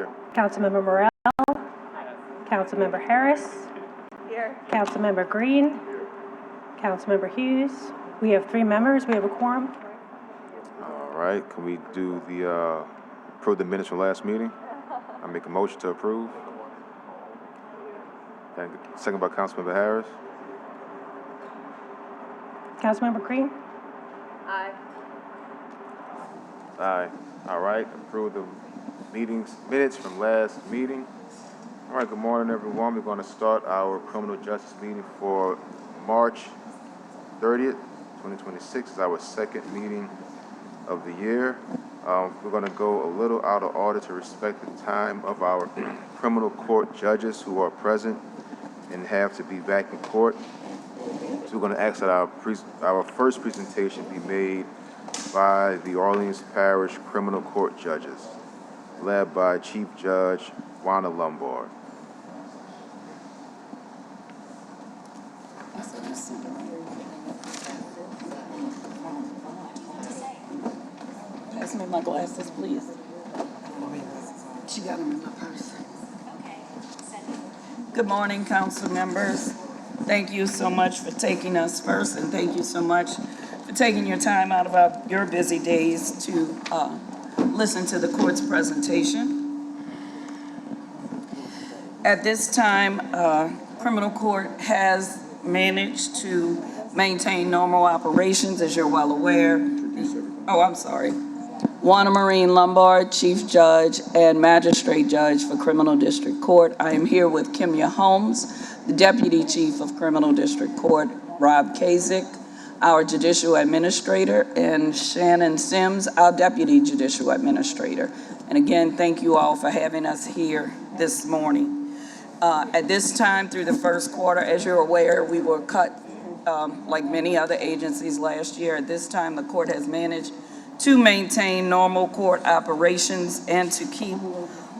Here. Councilmember Morrell. Councilmember Harris. Here. Councilmember Green. Councilmember Hughes. We have 3 members. We have a quorum. All right. Can we do the approve the minutes from last meeting? I make a motion to approve. Thank you. Second by Councilmember Harris. Councilmember Green. Aye. Aye. All right. Approve the minutes from last meeting. All right. Good morning, everyone. We're going to start our criminal justice meeting for March 30th, 2026. It's our second meeting of the year. We're going to go a little out of order to respect the time of our criminal court judges who are present and have to be back in court. So we're going to ask that our first presentation be made by the Orleans Parish Criminal Court judges, led by Chief Judge Wanda Lombard. Pass me my glasses, please. She got them in my purse. Good morning, council members. Thank you so much for taking us first, and thank you so much for taking your time out of your busy days to listen to the court's presentation. At this time, criminal court has managed to maintain normal operations, as you're well aware. Oh, I'm sorry. Wanda Marine Lombard, Chief Judge and Magistrate Judge for Criminal District Court. I am here with Kimya Holmes, the Deputy Chief of Criminal District Court, Rob Kazik, our Judicial Administrator, and Shannon Sims, our Deputy Judicial Administrator. And again, thank you all for having us here this morning. At this time, through the first quarter, as you're aware, we were cut like many other agencies last year. At this time, the court has managed to maintain normal court operations and to keep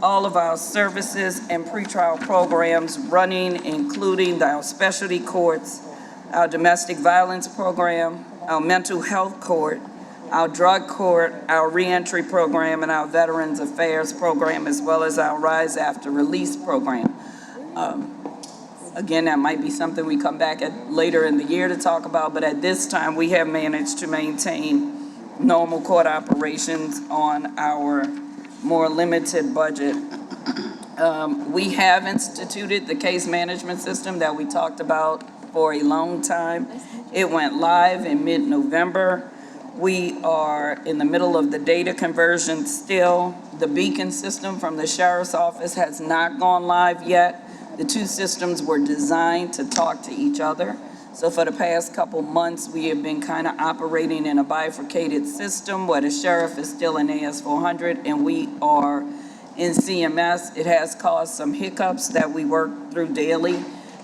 all of our services and pretrial programs running, including our specialty courts, our domestic violence program, our mental health court, our drug court, our reentry program, and our Veterans Affairs program, as well as our Rise After Release program. Again, that might be something we come back at later in the year to talk about, but at this time, we have managed to maintain normal court operations on our more limited budget. We have instituted the case management system that we talked about for a long time. It went live in mid-November. We are in the middle of the data conversion still. The Beacon system from the Sheriff's Office has not gone live yet. The 2 systems were designed to talk to each other. So for the past couple months, we have been kind of operating in a bifurcated system where the sheriff is still in AS400 and we are in CMS. It has caused some hiccups that we work through daily.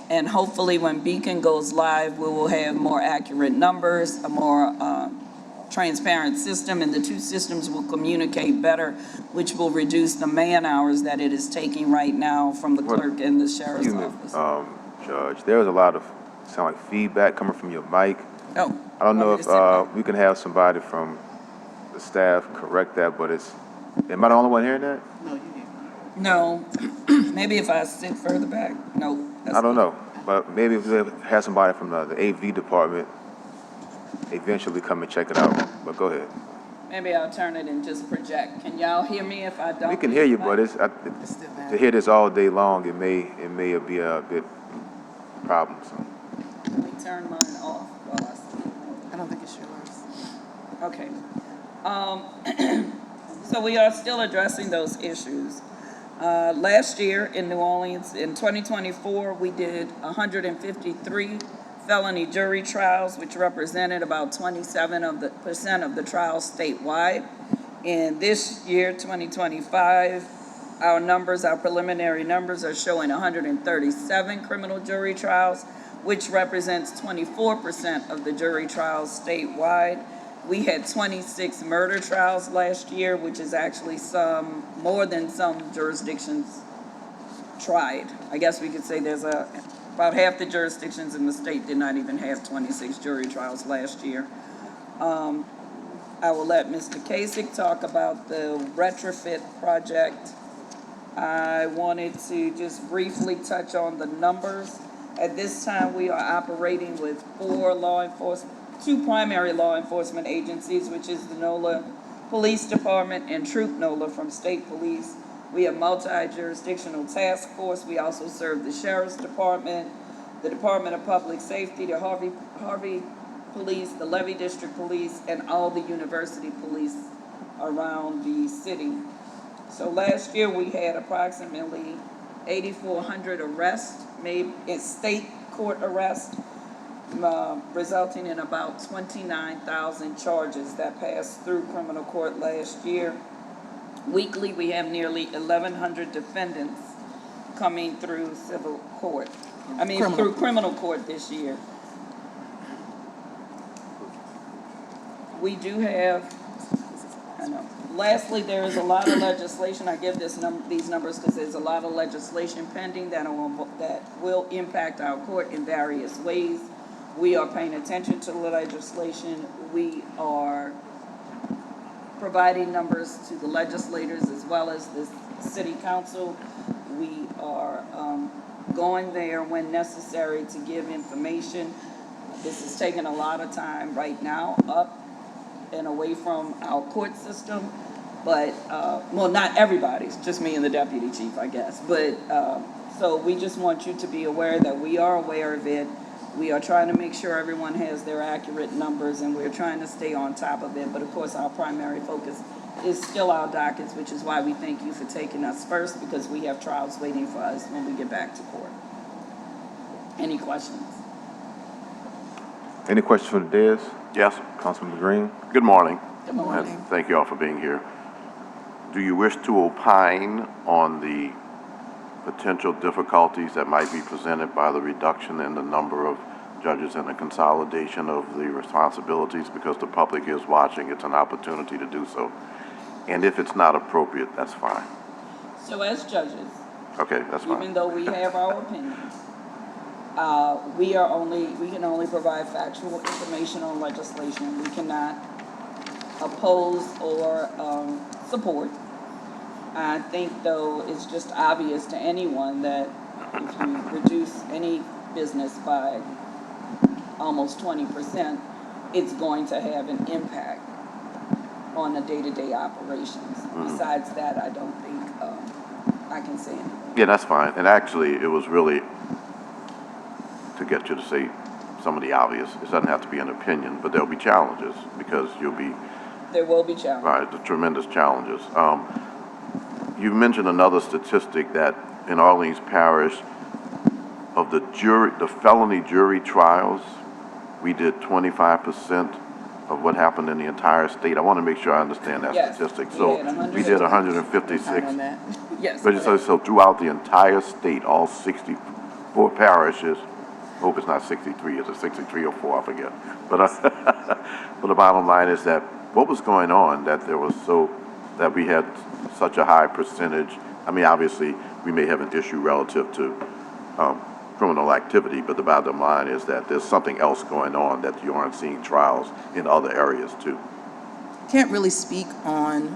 And hopefully when Beacon goes live, we will have more accurate numbers, a more transparent system, and the 2 systems will communicate better, which will reduce the man hours that it is taking right now from the clerk and the sheriff's office. Judge, there's a lot of sound like feedback coming from your mic. Oh. I don't know if we can have somebody from the staff correct that, but am I the only one hearing that? No, maybe if I sit further back. No. I don't know, but maybe if we have somebody from the AV department eventually come and check it out. But go ahead. Maybe I'll turn it and just project. Can y'all hear me if I don't? We can hear you, but to hear this all day long, it may be a bit problemsome. Let me turn mine off while I speak. I don't think it's yours. Okay. So we are still addressing those issues. Last year in New Orleans, in 2024, we did 153 felony jury trials, which represented about 27% of the trials statewide. And this year, 2025, our preliminary numbers are showing 137 criminal jury trials, which represents 24% of the jury trials statewide. We had 26 murder trials last year, which is actually more than some jurisdictions tried. I guess we could say there's about half the jurisdictions in the state did not even have 26 jury trials last year. I will let Mr. Kasich talk about the retrofit project I wanted to just briefly touch on the numbers. At this time, we are operating with two primary law enforcement agencies, which is the NOLA Police Department and Troop NOLA from State Police. We have multi-jurisdictional task force. We also serve the Sheriff's Department, the Department of Public Safety, the Harvey Police, the Levy District Police, and all the university police around the city. So last year, we had approximately 8,400 arrests made in state court arrests, resulting in about 29,000 charges that passed through criminal court last year. Weekly, we have nearly 1,100 defendants coming through through criminal court this year. We do have, lastly, there is a lot of legislation. I give these numbers because there's a lot of legislation pending that will impact our court in various ways. We are paying attention to the legislation. We are providing numbers to the legislators as well as the city council. We are going there when necessary to give information. This is taking a lot of time right now up and away from our court system, but, well, not everybody's, just me and the deputy chief, I guess. But, so we just want you to be aware that we are aware of it. We are trying to make sure everyone has their accurate numbers, and we're trying to stay on top of it. But of course, our primary focus is still our dockets, which is why we thank you for taking us first, because we have trials waiting for us when we get back to court. Any questions? Any questions for the dais? Yes. Councilman Green? Good morning. Good morning. And thank you all for being here. Do you wish to opine on the potential difficulties that might be presented by the reduction in the number of judges and the consolidation of the responsibilities? Because the public is watching, it's an opportunity to do so. And if it's not appropriate, that's fine. So as judges, Okay, that's fine. even though we have our opinions, we can only provide factual information on legislation. We cannot oppose or support. I think, though, it's just obvious to anyone that if you reduce any business by almost 20%, it's going to have an impact on the day-to-day operations. Besides that, I don't think I can say anything. Yeah, that's fine. And actually, it was really to get you to say some of the obvious. It doesn't have to be an opinion, but there'll be challenges because There will be challenges. right, the tremendous challenges. You mentioned another statistic that in Orleans Parish, of the felony jury trials, we did 25% of what happened in the entire state. I want to make sure I understand that Yes, statistic. we So had we did 156. Yes. But so throughout the entire state, all 64 parishes, I hope it's not 63, is it 63 or 4, I forget. But, but the bottom line is that what was going on that we had such a high percentage? I mean, obviously, we may have an issue relative to criminal activity, but the bottom line is that there's something else going on that you aren't seeing trials in other areas too. Can't really speak on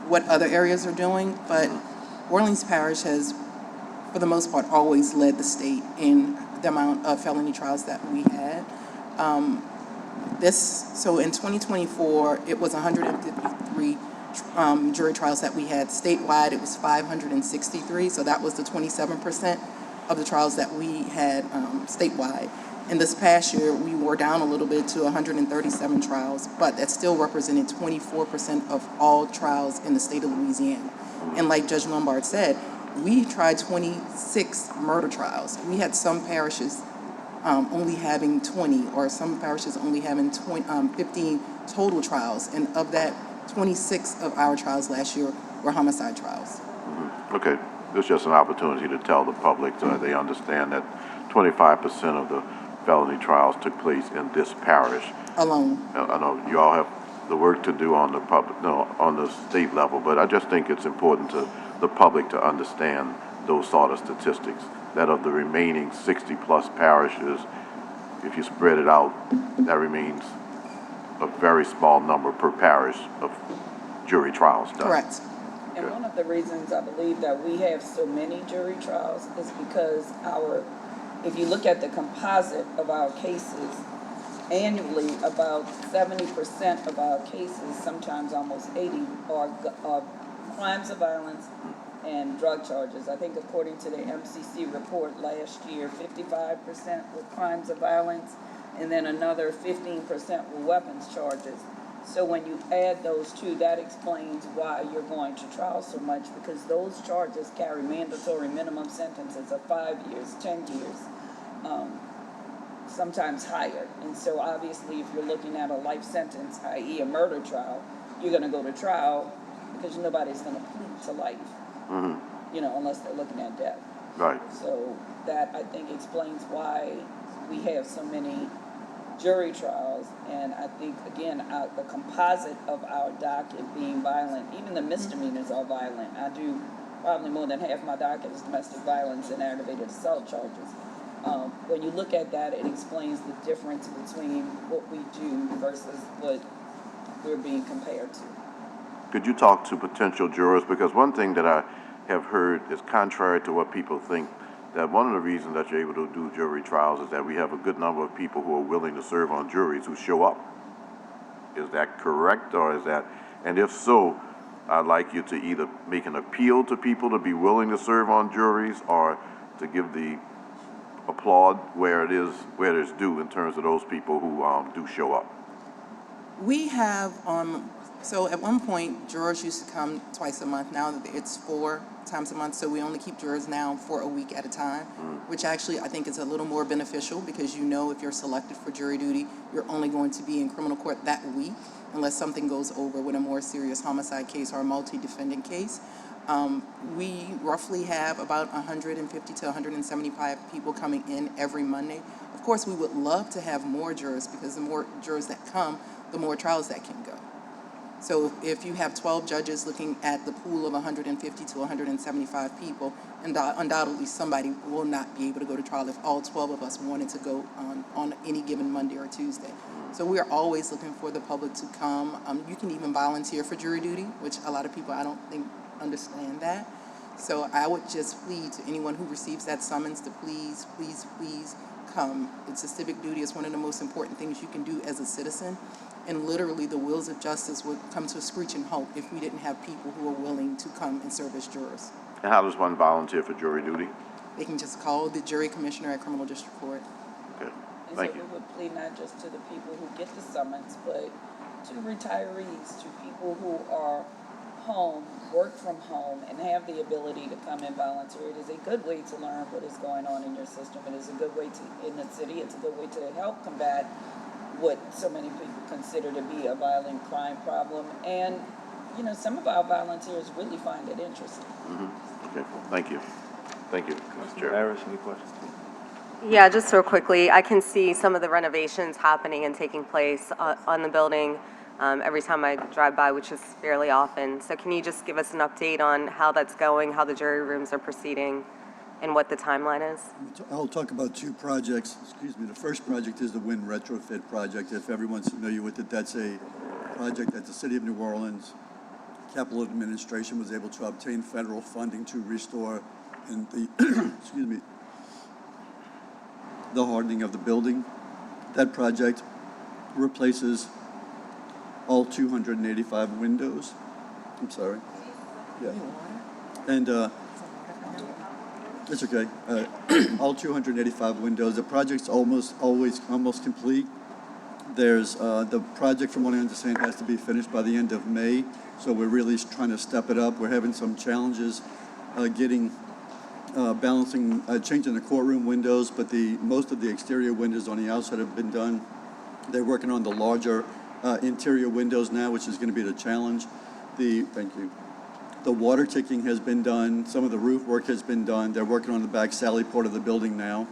what other areas are doing, but Orleans Parish has, for the most part, always led the state in the amount of felony trials that we had. So in 2024, it was 153 jury trials that we had. Statewide, it was 563, so that was the 27% of the trials that we had statewide. And this past year, we were down a little bit to 137 trials, but that still represented 24% of all trials in the state of Louisiana. And like Judge Lombard said, we tried 26 murder trials. We had some parishes only having 20, or some parishes only having 15 total trials. And of that, 26 of our trials last year were homicide trials. Okay, it's just an opportunity to tell the public so that they understand that 25% of the felony trials took place in this parish. Alone. I know you all have the work to do on the on the state level, but I just think it's important to the public to understand those sort of statistics, that of the remaining 60 plus parishes, if you spread it out, that remains a very small number per parish of jury trials done. Correct. And one of the reasons I believe that we have so many jury trials is because if you look at the composite of our cases, annually, about 70% of our cases, sometimes almost 80, are crimes of violence and drug charges. I think according to the MCC report last year, 55% were crimes of violence, and then another 15% were weapons charges. So when you add those two, that explains why you're going to trial so much, because those charges carry mandatory minimum sentences of 5 years, 10 years, sometimes higher. And so obviously if you're looking at a life sentence, i.e. a murder trial, you're going to go to trial because nobody's going to plead to life, unless they're looking at death. Right. So that, I think, explains why we have so many jury trials. And I think, again, the composite of our docket being violent, even the misdemeanors are violent. I do probably more than half my docket is domestic violence and aggravated assault charges. When you look at that, it explains the difference between what we do versus what we're being compared to. Could you talk to potential jurors? Because one thing that I have heard is contrary to what people think, that one of the reasons that you're able to do jury trials is that we have a good number of people who are willing to serve on juries who show up. Is that correct, or is that, and if so, I'd like you to either make an appeal to people to be willing to serve on juries, or to give the applaud where it is due in terms of those people who do show up. We have, so at one point, jurors used to come twice a month. Now it's 4 times a month, so we only keep jurors now for a week at a time, which actually I think is a little more beneficial, because if you're selected for jury duty, you're only going to be in criminal court that week, unless something goes over with a more serious homicide case or a multi-defendant case. We roughly have about 150 to 175 people coming in every Monday. Of course, we would love to have more jurors, because the more jurors that come, the more trials that can go. So if you have 12 judges looking at the pool of 150 to 175 people, undoubtedly somebody will not be able to go to trial if all 12 of us wanted to go on any given Monday or Tuesday. So we are always looking for the public to come. You can even volunteer for jury duty, which a lot of people I don't think understand that. So I would just plead to anyone who receives that summons to please, please, please come. It's a civic duty. It's one of the most important things you can do as a citizen. And literally the wheels of justice would come to a screeching halt if we didn't have people who are willing to come and serve as jurors. And how does one volunteer for jury duty? They can just call the jury commissioner at Criminal District Court. Okay, And thank so you. we would plead not just to the people who get the summons, but to retirees, to people who are home, work from home, and have the ability to come and volunteer. It is a good way to learn what is going on in your system. It is a good way to, in the city, it's a good way to help combat what so many people consider to be a violent crime problem. And, some of our volunteers really find it interesting. Okay, thank you. Thank you, Mr. Mr. Chair. Harris, any questions? Yeah, just real quickly, I can see some of the renovations happening and taking place on the building every time I drive by, which is fairly often. So can you just give us an update on how that's going, how the jury rooms are proceeding, and what the timeline is? I'll talk about 2 projects. The first project is the Wynn Retrofit Project. If everyone's familiar with it, that's a project that the City of New Orleans Capital Administration was able to obtain federal funding to restore and the hardening of the building. That project replaces all 285 windows. I'm sorry. Yeah. And it's okay. All 285 windows. The project's almost complete. There's the project, from what I understand, has to be finished by the end of May. So we're really trying to step it up. We're having some challenges changing the courtroom windows, but most of the exterior windows on the outside have been done. They're working on the larger interior windows now, which is going to be the challenge. Thank you. The water ticking has been done. Some of the roof work has been done. They're working on the back sally port of the building now.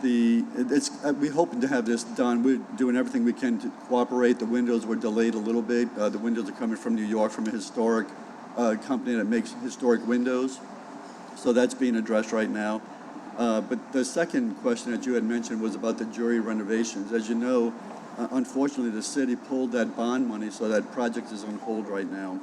We're hoping to have this done. We're doing everything we can to cooperate. The windows were delayed a little bit. The windows are coming from New York, from a historic company that makes historic windows. So that's being addressed right now. But the second question that you had mentioned was about the jury renovations. As you know, unfortunately, the city pulled that bond money, so that project is on hold right now.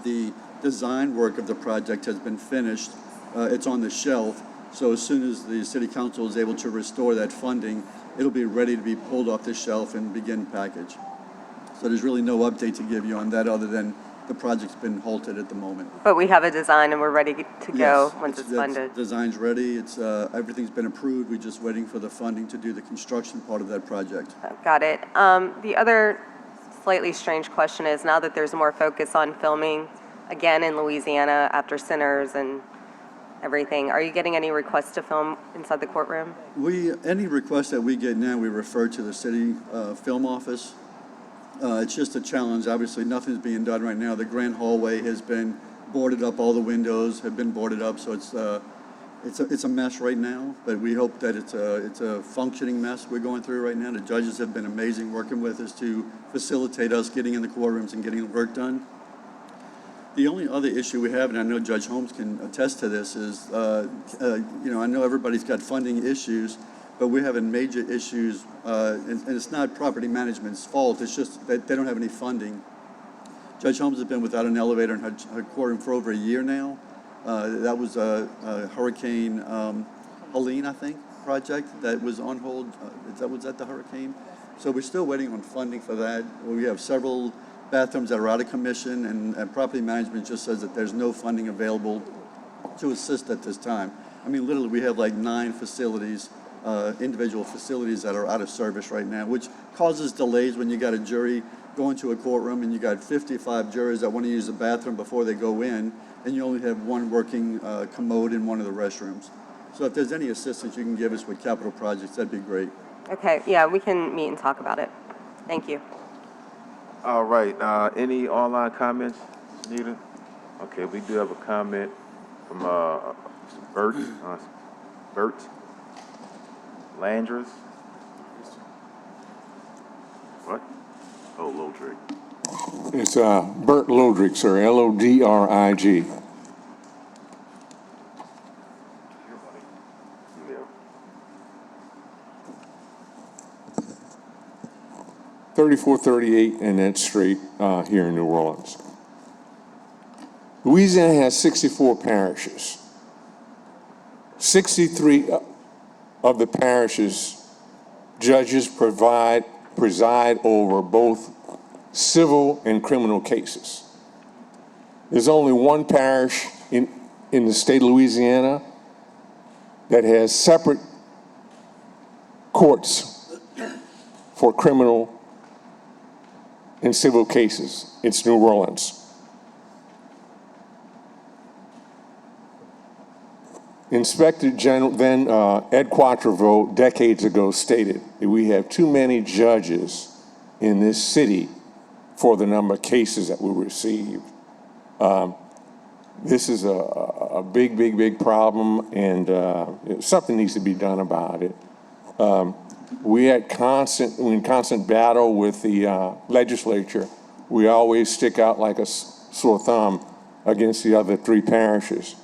The design work of the project has been finished. It's on the shelf. So as soon as the city council is able to restore that funding, it'll be ready to be pulled off the shelf and begin package. So there's really no update to give you on that other than the project's been halted at the moment. But we have a design and we're ready to go Yes, once it's funded. Design's ready. It's, everything's been approved. We're just waiting for the funding to do the construction part of that project. Got it. The other slightly strange question is, now that there's more focus on filming, again in Louisiana after Sinners and everything, are you getting any requests to film inside the courtroom? Any request that we get now, we refer to the city film office. It's just a challenge. Obviously, nothing's being done right now. The grand hallway has been boarded up. All the windows have been boarded up, so it's a mess right now. But we hope that it's a functioning mess we're going through right now. The judges have been amazing working with us to facilitate us getting in the courtrooms and getting the work done. The only other issue we have, and I know Judge Holmes can attest to this, is I know everybody's got funding issues, but we're having major issues, and it's not property management's fault. It's just that they don't have any funding. Judge Holmes has been without an elevator in her courtroom for over a year now. That was a Hurricane Helene, I think, project that was on hold. Was that the hurricane? So we're still waiting on funding for that. We have several bathrooms that are out of commission, and property management just says that there's no funding available to assist at this time. I mean, literally, we have like 9 facilities, individual facilities that are out of service right now, which causes delays when you got a jury going to a courtroom and you got 55 jurors that want to use the bathroom before they go in, and you only have one working commode in one of the restrooms. So if there's any assistance you can give us with capital projects, that'd be great. Okay, yeah, we can meet and talk about it. Thank you. All right, any online comments needed? Okay, we do have a comment from Bert Landris. What? Oh, Lodrick. It's Bert Lodrig, sir, Lodrig. Yeah. 3438 Annette Street here in New Orleans. Louisiana has 64 parishes. 63 of the parishes, judges preside over both civil and criminal cases. There's only one parish in the state of Louisiana that has separate courts for criminal and civil cases. It's New Orleans. Inspector General, then Ed Quatrevo, decades ago, stated that we have too many judges in this city for the number of cases that we receive. This is a big problem, and something needs to be done about it. We're in constant battle with the legislature. We always stick out like a sore thumb against the other 3 parishes.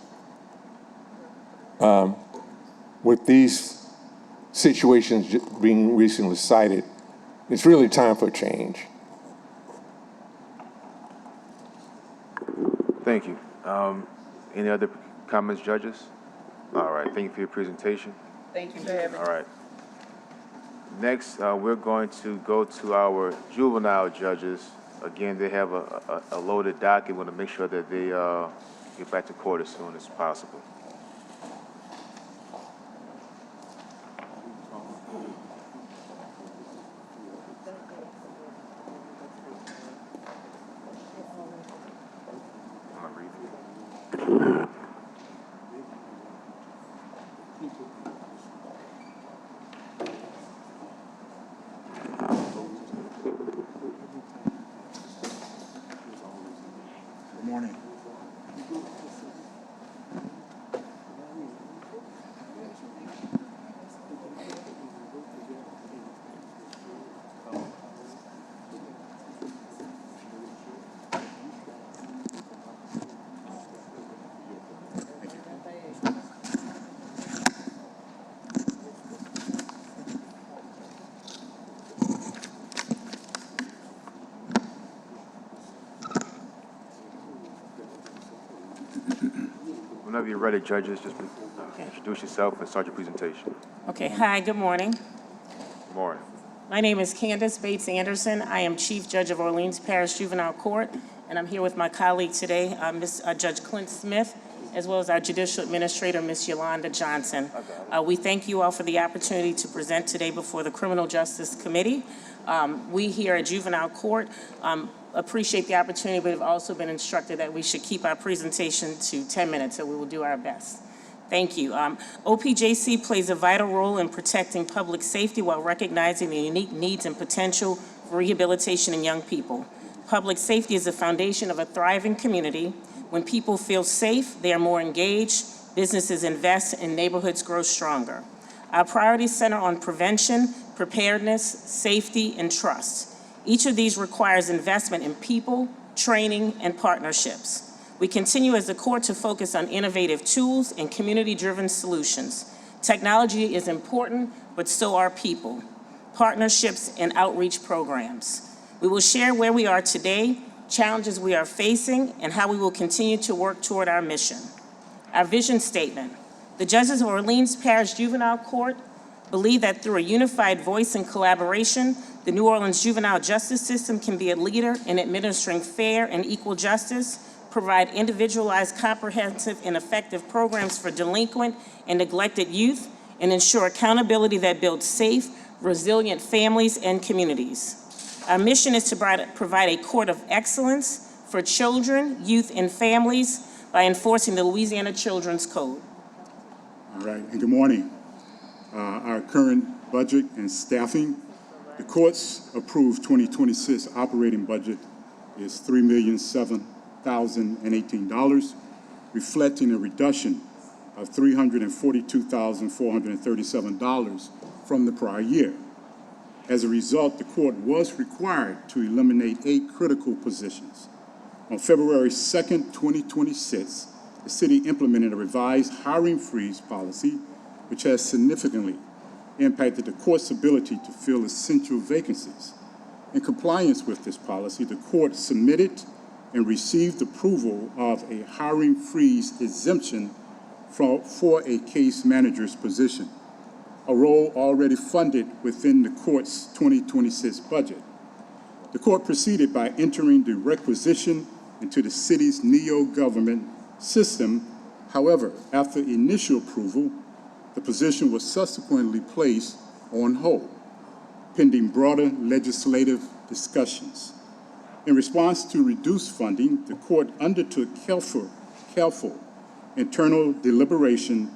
With these situations being recently cited, it's really time for change. Thank you. Any other comments, judges? All right, thank you for your presentation. Thank you for having me. All right. Next, we're going to go to our juvenile judges. Again, they have a loaded docket. We want to make sure that they get back to court as soon as possible. Good morning. Whenever you're ready, judges, just introduce yourself and start your presentation. Okay, hi, good morning. Good morning. My name is Candace Bates Anderson. I am Chief Judge of Orleans Parish Juvenile Court, and I'm here with my colleague today, Judge Clint Smith, as well as our Judicial Administrator, Ms. Yolanda Johnson. We thank you all for the opportunity to present today before the Criminal Justice Committee. We here at Juvenile Court appreciate the opportunity, but have also been instructed that we should keep our presentation to 10 minutes, so we will do our best. Thank you. OPJC plays a vital role in protecting public safety while recognizing the unique needs and potential for rehabilitation in young people. Public safety is the foundation of a thriving community. When people feel safe, they are more engaged, businesses invest, and neighborhoods grow stronger. Our priorities center on prevention, preparedness, safety, and trust. Each of these requires investment in people, training, and partnerships. We continue as a court to focus on innovative tools and community-driven solutions. Technology is important, but so are people, partnerships, and outreach programs. We will share where we are today, challenges we are facing, and how we will continue to work toward our mission. Our vision statement: the judges of Orleans Parish Juvenile Court believe that through a unified voice and collaboration, the New Orleans juvenile justice system can be a leader in administering fair and equal justice, provide individualized, comprehensive, and effective programs for delinquent and neglected youth, and ensure accountability that builds safe, resilient families and communities. Our mission is to provide a court of excellence for children, youth, and families by enforcing the Louisiana Children's Code. All right, and good morning. Our current budget and staffing. The court's approved 2026 operating budget is $3,007,018, reflecting a reduction of $342,437 from the prior year. As a result, the court was required to eliminate 8 critical positions. On February 2nd, 2026, the city implemented a revised hiring freeze policy, which has significantly impacted the court's ability to fill essential vacancies. In compliance with this policy, the court submitted and received approval of a hiring freeze exemption for a case manager's position, a role already funded within the court's 2026 budget. The court proceeded by entering the requisition into the city's neo-government system. However, after initial approval, the position was subsequently placed on hold, pending broader legislative discussions. In response to reduced funding, the court undertook careful internal deliberation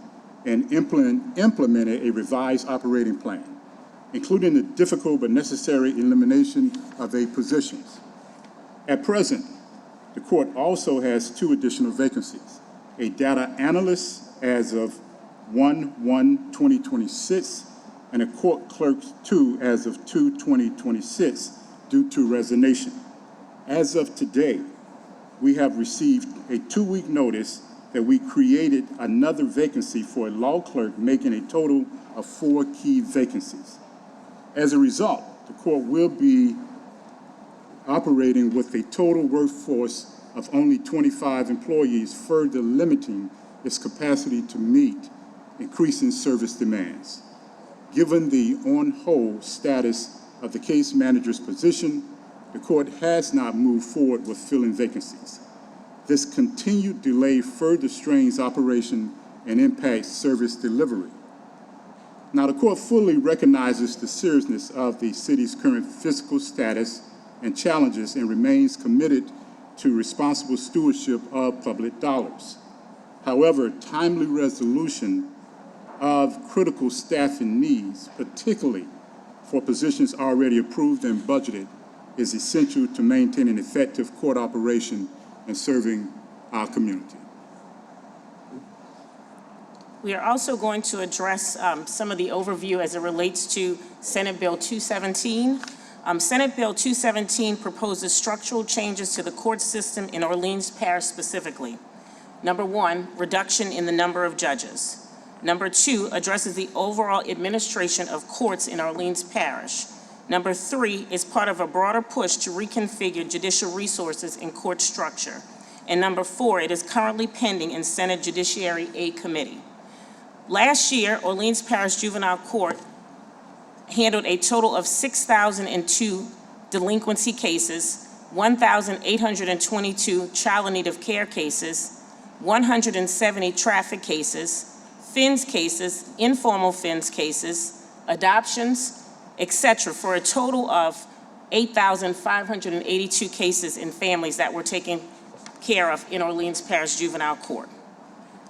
and implemented a revised operating plan, including the difficult but necessary elimination of 8 positions. At present, the court also has 2 additional vacancies: a data analyst as of 1/1/2026 and a court clerk 2 as of 2/2026 due to resignation. As of today, we have received a 2-week notice that we created another vacancy for a law clerk, making a total of 4 key vacancies. As a result, the court will be operating with a total workforce of only 25 employees, further limiting its capacity to meet increasing service demands. Given the on-hold status of the case manager's position, the court has not moved forward with filling vacancies. This continued delay further strains operation and impacts service delivery. Now, the court fully recognizes the seriousness of the city's current fiscal status and challenges and remains committed to responsible stewardship of public dollars. However, timely resolution of critical staffing needs, particularly for positions already approved and budgeted, is essential to maintaining effective court operation and serving our community. We are also going to address some of the overview as it relates to Senate Bill 217. Senate Bill 217 proposes structural changes to the court system in Orleans Parish specifically. Number 1, reduction in the number of judges. Number 2, addresses the overall administration of courts in Orleans Parish. Number 3 is part of a broader push to reconfigure judicial resources and court structure. And number 4, it is currently pending in Senate Judiciary A Committee. Last year, Orleans Parish Juvenile Court handled a total of 6,002 delinquency cases, 1,822 child in need of care cases, 170 traffic cases, FINS cases, informal FINS cases, adoptions, etc., for a total of 8,582 cases in families that were taken care of in Orleans Parish Juvenile Court.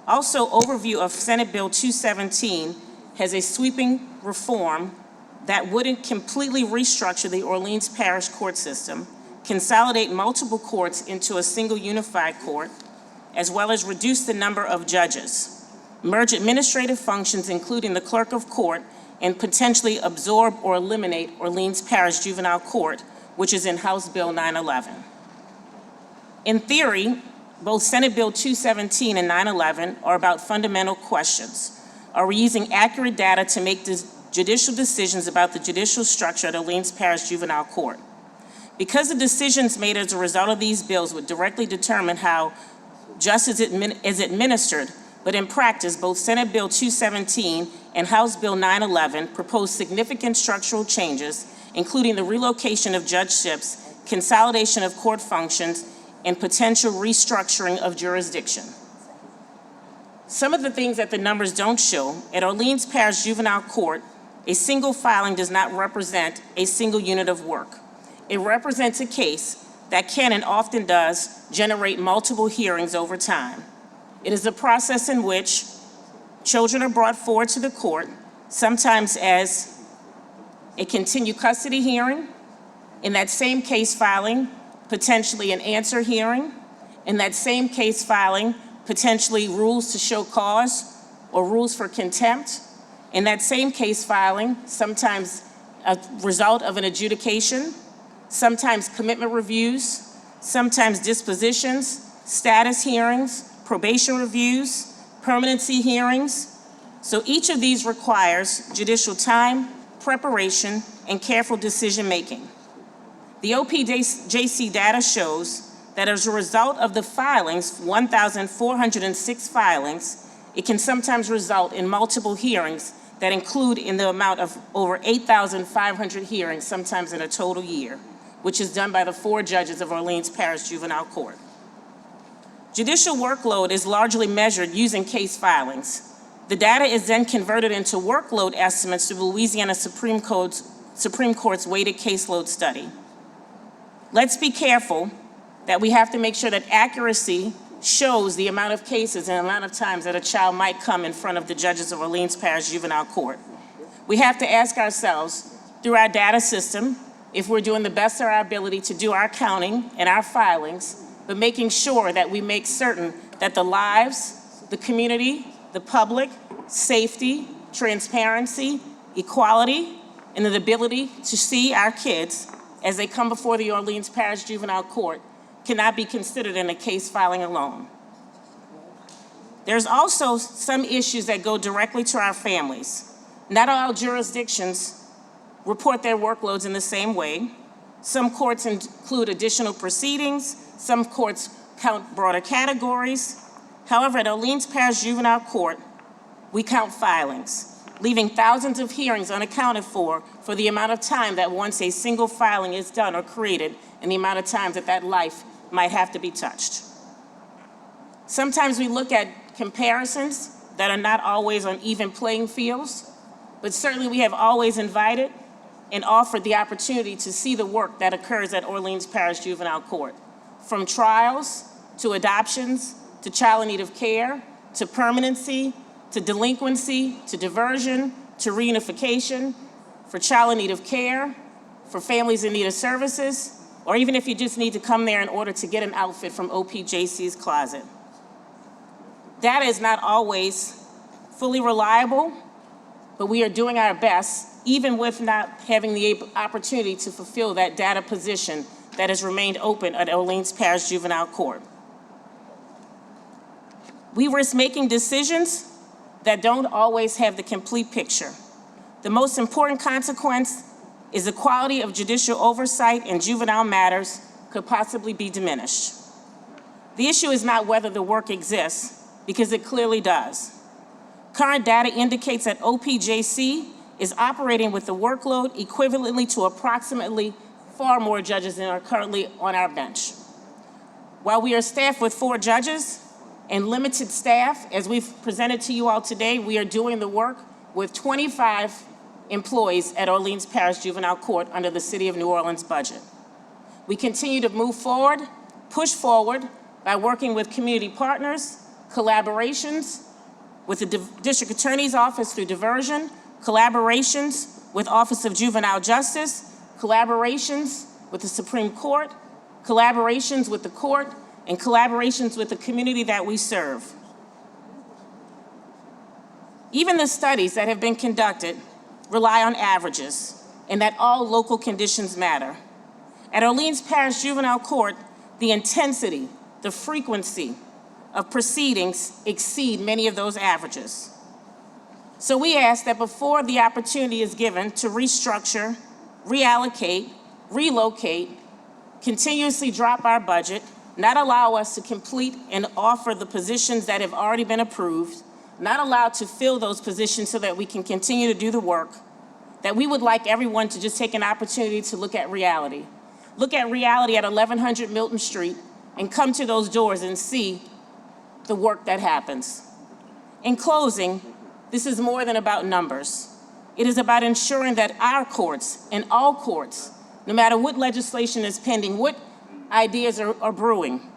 Also, overview of Senate Bill 217 has a sweeping reform that wouldn't completely restructure the Orleans Parish court system, consolidate multiple courts into a single unified court, as well as reduce the number of judges, merge administrative functions, including the clerk of court, and potentially absorb or eliminate Orleans Parish Juvenile Court, which is in House Bill 911. In theory, both Senate Bill 217 and 911 are about fundamental questions. Are we using accurate data to make judicial decisions about the judicial structure at Orleans Parish Juvenile Court? Because the decisions made as a result of these bills would directly determine how justice is administered, but in practice, both Senate Bill 217 and House Bill 911 propose significant structural changes, including the relocation of judgeships, consolidation of court functions, and potential restructuring of jurisdiction. Some of the things that the numbers don't show, at Orleans Parish Juvenile Court, a single filing does not represent a single unit of work. It represents a case that can and often does generate multiple hearings over time. It is a process in which children are brought forward to the court, sometimes as a continued custody hearing, in that same case filing, potentially an answer hearing, in that same case filing, potentially rules to show cause or rules for contempt, in that same case filing, sometimes a result of an adjudication, sometimes commitment reviews, sometimes dispositions, status hearings, probation reviews, permanency hearings. So each of these requires judicial time, preparation, and careful decision-making. The OPJC data shows that as a result of the filings, 1,406 filings, it can sometimes result in multiple hearings that include in the amount of over 8,500 hearings, sometimes in a total year, which is done by the 4 judges of Orleans Parish Juvenile Court. Judicial workload is largely measured using case filings. The data is then converted into workload estimates through the Louisiana Supreme Court's weighted caseload study. Let's be careful that we have to make sure that accuracy shows the amount of cases and the amount of times that a child might come in front of the judges of Orleans Parish Juvenile Court. We have to ask ourselves, through our data system, if we're doing the best of our ability to do our counting and our filings, but making sure that we make certain that the lives, the community, the public, safety, transparency, equality, and the ability to see our kids as they come before the Orleans Parish Juvenile Court cannot be considered in a case filing alone. There's also some issues that go directly to our families. Not all jurisdictions report their workloads in the same way. Some courts include additional proceedings. Some courts count broader categories. However, at Orleans Parish Juvenile Court, we count filings, leaving thousands of hearings unaccounted for the amount of time that once a single filing is done or created and the amount of times that that life might have to be touched. Sometimes we look at comparisons that are not always on even playing fields, but certainly we have always invited and offered the opportunity to see the work that occurs at Orleans Parish Juvenile Court, from trials to adoptions to child in need of care to permanency to delinquency to diversion to reunification, for child in need of care, for families in need of services, or even if you just need to come there in order to get an outfit from OPJC's closet. Data is not always fully reliable, but we are doing our best, even with not having the opportunity to fulfill that data position that has remained open at Orleans Parish Juvenile Court. We risk making decisions that don't always have the complete picture. The most important consequence is the quality of judicial oversight in juvenile matters could possibly be diminished. The issue is not whether the work exists, because it clearly does. Current data indicates that OPJC is operating with the workload equivalently to approximately 4 more judges than are currently on our bench. While we are staffed with 4 judges and limited staff, as we've presented to you all today, we are doing the work with 25 employees at Orleans Parish Juvenile Court under the City of New Orleans budget. We continue to move forward, push forward by working with community partners, collaborations with the District Attorney's Office through diversion, collaborations with Office of Juvenile Justice, collaborations with the Supreme Court, collaborations with the court, and collaborations with the community that we serve. Even the studies that have been conducted rely on averages and that all local conditions matter. At Orleans Parish Juvenile Court, the intensity, the frequency of proceedings exceed many of those averages. So we ask that before the opportunity is given to restructure, reallocate, relocate, continuously drop our budget, not allow us to complete and offer the positions that have already been approved, not allowed to fill those positions so that we can continue to do the work, that we would like everyone to just take an opportunity to look at reality. Look at reality at 1100 Milton Street and come to those doors and see the work that happens. In closing, this is more than about numbers. It is about ensuring that our courts and all courts, no matter what legislation is pending, what ideas are brewing,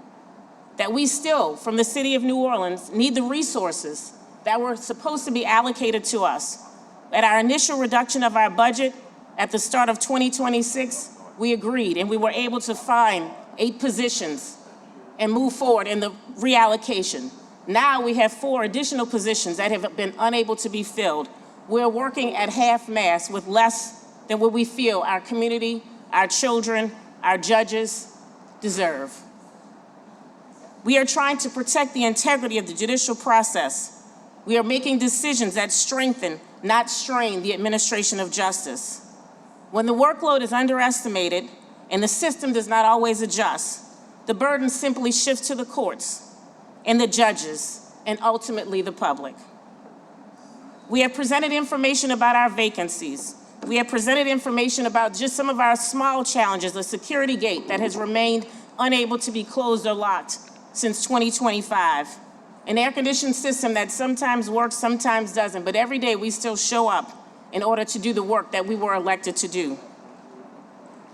that we still, from the City of New Orleans, need the resources that were supposed to be allocated to us. At our initial reduction of our budget at the start of 2026, we agreed and we were able to find 8 positions and move forward in the reallocation. Now we have 4 additional positions that have been unable to be filled. We're working at half-mast with less than what we feel our community, our children, our judges deserve. We are trying to protect the integrity of the judicial process. We are making decisions that strengthen, not strain, the administration of justice. When the workload is underestimated and the system does not always adjust, the burden simply shifts to the courts and the judges and ultimately the public. We have presented information about our vacancies. We have presented information about just some of our small challenges, a security gate that has remained unable to be closed or locked since 2025, an air-conditioned system that sometimes works, sometimes doesn't, but every day we still show up in order to do the work that we were elected to do.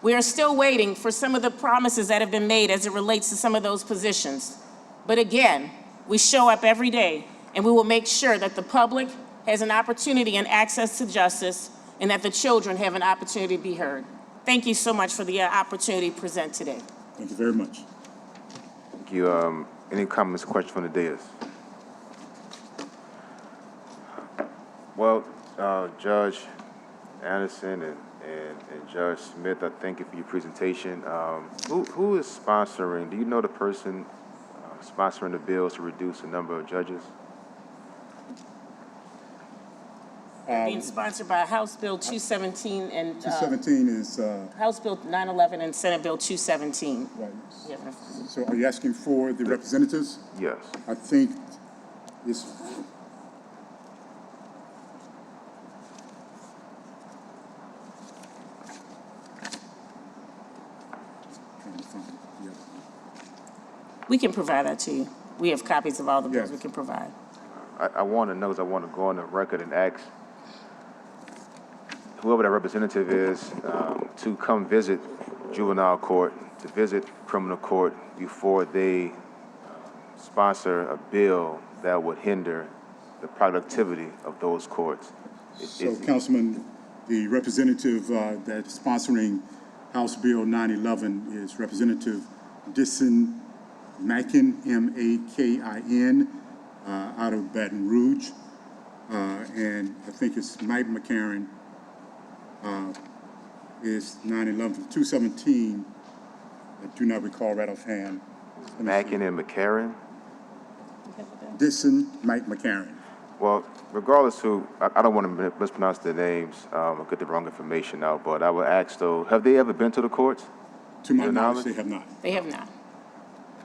We are still waiting for some of the promises that have been made as it relates to some of those positions. But again, we show up every day and we will make sure that the public has an opportunity and access to justice and that the children have an opportunity to be heard. Thank you so much for the opportunity to present today. Thank you very much. Thank you. Any comments, questions from the dais? Well, Judge Anderson and Judge Smith, I thank you for your presentation. Who is sponsoring? Do you know the person sponsoring the bills to reduce the number of judges? Being sponsored by House Bill 217 and 217 is, House Bill 911 and Senate Bill 217. right. Yeah. So are you asking for the representatives? Yes. I think it's, We can provide that to you. We have copies of all the bills Yes. we can provide. I want to know, because I want to go on the record and ask whoever that representative is to come visit juvenile court, to visit criminal court before they sponsor a bill that would hinder the productivity of those courts. so Councilman, the representative that's sponsoring House Bill 911 is Representative Disson Mackin, M-A-K-I-N, out of Baton Rouge. And I think it's Mike McCarran is 911, 217. I do not recall right offhand. Mackin and McCarran? Disson, Mike McCarran. Well, regardless who, I don't want to mispronounce their names or get the wrong information out, but I would ask though, have they ever been to the courts? To my Your knowledge, knowledge? they have not. They have not.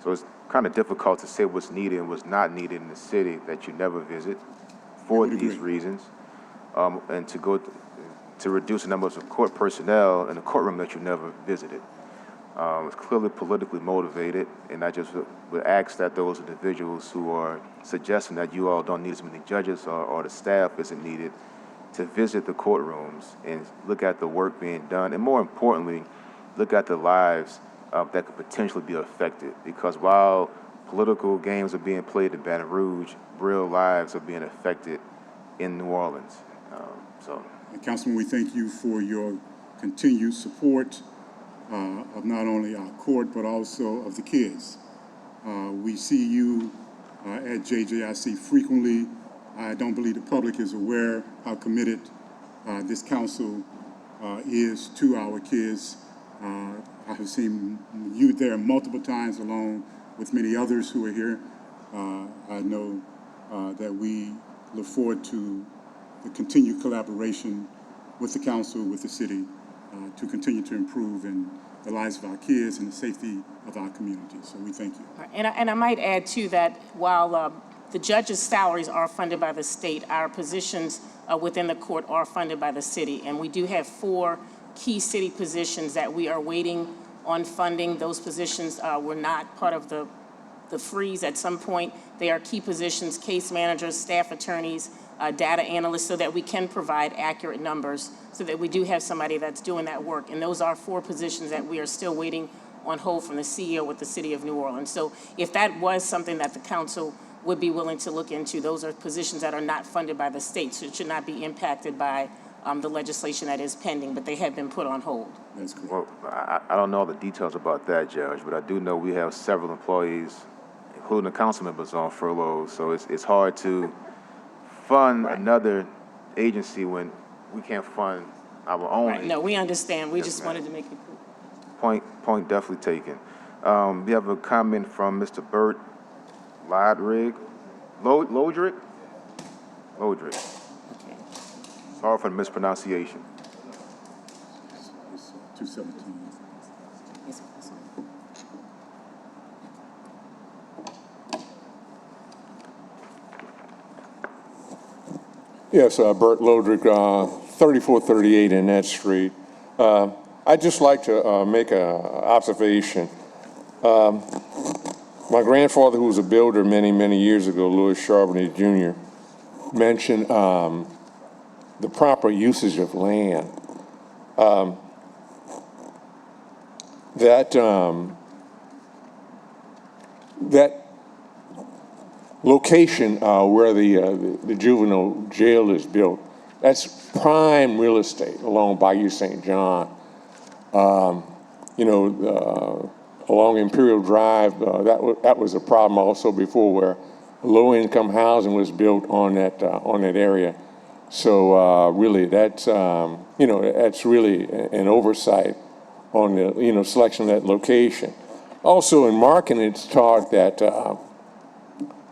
So it's kind of difficult to say what's needed and what's not needed in the city that you never visit for would these agree. reasons. And to reduce the numbers of court personnel in the courtroom that you never visited. It's clearly politically motivated, and I just would ask that those individuals who are suggesting that you all don't need as many judges or the staff isn't needed to visit the courtrooms and look at the work being done, and more importantly, look at the lives that could potentially be affected. Because while political games are being played in Baton Rouge, real lives are being affected in New Orleans. And Councilman, we thank you for your continued support of not only our court, but also of the kids. We see you at JJIC frequently. I don't believe the public is aware how committed this council is to our kids. I have seen you there multiple times along with many others who are here. I know that we look forward to the continued collaboration with the council, with the city, to continue to improve in the lives of our kids and the safety of our community. So we thank you. And I might add, too, that while the judges' salaries are funded by the state, our positions within the court are funded by the city. And we do have 4 key city positions that we are waiting on funding. Those positions were not part of the freeze at some point. They are key positions: case managers, staff attorneys, data analysts, so that we can provide accurate numbers, so that we do have somebody that's doing that work. And those are 4 positions that we are still waiting on hold from the CEO with the city of New Orleans. So if that was something that the council would be willing to look into, those are positions that are not funded by the state, so it should not be impacted by the legislation that is pending, but they have been put on hold. That's correct. Well, I don't know all the details about that, Judge, but I do know we have several employees, including the council members, on furlough. So it's hard to fund another agency when we can't fund our own. Right, no, we understand. We Yes, just ma'am. wanted to make it clear. Point definitely taken. We have a comment from Mr. Bert Lodrick. Lodrick? Lodrick. Okay. Sorry for the mispronunciation. It's 217. Yes, Councilman. Yes, Bert Lodrick, 3438 Annette Street. I'd just like to make an observation. My grandfather, who was a builder many, many years ago, Louis Charbonnet Jr., mentioned the proper usage of land. That location where the juvenile jail is built, that's prime real estate along Bayou St. John. Along Imperial Drive, that was a problem also before, where low-income housing was built on that area. So really, that's that's really an oversight on the selection of that location. Also, in marketing, it's taught that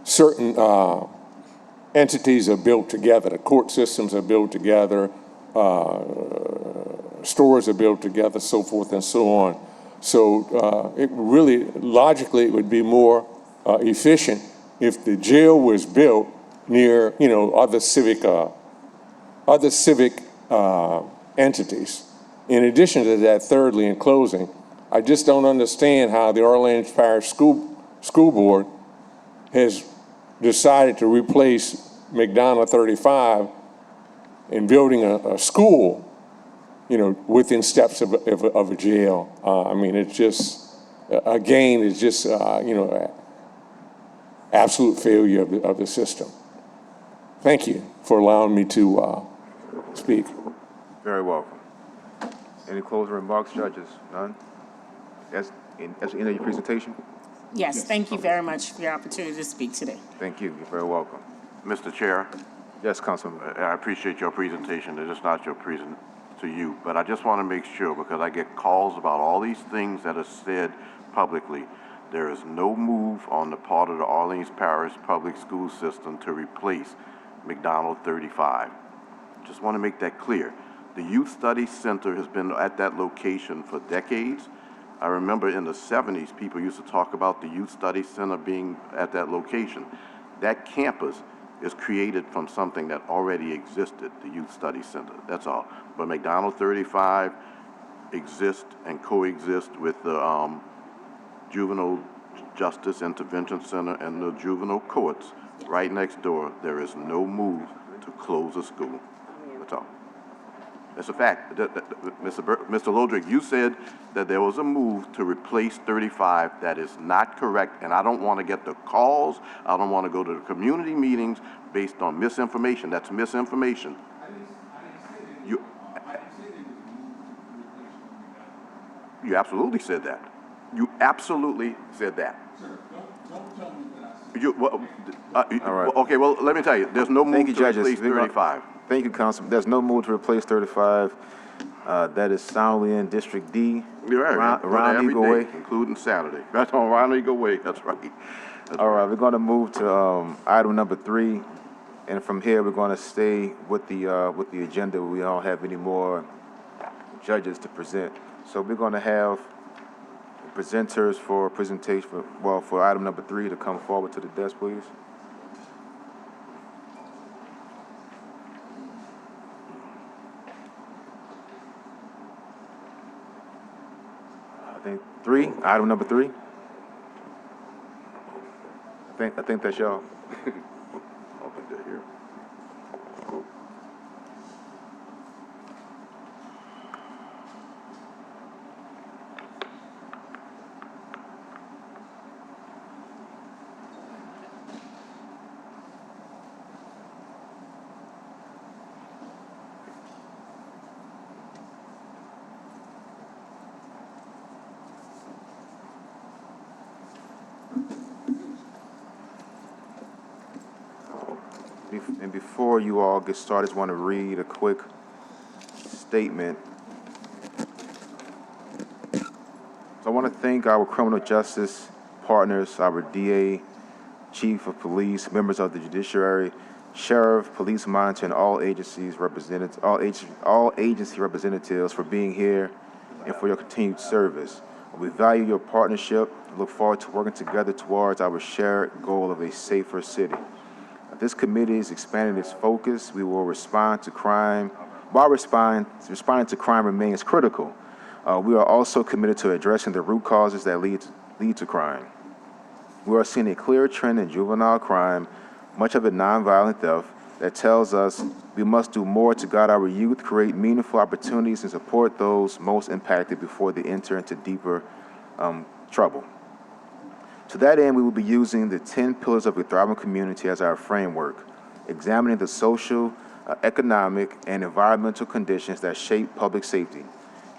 certain entities are built together. The court systems are built together, stores are built together, so forth and so on. So it really, logically, it would be more efficient if the jail was built near, other civic entities. In addition to that, thirdly, in closing, I just don't understand how the Orleans Parish School Board has decided to replace McDonald 35 in building a school, within steps of a jail. I mean, it's just, again, it's just, absolute failure of the system. Thank you for allowing me to speak. Very welcome. Any closing remarks, judges? None? That's the end of your presentation? Yes, thank you very much for your opportunity to speak today. Thank you. You're very welcome. Mr. Chair, Yes, Councilman. I appreciate your presentation. It is not your present to you, but I just want to make sure, because I get calls about all these things that are said publicly. There is no move on the part of the Orleans Parish Public School System to replace McDonald 35. Just want to make that clear. The Youth Study Center has been at that location for decades. I remember in the 70s, people used to talk about the Youth Study Center being at that location. That campus is created from something that already existed, the Youth Study Center, that's all. But McDonald 35 exists and coexists with the Juvenile Justice Intervention Center and the juvenile courts right next door. There is no move to close a school, that's all. That's a fact. Mr. Lodrick, you said that there was a move to replace 35. That is not correct, and I don't want to get the calls. I don't want to go to the community meetings based on misinformation. That's misinformation. You absolutely said that. You absolutely said that. All right. Okay, well, let me tell you, there's no Thank move you, to judges. replace We're gonna- 35. Thank you, Councilman. There's no move to replace 35. That is soundly in District D. You're right. Round Every Eagle day, Way. including Saturday. That's on Round Eagle Way, that's right. All right, we're going to move to item number 3, and from here we're going to stay with the agenda. We don't have any more judges to present, so we're going to have presenters for presentation. For item number 3 to come forward to the desk, please. I think 3, item number 3. I think that's y'all. I don't think they're here. Cool. And before you all get started, I just want to read a quick statement. So I want to thank our criminal justice partners, our DA, Chief of Police, members of the Judiciary, Sheriff, Police Monitor, and all agency representatives for being here and for your continued service. We value your partnership and look forward to working together towards our shared goal of a safer city. This committee is expanding its focus. We will respond to crime. While responding to crime remains critical, we are also committed to addressing the root causes that lead to crime. We are seeing a clear trend in juvenile crime, much of it nonviolent theft, that tells us we must do more to guide our youth, create meaningful opportunities, and support those most impacted before they enter into deeper trouble. To that end, we will be using the 10 pillars of a thriving community as our framework, examining the social, economic, and environmental conditions that shape public safety.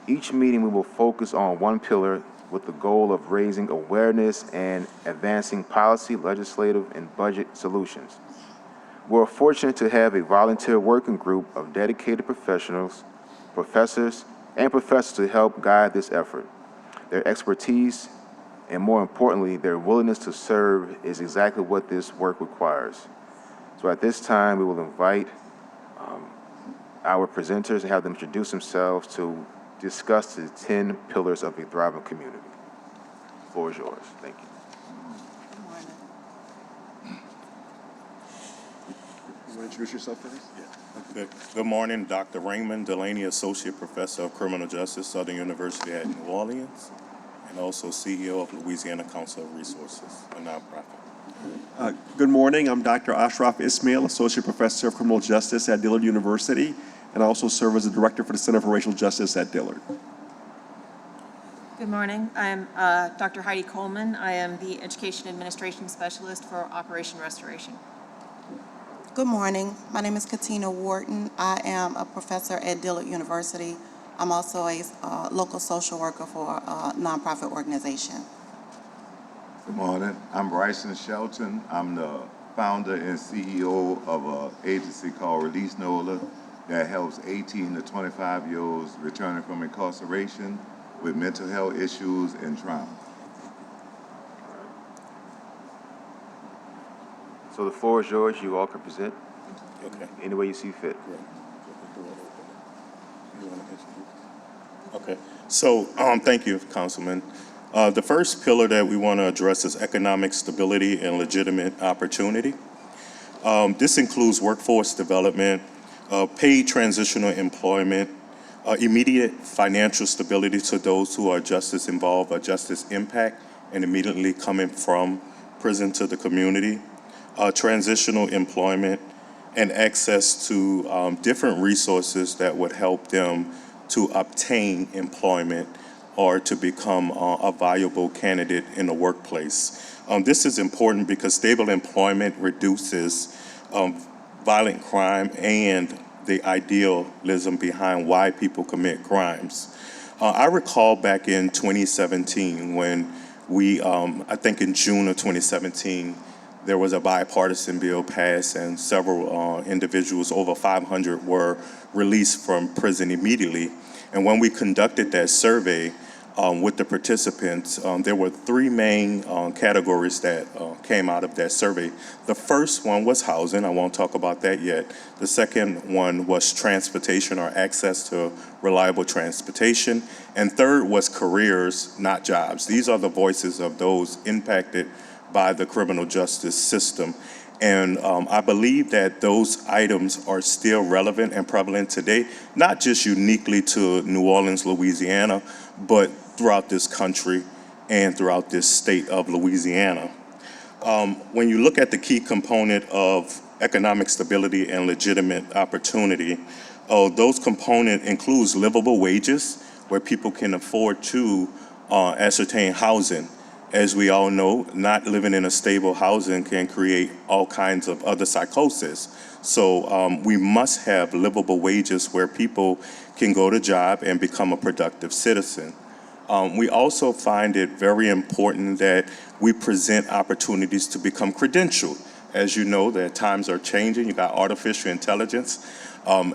Each meeting, we will focus on one pillar with the goal of raising awareness and advancing policy, legislative, and budget solutions. We're fortunate to have a volunteer working group of dedicated professionals, professors to help guide this effort. Their expertise and more importantly, their willingness to serve is exactly what this work requires. So at this time, we will invite our presenters and have them introduce themselves to discuss the 10 pillars of a thriving community. The floor is yours. Thank you. You want to introduce yourself first? Good morning, Dr. Raymond Delaney, Associate Professor of Criminal Justice, Southern University at New Orleans, and also CEO of Louisiana Council of Resources, a nonprofit. Good morning. I'm Dr. Ashraf Ismail, Associate Professor of Criminal Justice at Dillard University, and I also serve as the Director for the Center for Racial Justice at Dillard. Good morning. I'm Dr. Heidi Coleman. I am the Education Administration Specialist for Operation Restoration. Good morning. My name is Katina Wharton. I am a professor at Dillard University. I'm also a local social worker for a nonprofit organization. Good morning. I'm Bryson Shelton. I'm the founder and CEO of an agency called Release NOLA that helps 18 to 25-year-olds returning from incarceration with mental health issues and trauma. So the floor is yours. You all can present any way you see fit. Okay, so, thank you, Councilman. The first pillar that we want to address is economic stability and legitimate opportunity. This includes workforce development, paid transitional employment, immediate financial stability to those who are justice involved or justice impact and immediately coming from prison to the community, transitional employment, and access to different resources that would help them to obtain employment or to become a viable candidate in the workplace. This is important because stable employment reduces violent crime and the idealism behind why people commit crimes. I recall back in 2017 when we, I think in June of 2017, there was a bipartisan bill passed and several individuals, over 500, were released from prison immediately. And when we conducted that survey with the participants, there were three main categories that came out of that survey. The first one was housing. I won't talk about that yet. The second one was transportation or access to reliable transportation. And third was careers, not jobs. These are the voices of those impacted by the criminal justice system. And I believe that those items are still relevant and prevalent today, not just uniquely to New Orleans, Louisiana, but throughout this country and throughout this state of Louisiana. When you look at the key component of economic stability and legitimate opportunity, those component includes livable wages, where people can afford to ascertain housing. As we all know, not living in a stable housing can create all kinds of other psychosis. So we must have livable wages where people can go to job and become a productive citizen. We also find it very important that we present opportunities to become credentialed. As you know, that times are changing. You got artificial intelligence.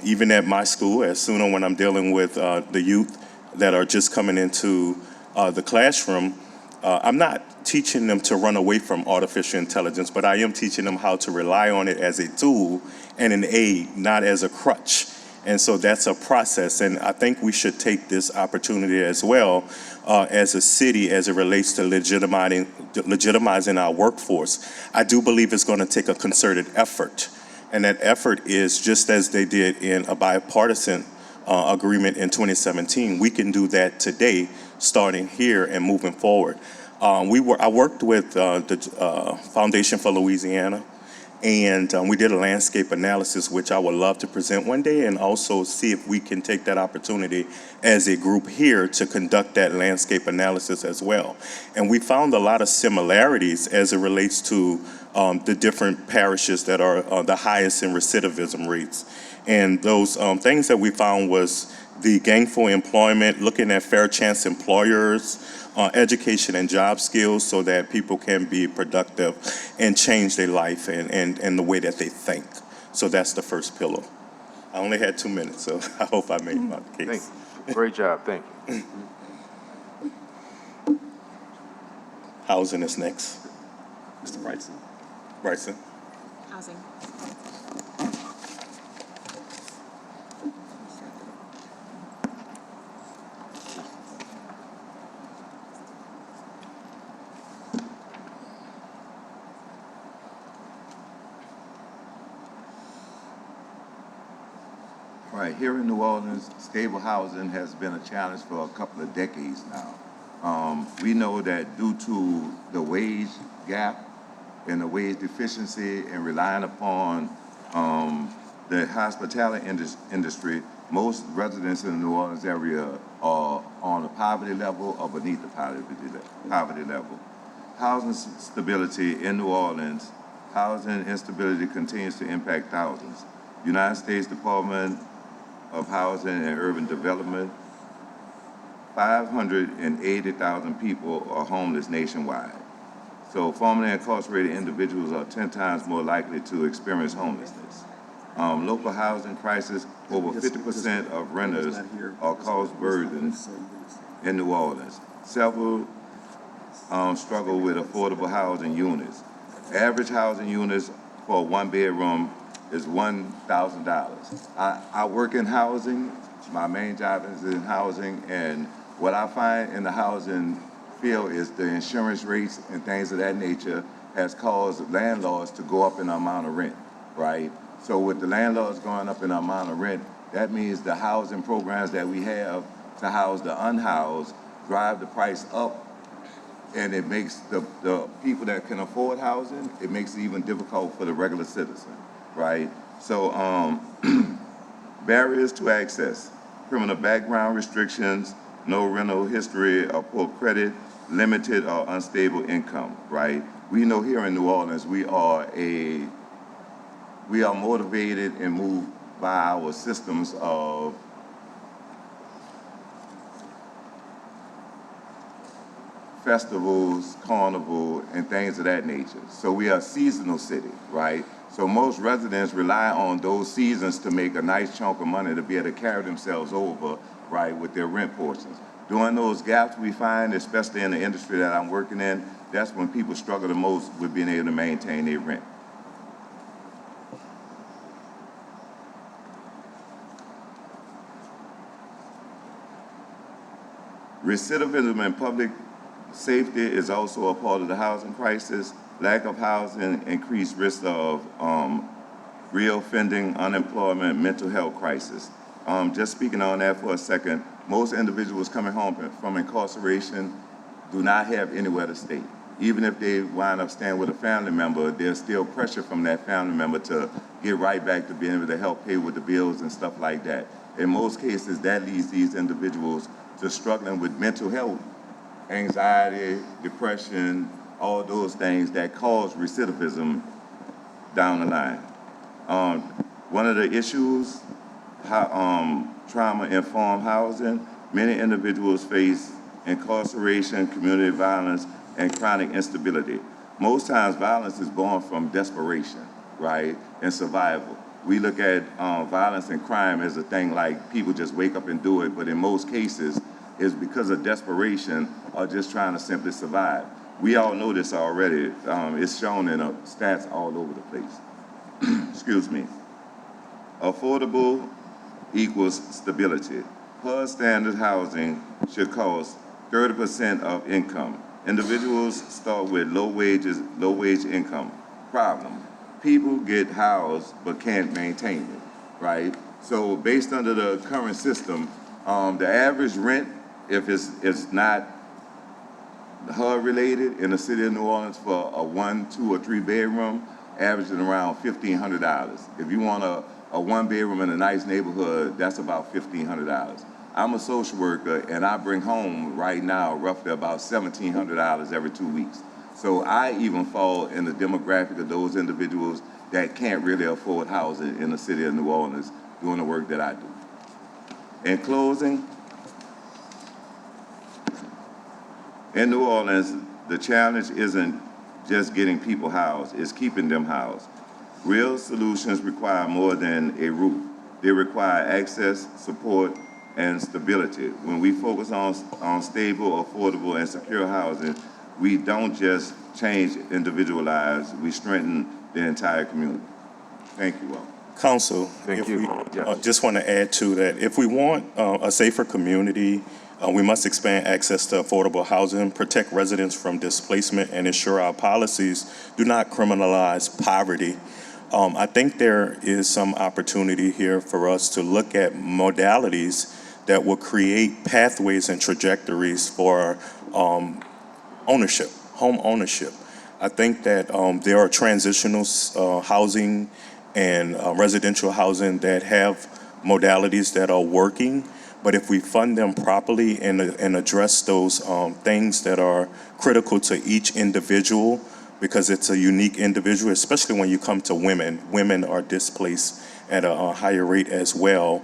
Even at my school, as soon as when I'm dealing with the youth that are just coming into the classroom, I'm not teaching them to run away from artificial intelligence, but I am teaching them how to rely on it as a tool and an aid, not as a crutch. And so that's a process, and I think we should take this opportunity as well as a city as it relates to legitimizing our workforce. I do believe it's going to take a concerted effort, and that effort is just as they did in a bipartisan agreement in 2017. We can do that today, starting here and moving forward. I worked with the Foundation for Louisiana, and we did a landscape analysis, which I would love to present one day, and also see if we can take that opportunity as a group here to conduct that landscape analysis as well. And we found a lot of similarities as it relates to the different parishes that are the highest in recidivism rates. And those things that we found was the gainful employment, looking at fair chance employers, education and job skills so that people can be productive and change their life and the way that they think. So that's the first pillar. I only had 2 minutes, so I hope I made my case. Thank you. Great job. Thank you. Housing is next. Mr. Bryson. Bryson. Housing. Right, here in New Orleans, stable housing has been a challenge for a couple of decades now. We know that due to the wage gap and the wage deficiency and relying upon the hospitality industry, most residents in the New Orleans area are on a poverty level or beneath the poverty level. Housing stability in New Orleans, housing instability continues to impact thousands. United States Department of Housing and Urban Development, 580,000 people are homeless nationwide. So formerly incarcerated individuals are 10 times more likely to experience homelessness. Local housing crisis, over 50% of renters are cost burdens in New Orleans. Several struggle with affordable housing units. Average housing units for a one-bedroom is $1,000. I work in housing. My main job is in housing, and what I find in the housing field is the insurance rates and things of that nature has caused landlords to go up in the amount of rent, right? So with the landlords going up in the amount of rent, that means the housing programs that we have to house the unhoused drive the price up, and it makes the people that can afford housing, it makes it even difficult for the regular citizen, right? So barriers to access, criminal background restrictions, no rental history or poor credit, limited or unstable income, right? We know here in New Orleans, we are motivated and moved by our systems of festivals, carnival, and things of that nature. So we are a seasonal city, right? So most residents rely on those seasons to make a nice chunk of money to be able to carry themselves over, right, with their rent portions. During those gaps we find, especially in the industry that I'm working in, that's when people struggle the most with being able to maintain their rent. Recidivism and public safety is also a part of the housing crisis. Lack of housing, increased risk of reoffending, unemployment, mental health crisis. Just speaking on that for a second, most individuals coming home from incarceration do not have anywhere to stay. Even if they wind up staying with a family member, there's still pressure from that family member to get right back to being able to help pay with the bills and stuff like that. In most cases, that leads these individuals to struggling with mental health, anxiety, depression, all those things that cause recidivism down the line. One of the issues, trauma-informed housing, many individuals face incarceration, community violence, and chronic instability. Most times violence is born from desperation, right, and survival. We look at violence and crime as a thing like people just wake up and do it, but in most cases, it's because of desperation or just trying to simply survive. We all know this already. It's shown in stats all over the place. Excuse me. Affordable equals stability. HUD standard housing should cost 30% of income. Individuals start with low wage income. Problem. People get housed but can't maintain it, right? So based under the current system, the average rent, if it's not HUD related in the city of New Orleans for a 1, 2, or 3 bedroom, averaging around $1,500. If you want a 1 bedroom in a nice neighborhood, that's about $1,500. I'm a social worker and I bring home right now roughly about $1,700 every 2 weeks. So I even fall in the demographic of those individuals that can't really afford housing in the city of New Orleans doing the work that I do. In closing, in New Orleans, the challenge isn't just getting people housed, it's keeping them housed. Real solutions require more than a roof. They require access, support, and stability. When we focus on stable, affordable, and secure housing, we don't just change individual lives, we strengthen the entire community. Thank you all. Council, Thank you. Yes. just want to add to that. If we want a safer community, we must expand access to affordable housing, protect residents from displacement, and ensure our policies do not criminalize poverty. I think there is some opportunity here for us to look at modalities that will create pathways and trajectories for ownership, home ownership. I think that there are transitional housing and residential housing that have modalities that are working, but if we fund them properly and address those things that are critical to each individual, because it's a unique individual, especially when you come to women. Women are displaced at a higher rate as well.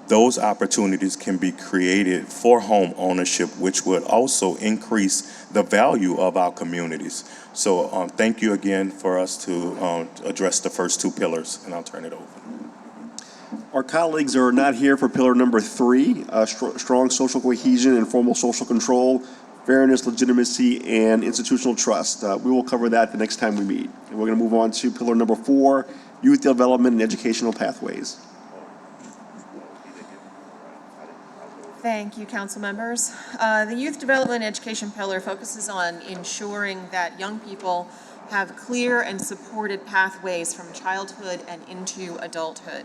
Those opportunities can be created for home ownership, which would also increase the value of our communities. So thank you again for us to address the first 2 pillars, and I'll turn it over. Our colleagues are not here for pillar number 3, strong social cohesion and formal social control. fairness, legitimacy, and institutional trust. We will cover that the next time we meet. And we're going to move on to pillar number 4, youth development and educational pathways. Thank you, council members. The Youth Development and Education pillar focuses on ensuring that young people have clear and supported pathways from childhood and into adulthood.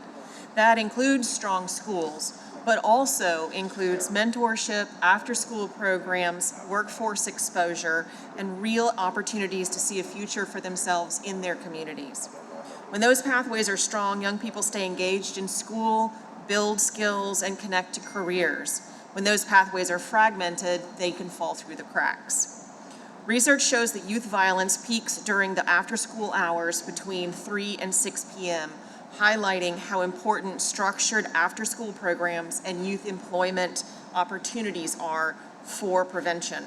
That includes strong schools, but also includes mentorship, after-school programs, workforce exposure, and real opportunities to see a future for themselves in their communities. When those pathways are strong, young people stay engaged in school, build skills, and connect to careers. When those pathways are fragmented, they can fall through the cracks. Research shows that youth violence peaks during the after-school hours between 3 and 6 p.m., highlighting how important structured after-school programs and youth employment opportunities are for prevention.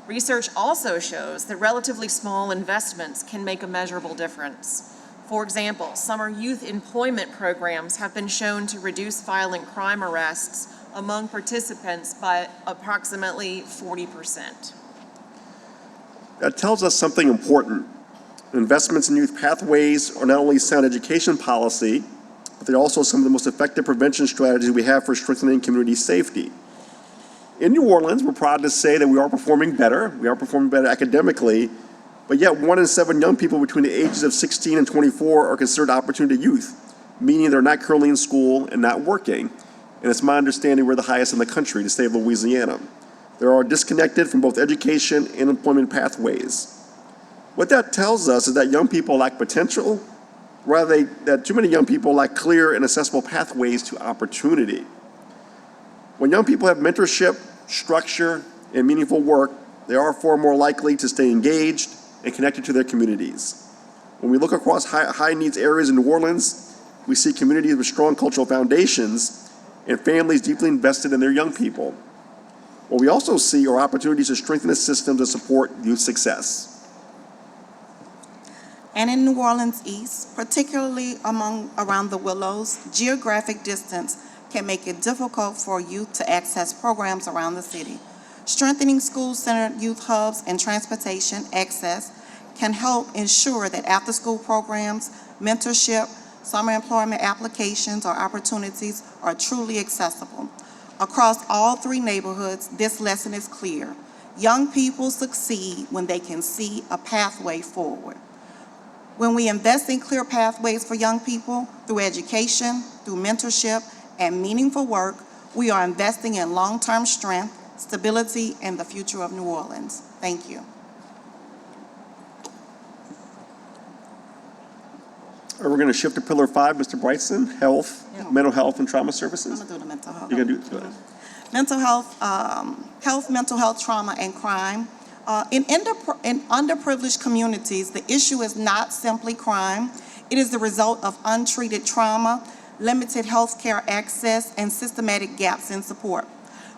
Research also shows that relatively small investments can make a measurable difference. For example, summer youth employment programs have been shown to reduce violent crime arrests among participants by approximately 40%. That tells us something important. Investments in youth pathways are not only sound education policy, but they're also some of the most effective prevention strategies we have for strengthening community safety. In New Orleans, we're proud to say that we are performing better. We are performing better academically, but yet 1 in 7 young people between the ages of 16 and 24 are considered opportunity youth, meaning they're not currently in school and not working. And it's my understanding we're the highest in the country, the state of Louisiana. They are disconnected from both education and employment pathways. What that tells us is that young people lack potential, rather that too many young people lack clear and accessible pathways to opportunity. When young people have mentorship, structure, and meaningful work, they are far more likely to stay engaged and connected to their communities. When we look across high needs areas in New Orleans, we see communities with strong cultural foundations and families deeply invested in their young people. What we also see are opportunities to strengthen the system to support youth success. And in New Orleans East, particularly around the Willows, geographic distance can make it difficult for youth to access programs around the city. Strengthening school-centered youth hubs and transportation access can help ensure that after-school programs, mentorship, summer employment applications or opportunities are truly accessible. Across all 3 neighborhoods, this lesson is clear. Young people succeed when they can see a pathway forward. When we invest in clear pathways for young people through education, through mentorship, and meaningful work, we are investing in long-term strength, stability, and the future of New Orleans. Thank you. We're going to shift to pillar 5, Mr. Bryson, health, mental health, and trauma services. I'm gonna do the mental health. You're going to do it? Go ahead. Mental health, mental health, trauma, and crime. In underprivileged communities, the issue is not simply crime. It is the result of untreated trauma, limited health care access, and systematic gaps in support.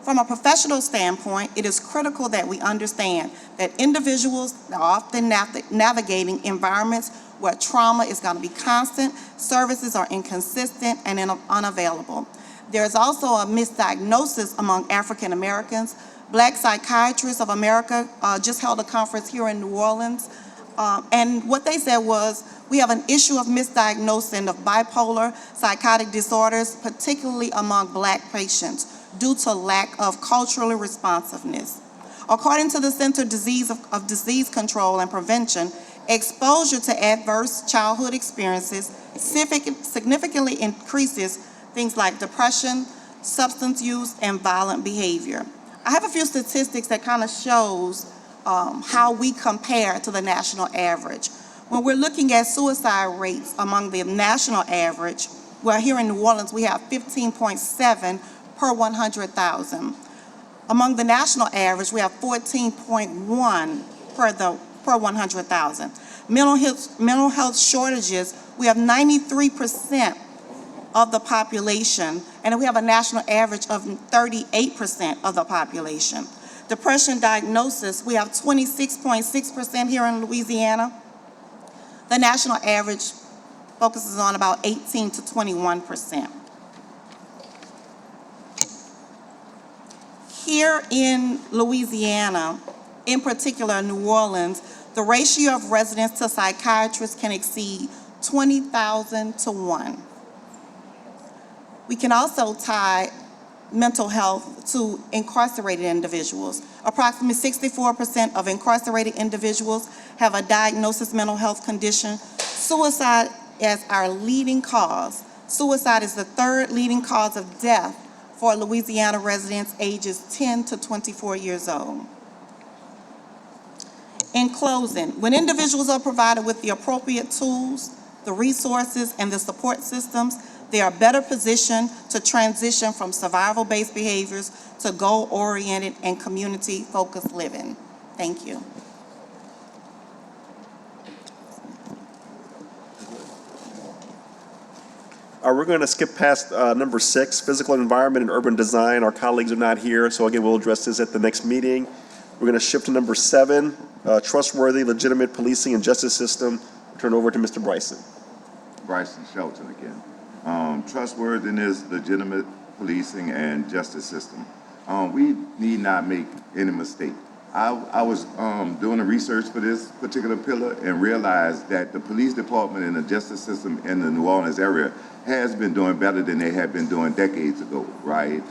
From a professional standpoint, it is critical that we understand that individuals are often navigating environments where trauma is going to be constant, services are inconsistent and unavailable. There is also a misdiagnosis among African Americans. Black Psychiatrists of America just held a conference here in New Orleans, and what they said was, we have an issue of misdiagnosing of bipolar, psychotic disorders, particularly among Black patients, due to lack of cultural responsiveness. According to the Center of Disease Control and Prevention, exposure to adverse childhood experiences significantly increases things like depression, substance use, and violent behavior. I have a few statistics that kind of shows how we compare to the national average. When we're looking at suicide rates among the national average, well, here in New Orleans, we have 15.7 per 100,000. Among the national average, we have 14.1 per 100,000. Mental health shortages, we have 93% of the population, and we have a national average of 38% of the population. Depression diagnosis, we have 26.6% here in Louisiana. The national average focuses on about 18 to 21%. Here in Louisiana, in particular New Orleans, the ratio of residents to psychiatrists can exceed 20,000 to 1. We can also tie mental health to incarcerated individuals. Approximately 64% of incarcerated individuals have a diagnosed mental health condition. Suicide as our leading cause. Suicide is the third leading cause of death for Louisiana residents ages 10 to 24 years old. In closing, when individuals are provided with the appropriate tools, the resources, and the support systems, they are better positioned to transition from survival-based behaviors to goal-oriented and community-focused living. Thank you. We're going to skip past number 6, physical environment and urban design. Our colleagues are not here, so again, we'll address this at the next meeting. We're going to shift to number 7, trustworthy, legitimate policing and justice system. Turn over to Mr. Bryson. Bryson Shelton again. Trustworthiness, legitimate policing, and justice system. We need not make any mistake. I was doing the research for this particular pillar and realized that the police department and the justice system in the New Orleans area has been doing better than they had been doing decades ago, right?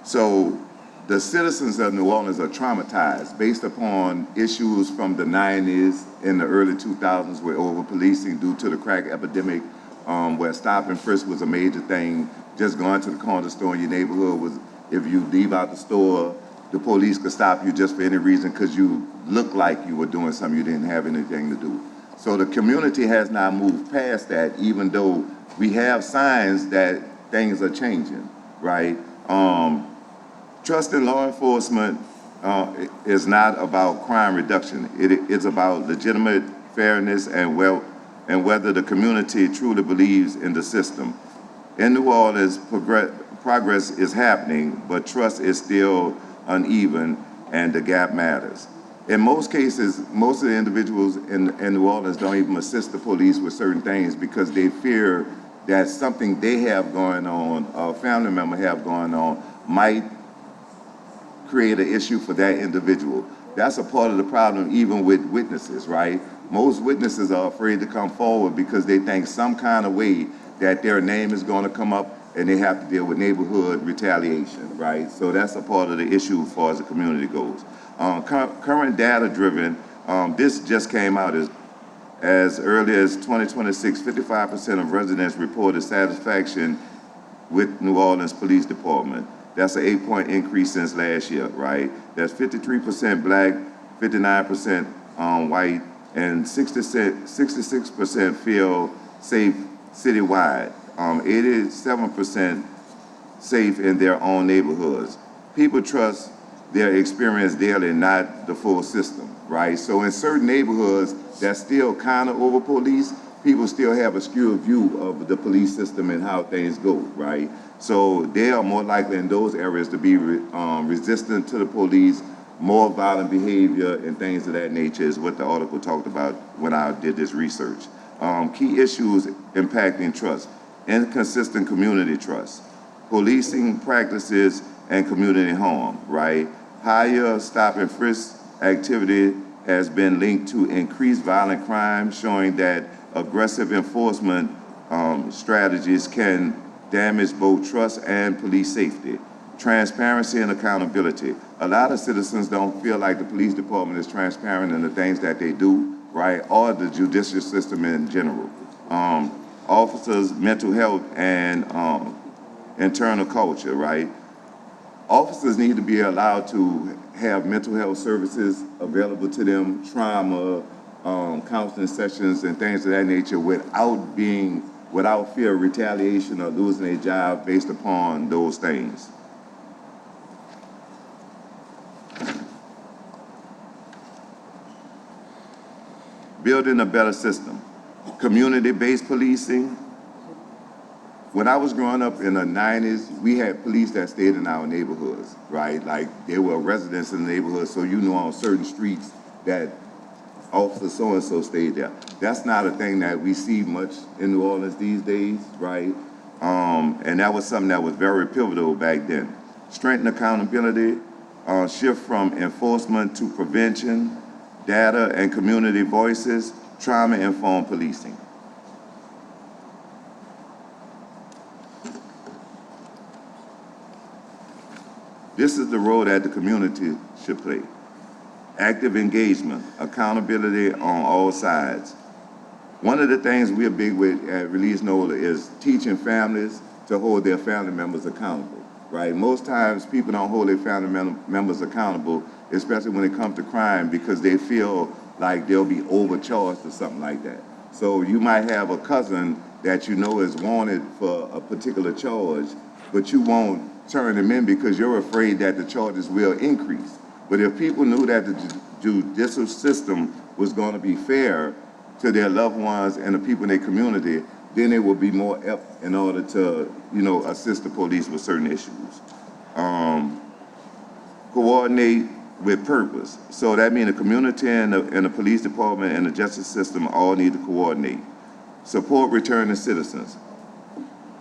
So the citizens of New Orleans are traumatized based upon issues from the 90s and the early 2000s with over-policing due to the crack epidemic, where stop and frisk was a major thing. Just going to the corner store in your neighborhood was, if you leave out the store, the police could stop you just for any reason because you looked like you were doing something you didn't have anything to do. So the community has not moved past that, even though we have signs that things are changing, right? Trust in law enforcement is not about crime reduction. It's about legitimate fairness and whether the community truly believes in the system. In New Orleans, progress is happening, but trust is still uneven, and the gap matters. In most cases, most of the individuals in New Orleans don't even assist the police with certain things because they fear that something they have going on, or a family member have going on, might create an issue for that individual. That's a part of the problem even with witnesses, right? Most witnesses are afraid to come forward because they think some kind of way that their name is going to come up and they have to deal with neighborhood retaliation, right? So that's a part of the issue as far as the community goes. Current data-driven, this just came out as early as 2026, 55% of residents reported satisfaction with New Orleans Police Department. That's an 8-point increase since last year, right? That's 53% black, 59% white, and 66% feel safe citywide. 87% safe in their own neighborhoods. People trust their experience daily, not the full system, right? So in certain neighborhoods that's still kind of over-policed, people still have a skewed view of the police system and how things go, right? So they are more likely in those areas to be resistant to the police, more violent behavior and things of that nature is what the article talked about when I did this research. Key issues impacting trust: inconsistent community trust, policing practices and community harm, right? Higher stop and frisk activity has been linked to increased violent crime, showing that aggressive enforcement strategies can damage both trust and police safety. Transparency and accountability. A lot of citizens don't feel like the police department is transparent in the things that they do, right? Or the judicial system in general. Officers' mental health and internal culture, right? Officers need to be allowed to have mental health services available to them, trauma, counseling sessions and things of that nature without fear of retaliation or losing a job based upon those things. Building a better system. Community-based policing. When I was growing up in the 90s, we had police that stayed in our neighborhoods, right? Like, they were residents in the neighborhood, so you know on certain streets that Officer so-and-so stayed there. That's not a thing that we see much in New Orleans these days, right? And that was something that was very pivotal back then. strengthen accountability, shift from enforcement to prevention, data and community voices, trauma-informed policing. This is the role that the community should play. Active engagement, accountability on all sides. One of the things we're big with at Release NOLA is teaching families to hold their family members accountable, right? Most times people don't hold their family members accountable, especially when it comes to crime, because they feel like they'll be overcharged or something like that. So you might have a cousin that you know is wanted for a particular charge, but you won't turn them in because you're afraid that the charges will increase. But if people knew that the judicial system was going to be fair to their loved ones and the people in their community, then it will be more apt in order to, assist the police with certain issues. Coordinate with purpose. So that means the community and the police department and the justice system all need to coordinate. Support returning citizens.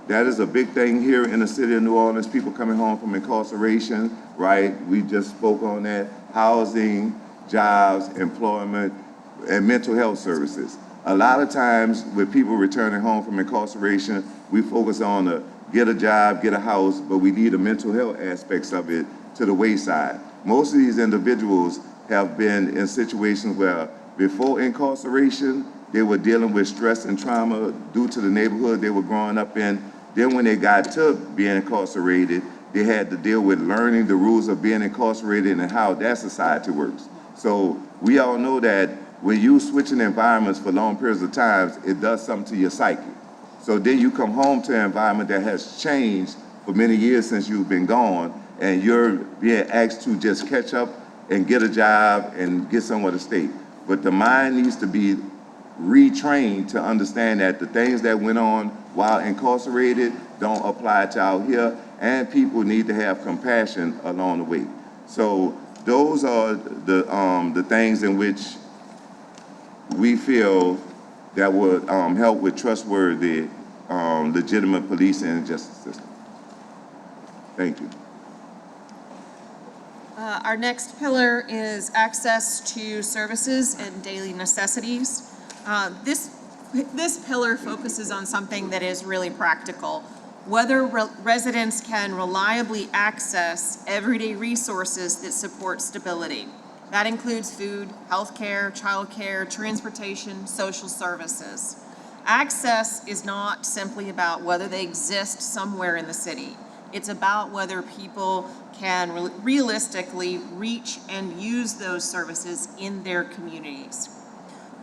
That is a big thing here in the city of New Orleans, people coming home from incarceration, right? We just spoke on that. Housing, jobs, employment, and mental health services. A lot of times with people returning home from incarceration, we focus on the get a job, get a house, but we need the mental health aspects of it to the wayside. Most of these individuals have been in situations where before incarceration, they were dealing with stress and trauma due to the neighborhood they were growing up in. Then when they got to being incarcerated, they had to deal with learning the rules of being incarcerated and how that society works. So we all know that when you switching environments for long periods of time, it does something to your psyche. So then you come home to an environment that has changed for many years since you've been gone, and you're being asked to just catch up and get a job and get somewhere to stay. But the mind needs to be retrained to understand that the things that went on while incarcerated don't apply to out here, and people need to have compassion along the way. So those are the things in which we feel that would help with trustworthy, legitimate policing and justice system. Thank you. Our next pillar is access to services and daily necessities. This pillar focuses on something that is really practical. Whether residents can reliably access everyday resources that support stability. That includes food, healthcare, childcare, transportation, social services. Access is not simply about whether they exist somewhere in the city. It's about whether people can realistically reach and use those services in their communities.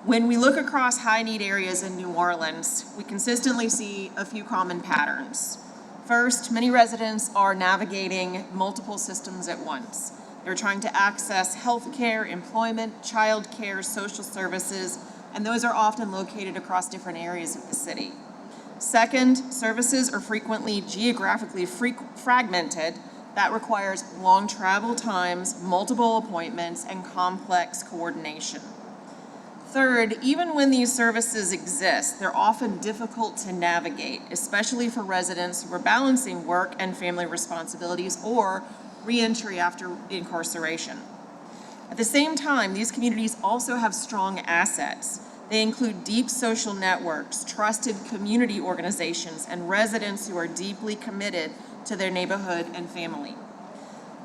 When we look across high-need areas in New Orleans, we consistently see a few common patterns. First, many residents are navigating multiple systems at once. They're trying to access healthcare, employment, childcare, social services, and those are often located across different areas of the city. Second, services are frequently geographically fragmented. That requires long travel times, multiple appointments, and complex coordination. Third, even when these services exist, they're often difficult to navigate, especially for residents who are balancing work and family responsibilities or reentry after incarceration. At the same time, these communities also have strong assets. They include deep social networks, trusted community organizations, and residents who are deeply committed to their neighborhood and family.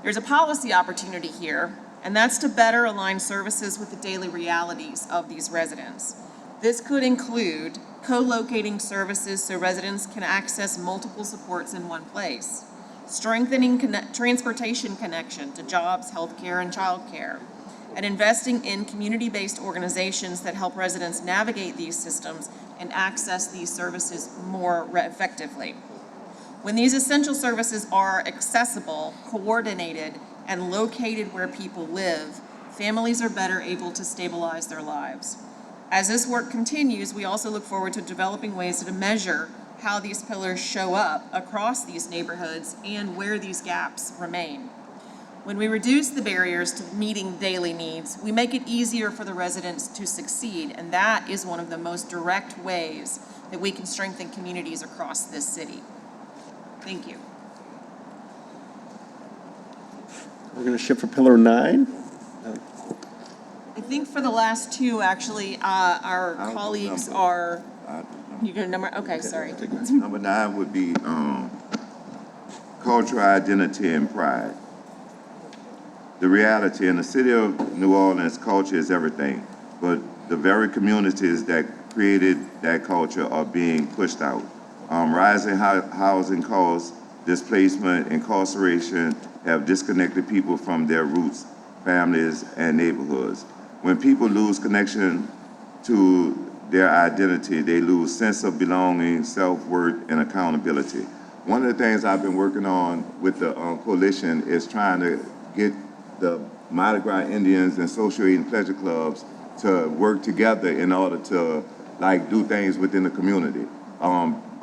There's a policy opportunity here, and that's to better align services with the daily realities of these residents. This could include co-locating services so residents can access multiple supports in one place, strengthening transportation connection to jobs, healthcare, and childcare, and investing in community-based organizations that help residents navigate these systems and access these services more effectively. When these essential services are accessible, coordinated, and located where people live, families are better able to stabilize their lives. As this work continues, we also look forward to developing ways to measure how these pillars show up across these neighborhoods and where these gaps remain. When we reduce the barriers to meeting daily needs, we make it easier for the residents to succeed, and that is one of the most direct ways that we can strengthen communities across this city. Thank you. We're going to shift for pillar 9. I think for the last two, actually, our colleagues are, you got a number? Okay, sorry. Number 9 would be cultural identity and pride. The reality in the city of New Orleans, culture is everything, but the very communities that created that culture are being pushed out. Rising housing costs, displacement, incarceration have disconnected people from their roots, families, and neighborhoods. When people lose connection to their identity, they lose sense of belonging, self-worth, and accountability. One of the things I've been working on with the coalition is trying to get the Mardi Gras Indians and social aid and pleasure clubs to work together in order to do things within the community.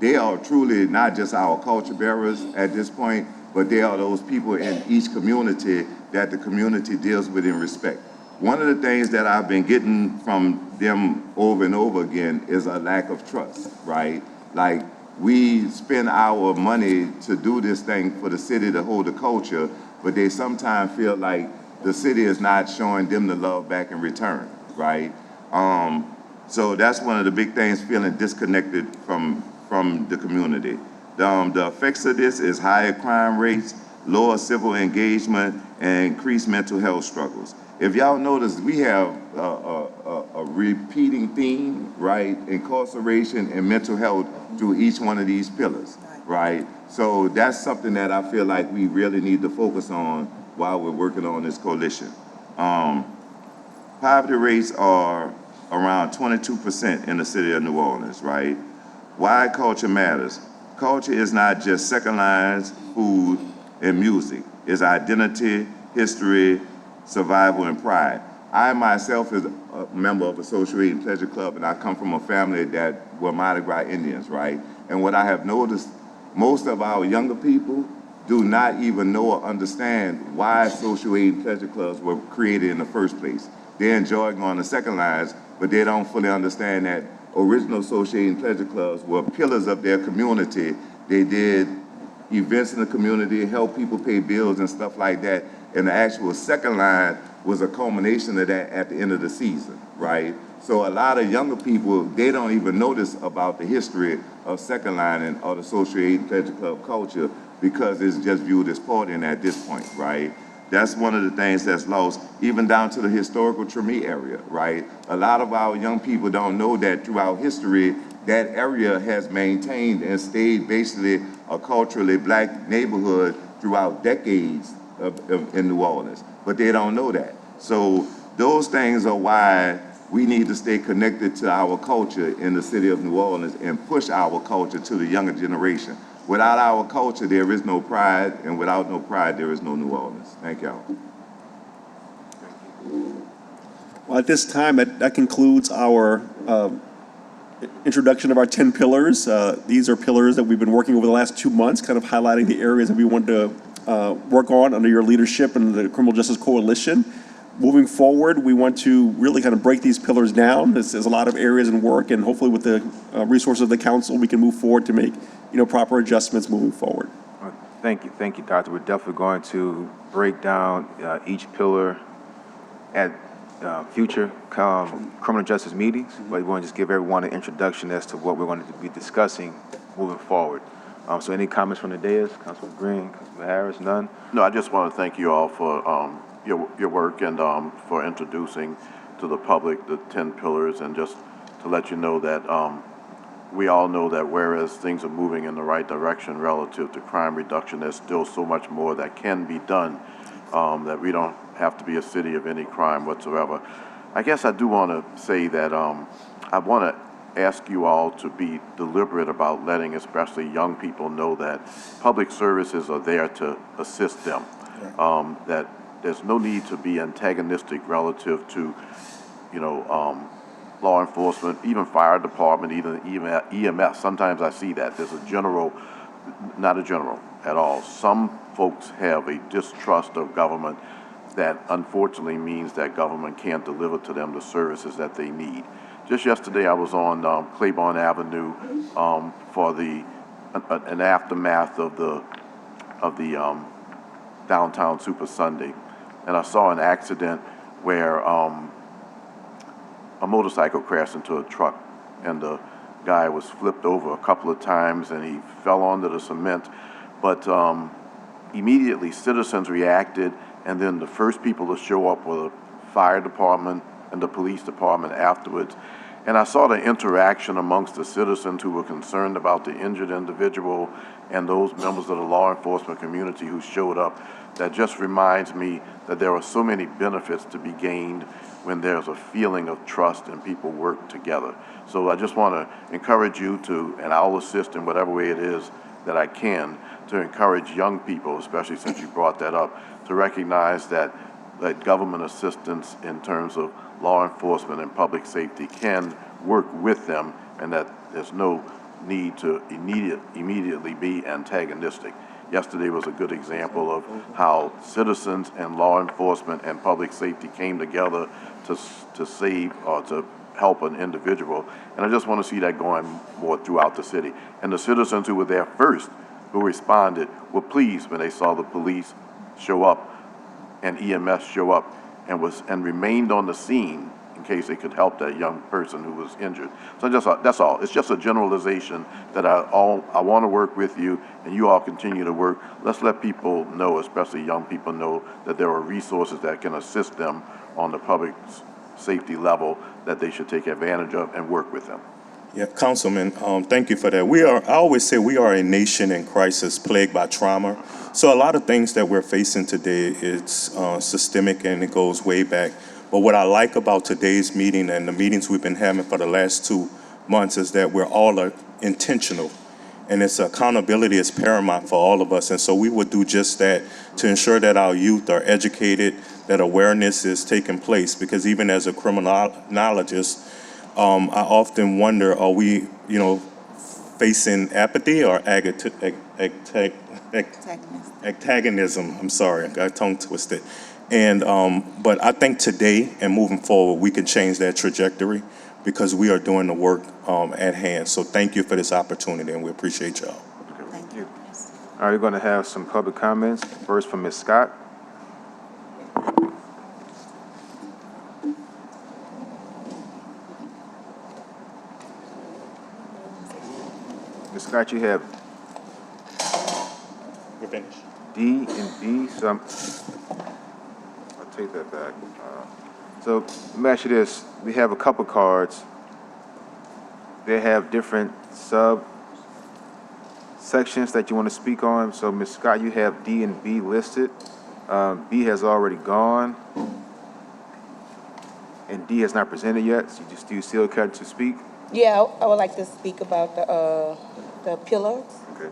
They are truly not just our culture bearers at this point, but they are those people in each community that the community deals with in respect. One of the things that I've been getting from them over and over again is a lack of trust, right? Like, we spend our money to do this thing for the city to hold the culture, but they sometimes feel like the city is not showing them the love back in return, right? So that's one of the big things, feeling disconnected from the community. The effects of this is higher crime rates, lower civil engagement, and increased mental health struggles. If y'all notice, we have a repeating theme, right? Incarceration and mental health through each one of these pillars, right? So that's something that I feel like we really need to focus on while we're working on this coalition. Poverty rates are around 22% in the city of New Orleans, right? Why culture matters. Culture is not just second lines, food, and music. It's identity, history, survival, and pride. I myself is a member of a social aid and pleasure club, and I come from a family that were Mardi Gras Indians, right? And what I have noticed, most of our younger people do not even know or understand why social aid and pleasure clubs were created in the first place. They enjoy going to second lines, but they don't fully understand that original social aid and pleasure clubs were pillars of their community. They did events in the community, help people pay bills and stuff like that. And the actual second line was a culmination of that at the end of the season, right? So a lot of younger people, they don't even notice about the history of second line and or the social aid and pleasure club culture because it's just viewed as partying at this point, right? That's one of the things that's lost, even down to the historical Tremé area, right? A lot of our young people don't know that throughout history, that area has maintained and stayed basically a culturally black neighborhood throughout decades in New Orleans, but they don't know that. So those things are why we need to stay connected to our culture in the city of New Orleans and push our culture to the younger generation. Without our culture, there is no pride, and without no pride, there is no New Orleans. Thank y'all. Well, at this time, that concludes our introduction of our 10 pillars. These are pillars that we've been working over the last 2 months, kind of highlighting the areas that we want to work on under your leadership and the Criminal Justice Coalition. Moving forward, we want to really kind of break these pillars down. There's a lot of areas in work, and hopefully with the resources of the council, we can move forward to make proper adjustments moving forward. Thank you, Doctor. We're definitely going to break down each pillar at future criminal justice meetings, but we want to just give everyone an introduction as to what we're going to be discussing moving forward. So any comments from the dais? Councilman Green, Councilman Harris, none? No, I just want to thank you all for your work and for introducing to the public the 10 pillars, and just to let you know that we all know that whereas things are moving in the right direction relative to crime reduction, there's still so much more that can be done, that we don't have to be a city of any crime whatsoever. I guess I do want to say that I want to ask you all to be deliberate about letting especially young people know that public services are there to assist them, that there's no need to be antagonistic relative to, law enforcement, even fire department, even EMS. Sometimes I see that. There's a general, not a general at all. Some folks have a distrust of government that unfortunately means that government can't deliver to them the services that they need. Just yesterday I was on Claiborne Avenue for an aftermath of the downtown Super Sunday. and I saw an accident where a motorcycle crashed into a truck, and the guy was flipped over a couple of times, and he fell onto the cement. But immediately, citizens reacted, and then the first people to show up were the fire department and the police department afterwards. And I saw the interaction amongst the citizens who were concerned about the injured individual and those members of the law enforcement community who showed up. That just reminds me that there are so many benefits to be gained when there's a feeling of trust and people work together. So I just want to encourage you to, and I'll assist in whatever way it is that I can, to encourage young people, especially since you brought that up, to recognize that government assistance in terms of law enforcement and public safety can work with them, and that there's no need to immediately be antagonistic. Yesterday was a good example of how citizens and law enforcement and public safety came together to save or to help an individual. And I just want to see that going more throughout the city. And the citizens who were there first, who responded, were pleased when they saw the police show up and EMS show up and remained on the scene in case they could help that young person who was injured. So that's all. It's just a generalization that I want to work with you, and you all continue to work. Let's let people know, especially young people know, that there are resources that can assist them on the public safety level that they should take advantage of and work with them. Yeah, Councilman, thank you for that. I always say we are a nation in crisis plagued by trauma. So a lot of things that we're facing today is systemic and it goes way back. But what I like about today's meeting and the meetings we've been having for the last 2 months is that we're all intentional. And it's accountability is paramount for all of us. And so we would do just that to ensure that our youth are educated, that awareness is taking place. Because even as a criminologist, I often wonder, are we, facing apathy or antagonism? I'm sorry, I got tongue twisted. And, but I think today and moving forward, we can change that trajectory because we are doing the work at hand. So thank you for this opportunity, and we appreciate y'all. Thank you. All right, we're going to have some public comments. First from Ms. Scott. Ms. Scott, you have We're finished. D and B, so I'll take that back. So let me ask you this. We have a couple cards. They have different sections that you want to speak on. So Ms. Scott, you have D and B listed. B has already gone. And D has not presented yet, so do you still care to speak? Yeah, I would like to speak about the pillars. Okay.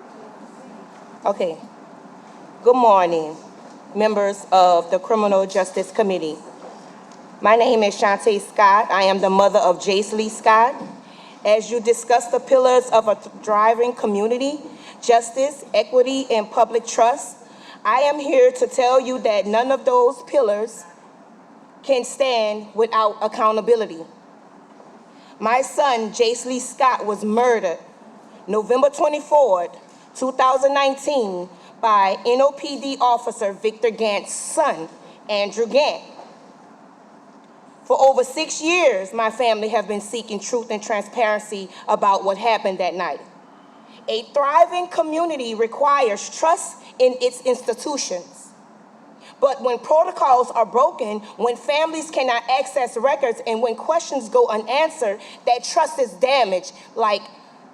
Okay. Good morning, members of the Criminal Justice Committee. My name is Shantae Scott. I am the mother of Jace Lee Scott. As you discuss the pillars of a thriving community, justice, equity, and public trust, I am here to tell you that none of those pillars can stand without accountability. My son, Jace Lee Scott, was murdered November 24th, 2019, by NOPD officer Victor Gant's son, Andrew Gant. For over 6 years, my family have been seeking truth and transparency about what happened that night. A thriving community requires trust in its institutions. But when protocols are broken, when families cannot access records, and when questions go unanswered, that trust is damaged, like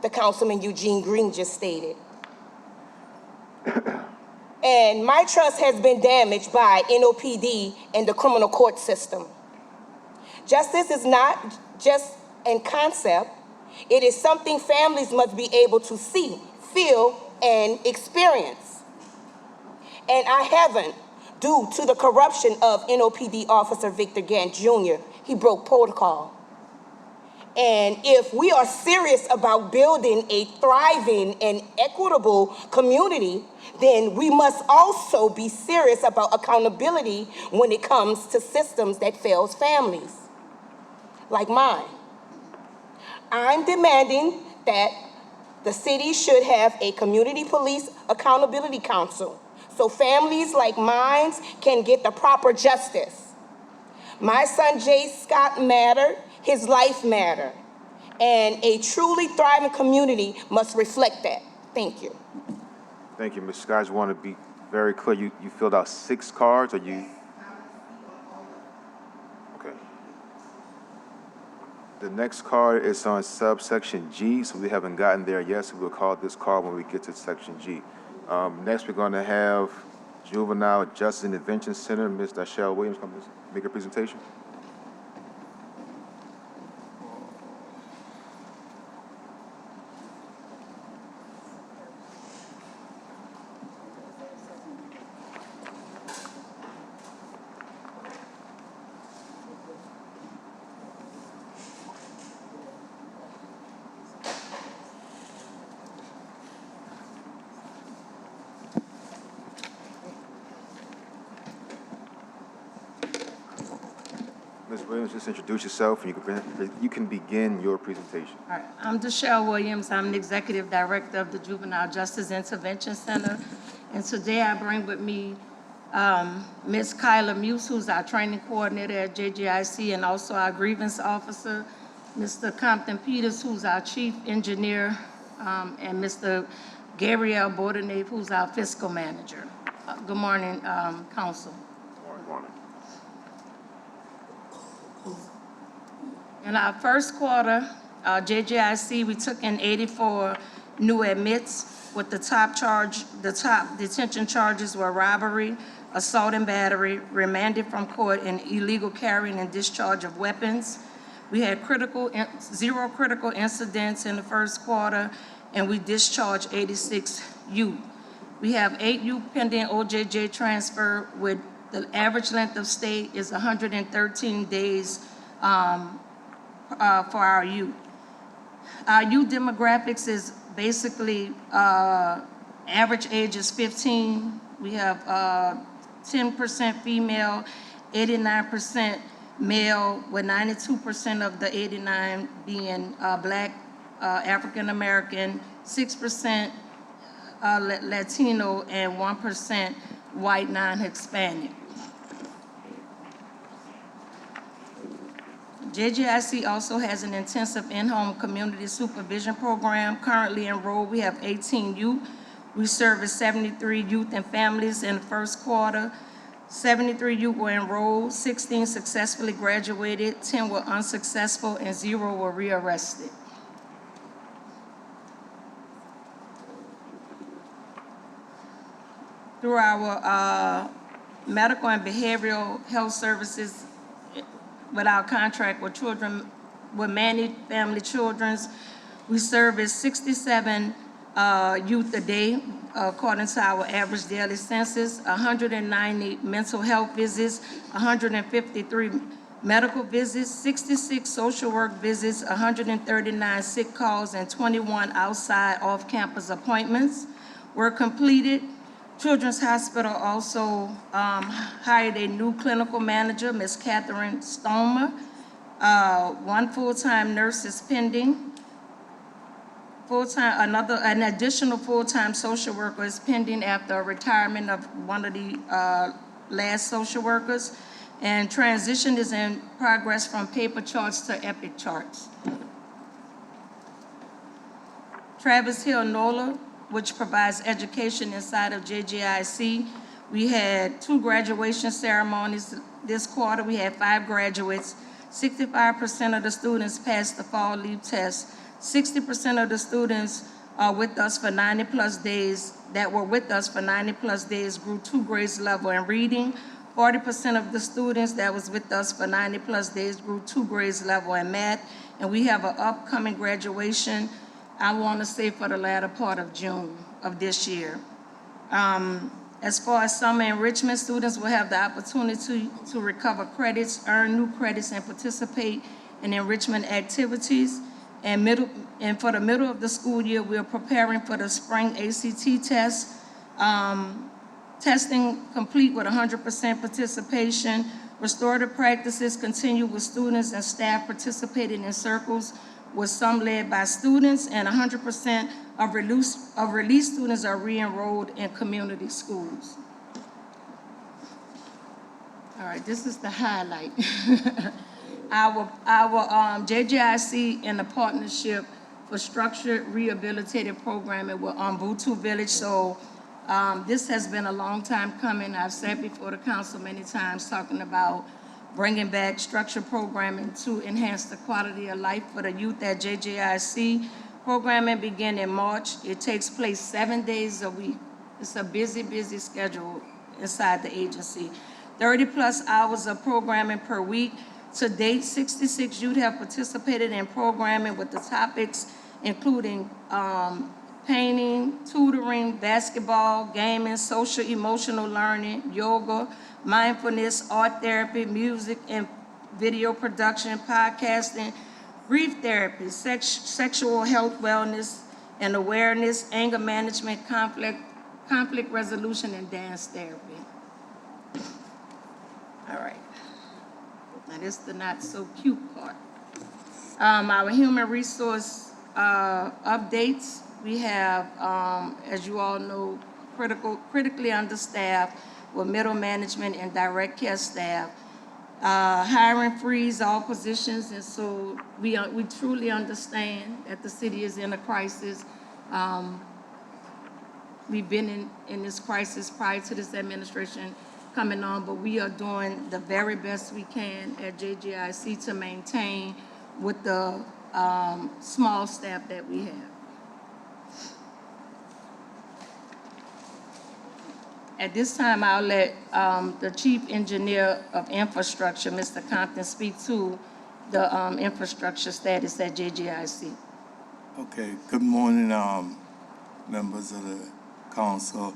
the Councilman Eugene Green just stated. And my trust has been damaged by NOPD and the criminal court system. Justice is not just in concept, it is something families must be able to see, feel, and experience. And I haven't, due to the corruption of NOPD officer Victor Gant Jr. He broke protocol. And if we are serious about building a thriving and equitable community, then we must also be serious about accountability when it comes to systems that fails families, like mine. I'm demanding that the city should have a community police accountability council so families like mine can get the proper justice. My son Jay Scott mattered, his life mattered, and a truly thriving community must reflect that. Thank you. Thank you, Ms. Scott. I just want to be very clear. You filled out 6 cards, or you? Okay. The next card is on subsection G, so we haven't gotten there yet, so we'll call this card when we get to section G. Next, we're going to have Juvenile Justice Intervention Center. Ms. Dashelle Williams come to make a presentation. Ms. Williams, just introduce yourself, and you can begin your presentation. All right, I'm Dashelle Williams. I'm the Executive Director of the Juvenile Justice Intervention Center. And today I bring with me Ms. Kyla Muse, who's our training coordinator at JGIC, and also our grievance officer, Mr. Compton Peters, who's our chief engineer, and Mr. Gabriel Bordenave, who's our fiscal manager. Good morning, Council. Good morning. In our first quarter, JJIC, we took in 84 new admits with the top detention charges were robbery, assault and battery, remanded from court, and illegal carrying and discharge of weapons. We had 0 critical incidents in the first quarter, and we discharged 86 youth. We have 8 youth pending OJJ transfer with the average length of stay is 113 days for our youth. Our youth demographics is basically average age is 15. We have 10% female, 89% male, with 92% of the 89 being Black, African American, 6% Latino, and 1% white non-Hispanic. JGIC also has an intensive in-home community supervision program. Currently enrolled, we have 18 youth. We service 73 youth and families in the first quarter. 73 youth were enrolled, 16 successfully graduated, 10 were unsuccessful, and 0 were rearrested. Through our medical and behavioral health services, with our contract with children, with Managed Family Children's, we service 67 youth a day, according to our average daily census, 190 mental health visits, 153 medical visits, 66 social work visits, 139 sick calls, and 21 outside off-campus appointments were completed. Children's Hospital also hired a new clinical manager, Ms. Catherine Stomer. 1 full-time nurse is pending. An additional full-time social worker is pending after a retirement of one of the last social workers. And transition is in progress from paper charts to Epic charts. Travis Hill NOLA, which provides education inside of JGIC. We had 2 graduation ceremonies this quarter. We had 5 graduates. 65% of the students passed the fall leave test. 60% of the students are with us for 90-plus days, that were with us for 90-plus days, grew 2 grades level in reading. 40% of the students that was with us for 90-plus days grew 2 grades level in math. And we have an upcoming graduation, I want to say for the latter part of June of this year. As far as summer enrichment, students will have the opportunity to recover credits, earn new credits, and participate in enrichment activities. And for the middle of the school year, we're preparing for the spring ACT test. Testing complete with 100% participation. Restorative practices continue with students and staff participating in circles, with some led by students, and 100% of released students are re-enrolled in community schools. All right, this is the highlight. Our JJIC in a partnership for structured rehabilitative programming with Umbutu Village. So this has been a long time coming. I've said before the council many times talking about bringing back structured programming to enhance the quality of life for the youth at JJIC. Programming began in March. It takes place 7 days a week. It's a busy, busy schedule inside the agency. 30-plus hours of programming per week. To date, 66 youth have participated in programming with the topics including painting, tutoring, basketball, gaming, social emotional learning, yoga, mindfulness, art therapy, music and video production, podcasting, grief therapy, sexual health, wellness and awareness, anger management, conflict resolution, and dance therapy. All right. Now this is the not so cute part. Our human resource updates. We have, as you all know, critically understaffed with middle management and direct care staff. Hiring freeze all positions, and so we truly understand that the city is in a crisis. We've been in this crisis prior to this administration coming on, but we are doing the very best we can at JJIC to maintain with the small staff that we have. At this time, I'll let the Chief Engineer of Infrastructure, Mr. Compton, speak to the infrastructure status at JJIC. Okay, good morning, members of the council.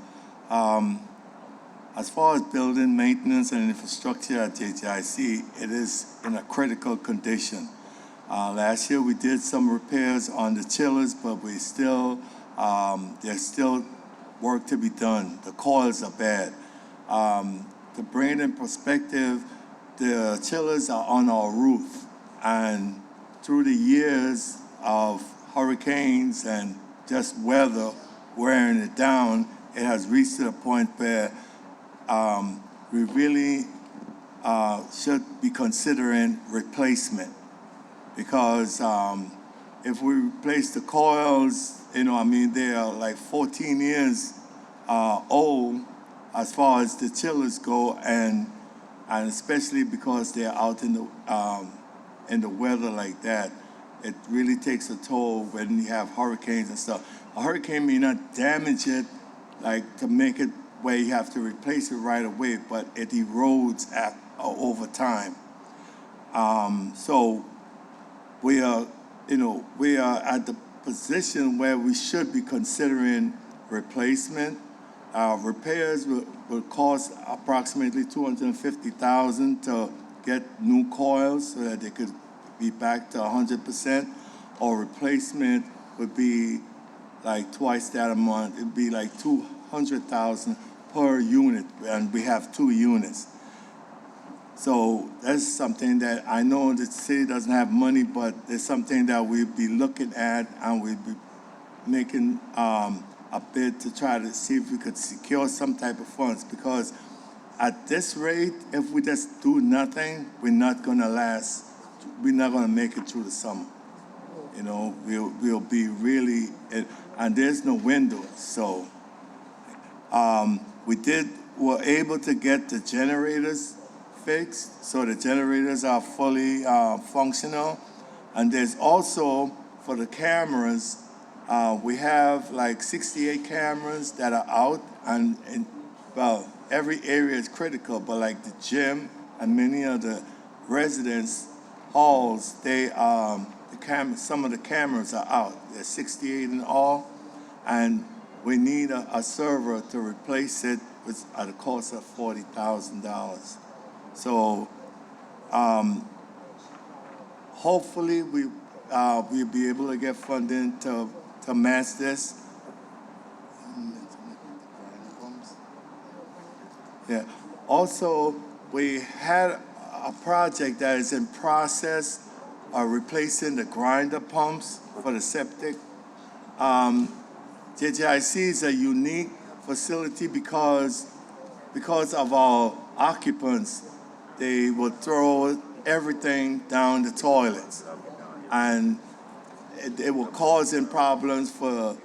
As far as building maintenance and infrastructure at JJIC, it is in a critical condition. Last year, we did some repairs on the chillers, but we still, there's still work to be done. The coils are bad. To bring it in perspective, the chillers are on our roof, and through the years of hurricanes and just weather wearing it down, it has reached to the point where we really should be considering replacement, because if we replace the coils, they are like 14 years old as far as the chillers go, and especially because they're out in the weather like that, it really takes a toll when you have hurricanes and stuff. A hurricane may not damage it, like to make it where you have to replace it right away, but it erodes over time. So we are at the position where we should be considering replacement. Repairs will cost approximately $250,000 to get new coils so that they could be back to 100%, or replacement would be like twice that amount. It'd be like $200,000 per unit, and we have 2 units. So that's something that I know the city doesn't have money, but it's something that we'll be looking at, and we'll be making a bid to try to see if we could secure some type of funds, because at this rate, if we just do nothing, we're not gonna last, we're not gonna make it through the summer. We'll be really, and there's no windows, so we're able to get the generators fixed, so the generators are fully functional. And there's also, for the cameras, we have like 68 cameras that are out, and every area is critical, but like the gym and many of the residence halls, some of the cameras are out. There's 68 in all, and we need a server to replace it at a cost of $40,000. So hopefully we'll be able to get funding to match this. Yeah. Also, we had a project that is in process of replacing the grinder pumps for the septic. JJIC is a unique facility because of our occupants. they would throw everything down the toilets. And it was causing problems for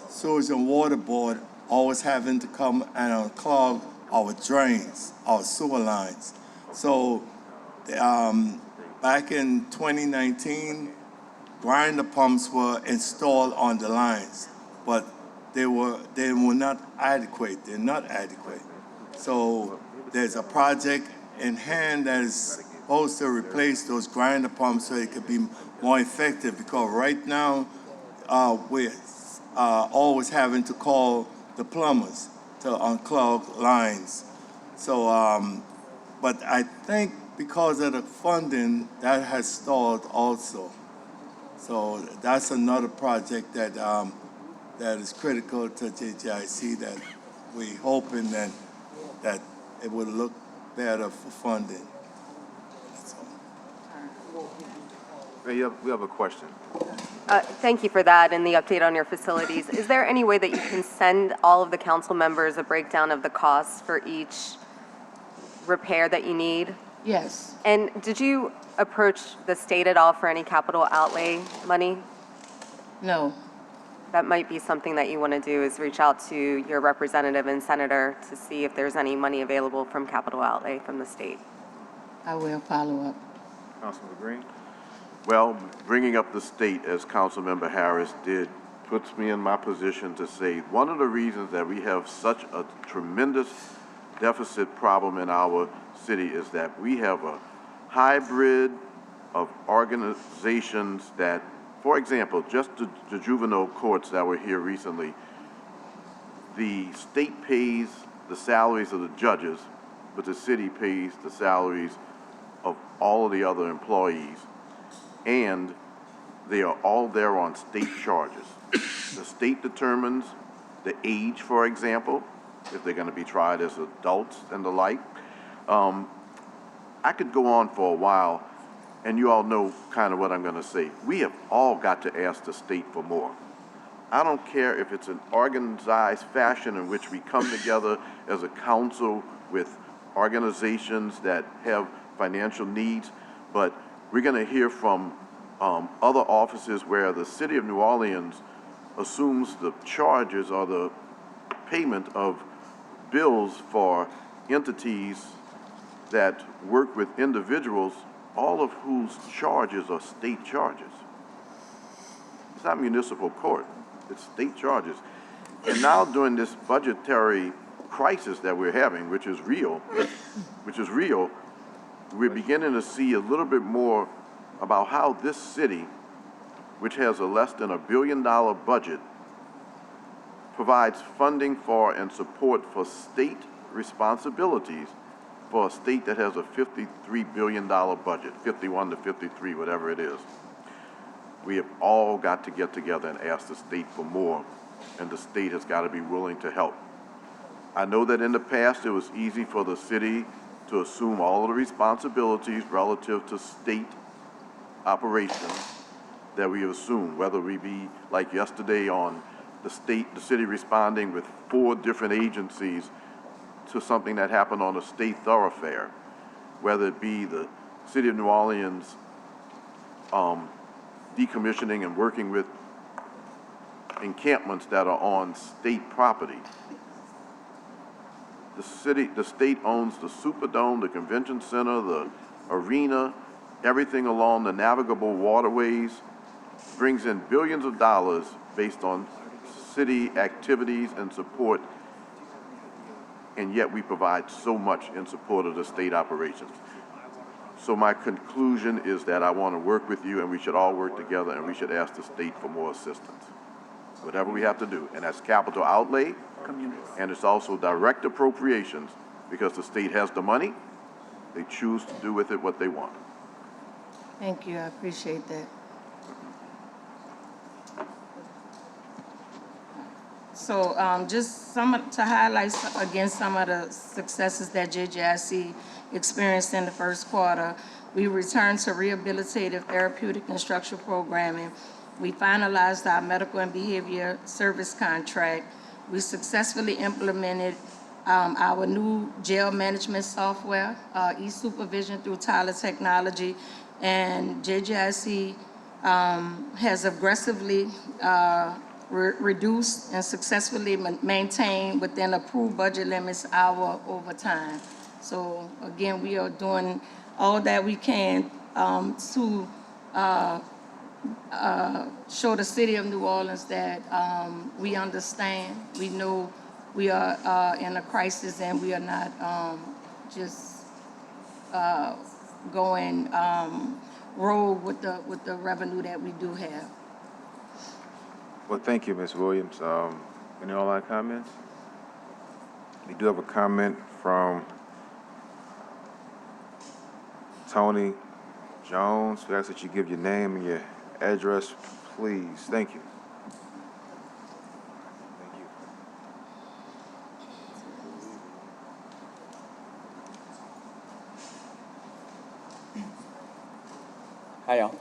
Sewage and Water Board, always having to come and unclog our drains, our sewer lines. So back in 2019, grinder pumps were installed on the lines, but they were not adequate. They're not adequate. So there's a project in hand that is supposed to replace those grinder pumps so it could be more effective, because right now we're always having to call the plumbers to unclog lines. So, but I think because of the funding, that has stalled also. So that's another project that that is critical to JGIC that we hoping that it would look better for funding. That's all. We have a question. Thank you for that and the update on your facilities. Is there any way that you can send all of the council members a breakdown of the costs for each repair that you need? Yes. And did you approach the state at all for any capital outlay money? No. That might be something that you want to do, is reach out to your representative and senator to see if there's any money available from capital outlay from the state. I will follow up. Councilman Green? Well, bringing up the state, as Councilmember Harris did, puts me in my position to say one of the reasons that we have such a tremendous deficit problem in our city is that we have a hybrid of organizations that, for example, just the juvenile courts that were here recently, the state pays the salaries of the judges, but the city pays the salaries of all of the other employees. And they are all there on state charges. The state determines the age, for example, if they're going to be tried as adults and the like. I could go on for a while, and you all know kind of what I'm going to say. We have all got to ask the state for more. I don't care if it's an organized fashion in which we come together as a council with organizations that have financial needs, but we're going to hear from other offices where the city of New Orleans assumes the charges or the payment of bills for entities that work with individuals, all of whose charges are state charges. It's not municipal court, it's state charges. And now during this budgetary crisis that we're having, which is real, we're beginning to see a little bit more about how this city, which has a less than $1 billion budget, provides funding for and support for state responsibilities for a state that has a $53 billion budget, 51 to 53, whatever it is. We have all got to get together and ask the state for more, and the state has got to be willing to help. I know that in the past it was easy for the city to assume all of the responsibilities relative to state operations that we assume, whether we be like yesterday on the city responding with 4 different agencies to something that happened on a state thoroughfare, whether it be the city of New Orleans decommissioning and working with encampments that are on state property. The state owns the Superdome, the Convention Center, the arena, everything along the navigable waterways, brings in billions of dollars based on city activities and support, and yet we provide so much in support of the state operations. So my conclusion is that I want to work with you, and we should all work together, and we should ask the state for more assistance, whatever we have to do. And that's capital outlay, and it's also direct appropriations, because the state has the money. They choose to do with it what they want. Thank you, I appreciate that. So just to highlight again some of the successes that JGIC experienced in the first quarter, we returned to rehabilitative, therapeutic, and structural programming. We finalized our medical and behavior service contract. We successfully implemented our new jail management software, e-supervision through Tyler Technology, and JGIC has aggressively reduced and successfully maintained within approved budget limits our overtime. So again, we are doing all that we can to show the city of New Orleans that we understand, we know we are in a crisis and we are not just going rogue with the revenue that we do have. Well, thank you, Ms. Williams. Any online comments? We do have a comment from Tony Jones. We ask that you give your name and your address, please. Thank you. Thank you. Hi, y'all.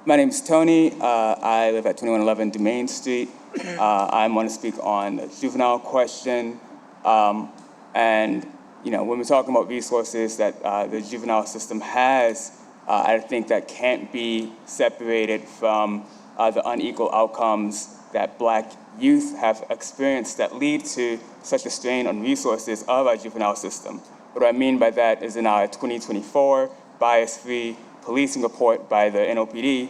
My name is Tony. I live at 2111 Dumaine Street. I want to speak on the juvenile question. And, you know, when we're talking about resources that the juvenile system has, I think that can't be separated from the unequal outcomes that Black youth have experienced that lead to such a strain on resources of our juvenile system. What I mean by that is in our 2024 bias-free policing report by the NOPD,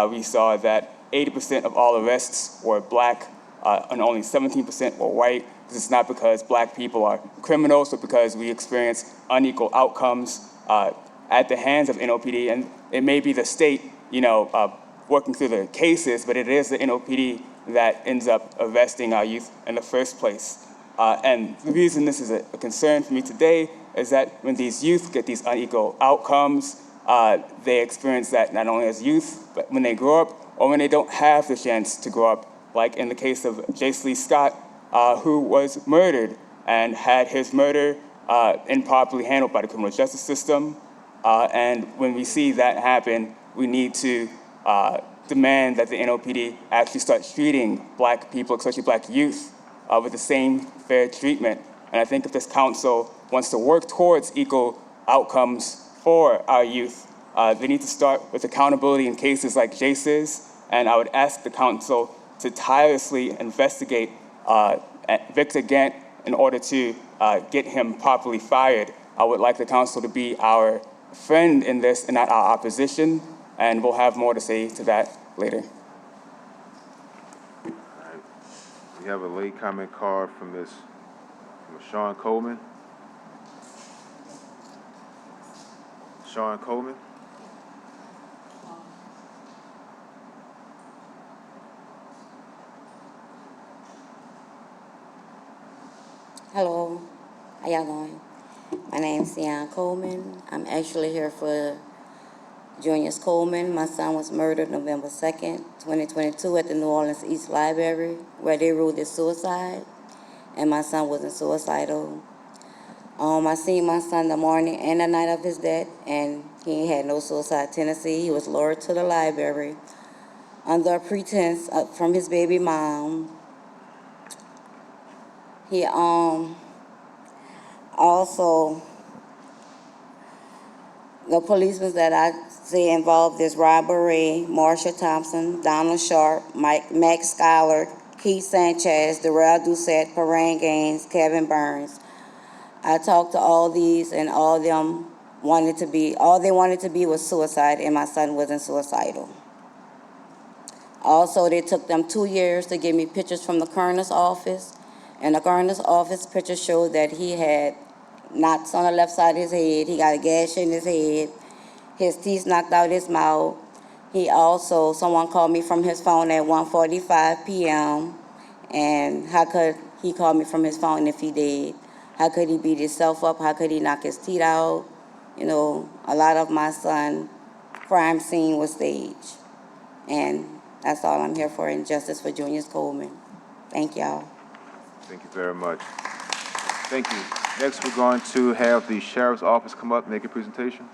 we saw that 80% of all arrests were Black and only 17% were white. This is not because Black people are criminals, but because we experience unequal outcomes at the hands of NOPD. And it may be the state, you know, working through the cases, but it is the NOPD that ends up arresting our youth in the first place. And the reason this is a concern for me today is that when these youth get these unequal outcomes, they experience that not only as youth, but when they grow up or when they don't have the chance to grow up, like in the case of Jace Lee Scott, who was murdered and had his murder improperly handled by the criminal justice system. And when we see that happen, we need to demand that the NOPD actually start treating Black people, especially Black youth, with the same fair treatment. And I think if this council wants to work towards equal outcomes for our youth, they need to start with accountability in cases like Jace's. And I would ask the council to tirelessly investigate Victor Gant in order to get him properly fired. I would like the council to be our friend in this and not our opposition, and we'll have more to say to that later. All right. We have a late comment card from Sean Coleman. Sean Coleman. Hello, how y'all doing? My name's Sian Coleman. I'm actually here for Junius Coleman. My son was murdered November 2nd, 2022 at the New Orleans East Library, where they ruled it suicide, and my son wasn't suicidal. I seen my son the morning and the night of his death, and he had no suicide tendency. He was lured to the library under a pretense from his baby mom. He also, the policemen that I see involved this robbery, Marsha Thompson, Donald Sharp, Max Schuyler, Keith Sanchez, Darrell Doucette, Perrin Gaines, Kevin Burns. I talked to all these, and all they wanted to be was suicide, and my son wasn't suicidal. Also, they took them 2 years to give me pictures from the coroner's office, and the coroner's office pictures showed that he had knots on the left side of his head, he got a gash in his head, his teeth knocked out his mouth. He also, someone called me from his phone at 1:45 p.m., and how could he call me from his phone if he did? How could he beat himself up? How could he knock his teeth out? You know, a lot of my son's crime scene was staged. And that's all I'm here for, and justice for Junius Coleman. Thank y'all. Thank you very much. Thank you. Next, we're going to have the Sheriff's Office come up and make a presentation.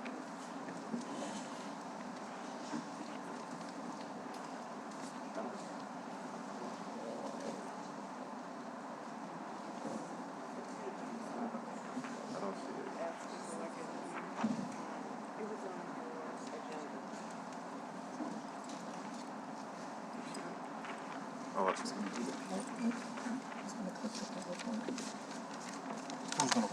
Okay,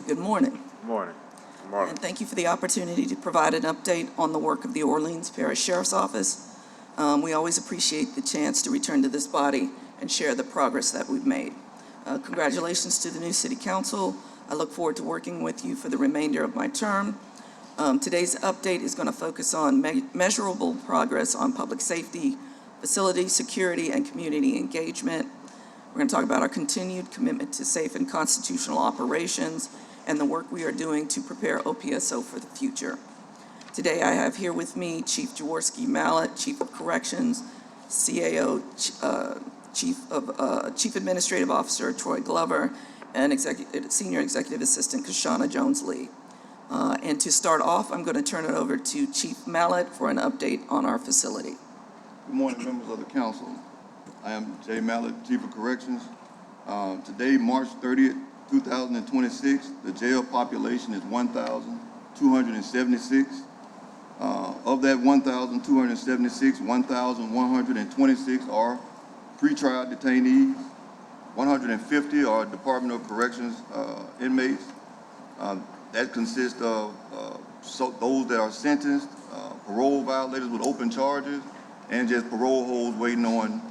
good morning. Good morning. Good morning. And thank you for the opportunity to provide an update on the work of the Orleans Parish Sheriff's Office. We always appreciate the chance to return to this body and share the progress that we've made. Congratulations to the new City Council. I look forward to working with you for the remainder of my term. Today's update is going to focus on measurable progress on public safety, facility security, and community engagement. We're going to talk about our continued commitment to safe and constitutional operations and the work we are doing to prepare OPSO for the future. Today, I have here with me Chief Jaworski Mallett, Chief of Corrections, CAO, Chief Administrative Officer Troy Glover, and Senior Executive Assistant Kashana Jones-Lee. And to start off, I'm going to turn it over to Chief Mallett for an update on our facility. Good morning, members of the council. I am Jay Mallett, Chief of Corrections. Today, March 30th, 2026, the jail population is 1,276. Of that 1,276, 1,126 are pretrial detainees. 150 are Department of Corrections inmates. That consists of those that are sentenced, parole violators with open charges, and just parole holds waiting on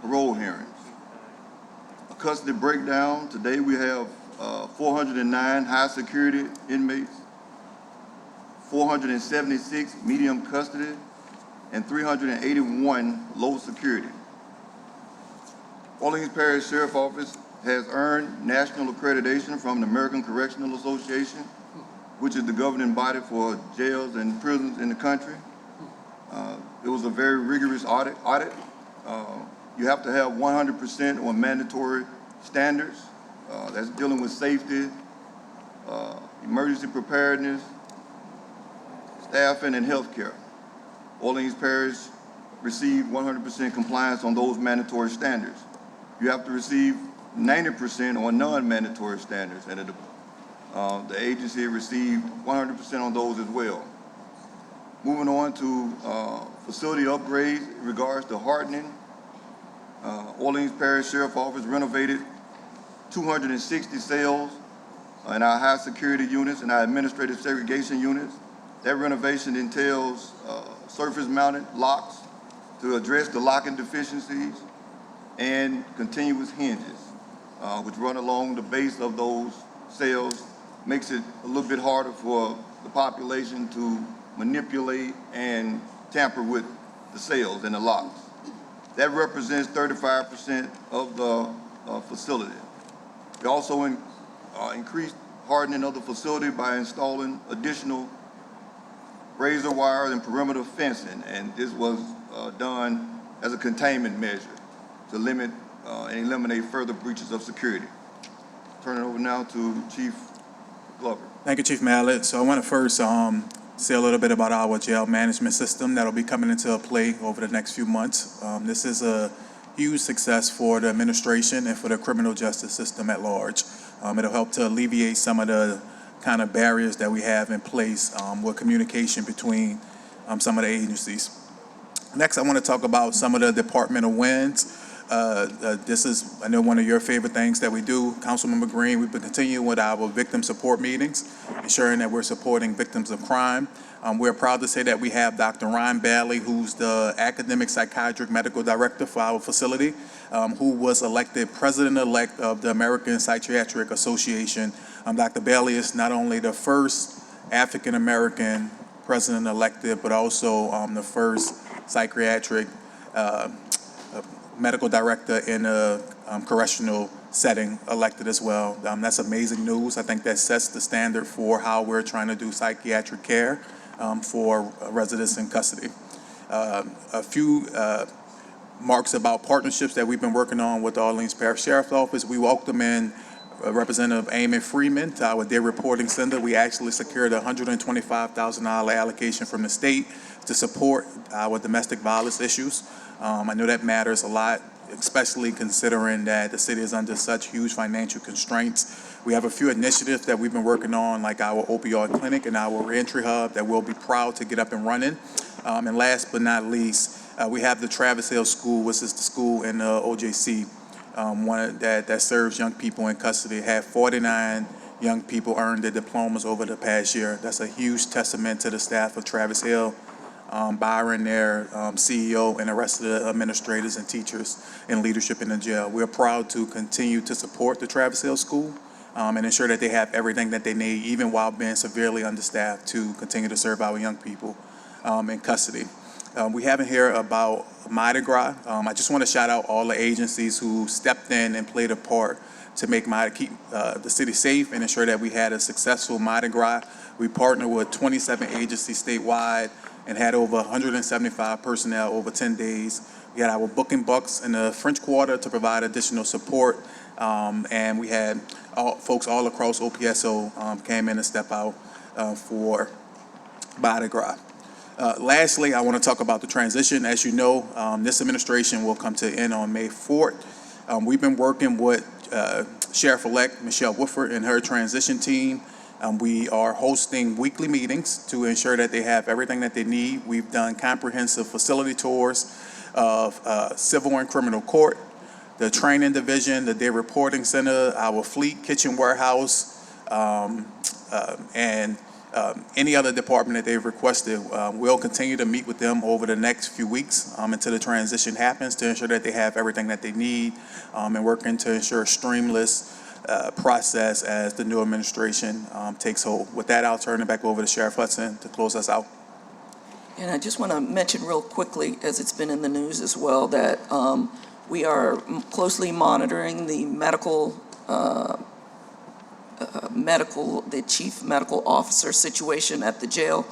parole hearings. A custody breakdown, today we have 409 high security inmates, 476 medium custody, and 381 low security. Orleans Parish Sheriff's Office has earned national accreditation from the American Correctional Association, which is the governing body for jails and prisons in the country. It was a very rigorous audit. You have to have 100% on mandatory standards. That's dealing with safety, emergency preparedness, staffing, and healthcare. Orleans Parish received 100% compliance on those mandatory standards. You have to receive 90% on non-mandatory standards, and the agency received 100% on those as well. Moving on to facility upgrades in regards to hardening. Orleans Parish Sheriff's Office renovated 260 cells in our high security units and our administrative segregation units. That renovation entails surface mounted locks to address the locking deficiencies and continuous hinges, which run along the base of those cells. Makes it a little bit harder for the population to manipulate and tamper with the cells and the locks. That represents 35% of the facility. We also increased hardening of the facility by installing additional razor wire and perimeter fencing, and this was done as a containment measure to limit and eliminate further breaches of security. Turn it over now to Chief Glover. Thank you, Chief Mallett. So I want to first say a little bit about our jail management system that'll be coming into play over the next few months. This is a huge success for the administration and for the criminal justice system at large. It'll help to alleviate some of the kind of barriers that we have in place with communication between some of the agencies. Next, I want to talk about some of the departmental wins. This is, I know, one of your favorite things that we do. Councilmember Green, we've been continuing with our victim support meetings, ensuring that we're supporting victims of crime. We're proud to say that we have Dr. Ryan Bailey, who's the academic psychiatric medical director for our facility, who was elected president-elect of the American Psychiatric Association. Dr. Bailey is not only the first African-American president-elected, but also the first psychiatric medical director in a correctional setting elected as well. That's amazing news. I think that sets the standard for how we're trying to do psychiatric care for residents in custody. A few marks about partnerships that we've been working on with the Orleans Parish Sheriff's Office. We welcome in Representative Eamon Freeman to our Day Reporting Center. We actually secured a $125,000 allocation from the state to support our domestic violence issues. I know that matters a lot, especially considering that the city is under such huge financial constraints. We have a few initiatives that we've been working on, like our opioid clinic and our reentry hub, that we'll be proud to get up and running. And last but not least, we have the Travis Hill School, which is the school in OJC, one that serves young people in custody. Had 49 young people earn their diplomas over the past year. That's a huge testament to the staff of Travis Hill, Byron, their CEO, and the rest of the administrators and teachers and leadership in the jail. We're proud to continue to support the Travis Hill School and ensure that they have everything that they need, even while being severely understaffed, to continue to serve our young people in custody. We haven't heard about Mardi Gras. I just want to shout out all the agencies who stepped in and played a part to keep the city safe and ensure that we had a successful Mardi Gras. We partnered with 27 agencies statewide and had over 175 personnel over 10 days. We had our booking bucks in the French Quarter to provide additional support, and we had folks all across OPSO came in and step out for Mardi Gras. Lastly, I want to talk about the transition. As you know, this administration will come to an end on May 4th. We've been working with Sheriff-elect Michelle Woodford and her transition team. We are hosting weekly meetings to ensure that they have everything that they need. We've done comprehensive facility tours of civil and criminal court, the training division, the day reporting center, our fleet kitchen warehouse, and any other department that they've requested. We'll continue to meet with them over the next few weeks until the transition happens to ensure that they have everything that they need, and working to ensure a streamless process as the new administration takes hold. With that, I'll turn it back over to Sheriff Hudson to close us out. And I just want to mention real quickly, as it's been in the news as well, that we are closely monitoring the the chief medical officer situation at the jail.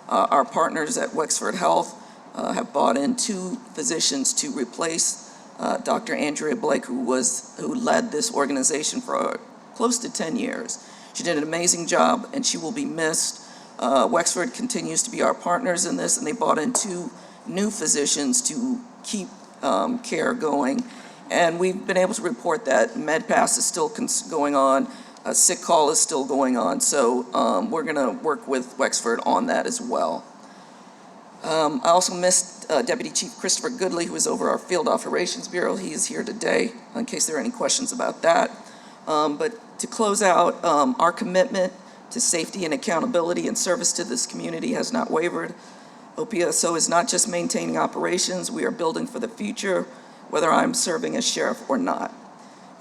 Our partners at Wexford Health have brought in 2 physicians to replace Dr. Andrea Blake, who led this organization for close to 10 years. She did an amazing job, and she will be missed. Wexford continues to be our partners in this, and they brought in 2 new physicians to keep care going. And we've been able to report that MedPass is still going on. Sick call is still going on, so we're going to work with Wexford on that as well. I also missed Deputy Chief Christopher Goodley, who is over our Field Operations Bureau. He is here today, in case there are any questions about that. But to close out, our commitment to safety and accountability and service to this community has not wavered. OPSO is not just maintaining operations, we are building for the future, whether I'm serving as sheriff or not.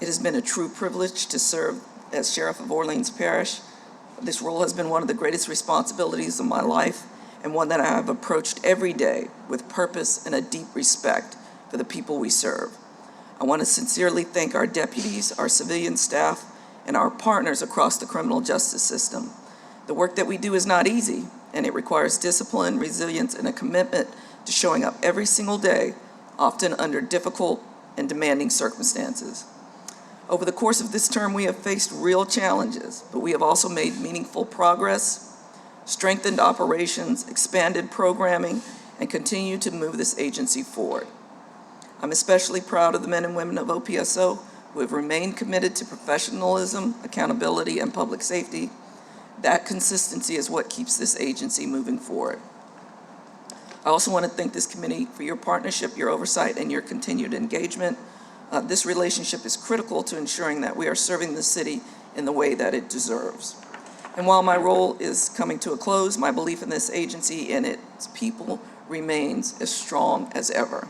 It has been a true privilege to serve as Sheriff of Orleans Parish. This role has been one of the greatest responsibilities of my life, and one that I have approached every day with purpose and a deep respect for the people we serve. I want to sincerely thank our deputies, our civilian staff, and our partners across the criminal justice system. The work that we do is not easy, and it requires discipline, resilience, and a commitment to showing up every single day, often under difficult and demanding circumstances. Over the course of this term, we have faced real challenges, but we have also made meaningful progress, strengthened operations, expanded programming, and continue to move this agency forward. I'm especially proud of the men and women of OPSO who have remained committed to professionalism, accountability, and public safety. That consistency is what keeps this agency moving forward. I also want to thank this committee for your partnership, your oversight, and your continued engagement. This relationship is critical to ensuring that we are serving the city in the way that it deserves. And while my role is coming to a close, my belief in this agency and its people remains as strong as ever.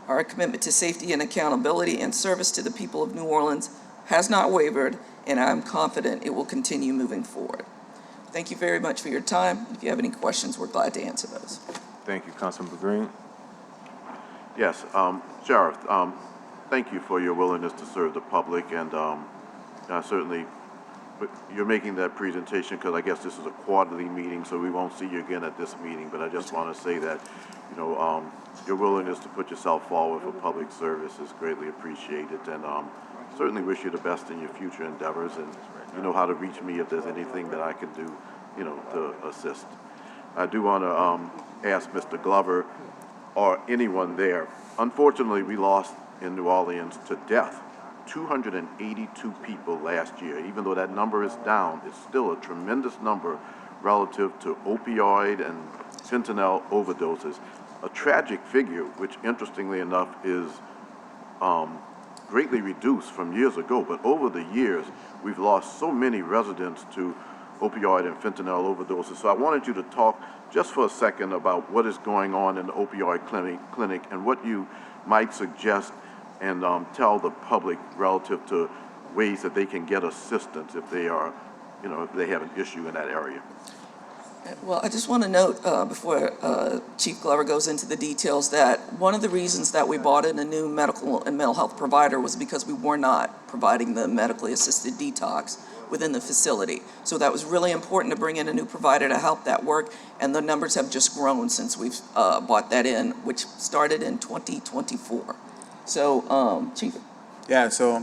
Our commitment to safety and accountability and service to the people of New Orleans has not wavered, and I'm confident it will continue moving forward. Thank you very much for your time. If you have any questions, we're glad to answer those. Thank you, Councilmember Green. Yes, Sheriff, thank you for your willingness to serve the public, and certainly you're making that presentation because I guess this is a quarterly meeting, so we won't see you again at this meeting, but I just want to say that, your willingness to put yourself forward for public service is greatly appreciated, and certainly wish you the best in your future endeavors, and you know how to reach me if there's anything that I can do, you know, to assist. I do want to ask Mr. Glover or anyone there. Unfortunately, we lost in New Orleans to death 282 people last year. Even though that number is down, it's still a tremendous number relative to opioid and fentanyl overdoses. A tragic figure, which interestingly enough is greatly reduced from years ago, but over the years, we've lost so many residents to opioid and fentanyl overdoses. So I wanted you to talk just for a second about what is going on in the opioid clinic and what you might suggest and tell the public relative to ways that they can get assistance if they are, you know, if they have an issue in that area. Well, I just want to note before Chief Glover goes into the details that one of the reasons that we brought in a new medical and mental health provider was because we were not providing the medically assisted detox within the facility. So that was really important to bring in a new provider to help that work, and the numbers have just grown since we've brought that in, which started in 2024. So, Chief. Yeah, so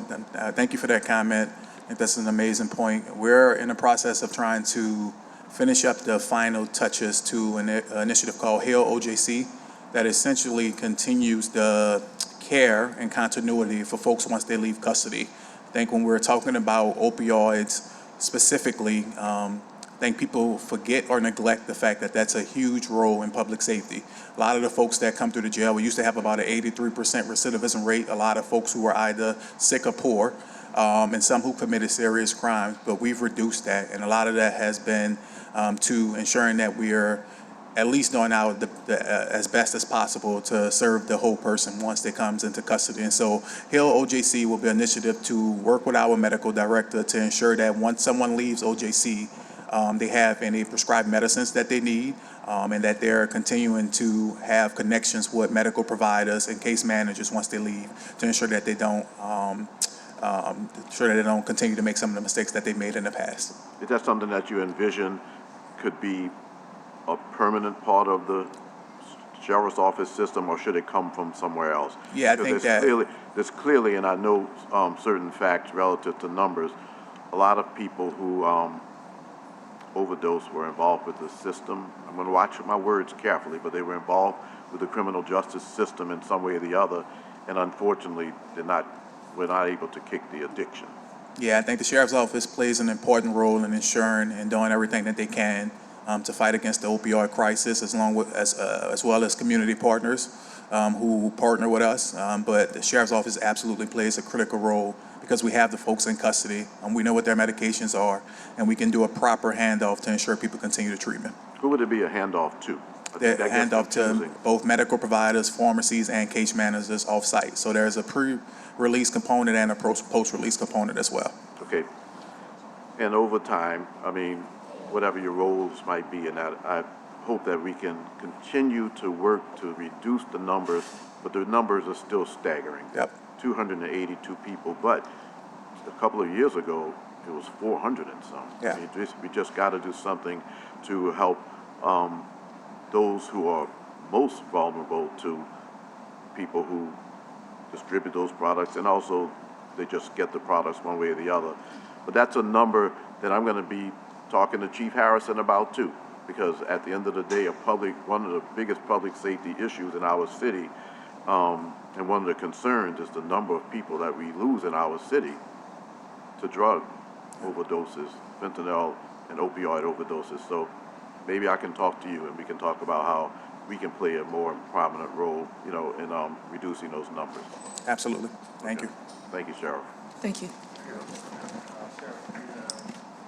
thank you for that comment. I think that's an amazing point. We're in the process of trying to finish up the final touches to an initiative called HAIL OJC that essentially continues the care and continuity for folks once they leave custody. I think when we're talking about opioids specifically, I think people forget or neglect the fact that that's a huge role in public safety. A lot of the folks that come through the jail, we used to have about an 83% recidivism rate, a lot of folks who were either sick or poor, and some who committed serious crimes, but we've reduced that, and a lot of that has been to ensuring that we are at least doing our as best as possible to serve the whole person once they comes into custody. And so HAIL OJC will be an initiative to work with our medical director to ensure that once someone leaves OJC, they have any prescribed medicines that they need, and that they're continuing to have connections with medical providers and case managers once they leave to ensure that they don't continue to make some of the mistakes that they made in the past. Is that something that you envision could be a permanent part of the sheriff's office system, or should it come from somewhere else? Yeah, I think that there's clearly, and I know certain facts relative to numbers, a lot of people who overdose were involved with the system. I'm going to watch my words carefully, but they were involved with the criminal justice system in some way or the other, and unfortunately were not able to kick the addiction. Yeah, I think the sheriff's office plays an important role in ensuring and doing everything that they can to fight against the opioid crisis, as well as community partners who partner with us. But the sheriff's office absolutely plays a critical role because we have the folks in custody, and we know what their medications are, and we can do a proper handoff to ensure people continue the treatment. Who would it be a handoff to? The handoff to both medical providers, pharmacies, and case managers off-site. So there's a pre-release component and a post-release component as well. Okay. And over time, I mean, whatever your roles might be in that, I hope that we can continue to work to reduce the numbers, but the numbers are still staggering. Yep. 282 people, but a couple of years ago, it was 400 and some. Yeah. I mean, we just got to do something to help those who are most vulnerable to people who distribute those products, and also they just get the products one way or the other. But that's a number that I'm going to be talking to Chief Harrison about too, because at the end of the day, one of the biggest public safety issues in our city, and one of the concerns is the number of people that we lose in our city to drug overdoses, fentanyl and opioid overdoses. So maybe I can talk to you and we can talk about how we can play a more prominent role, you know, in reducing those numbers. Absolutely. Thank you. Thank you, Sheriff. Thank you.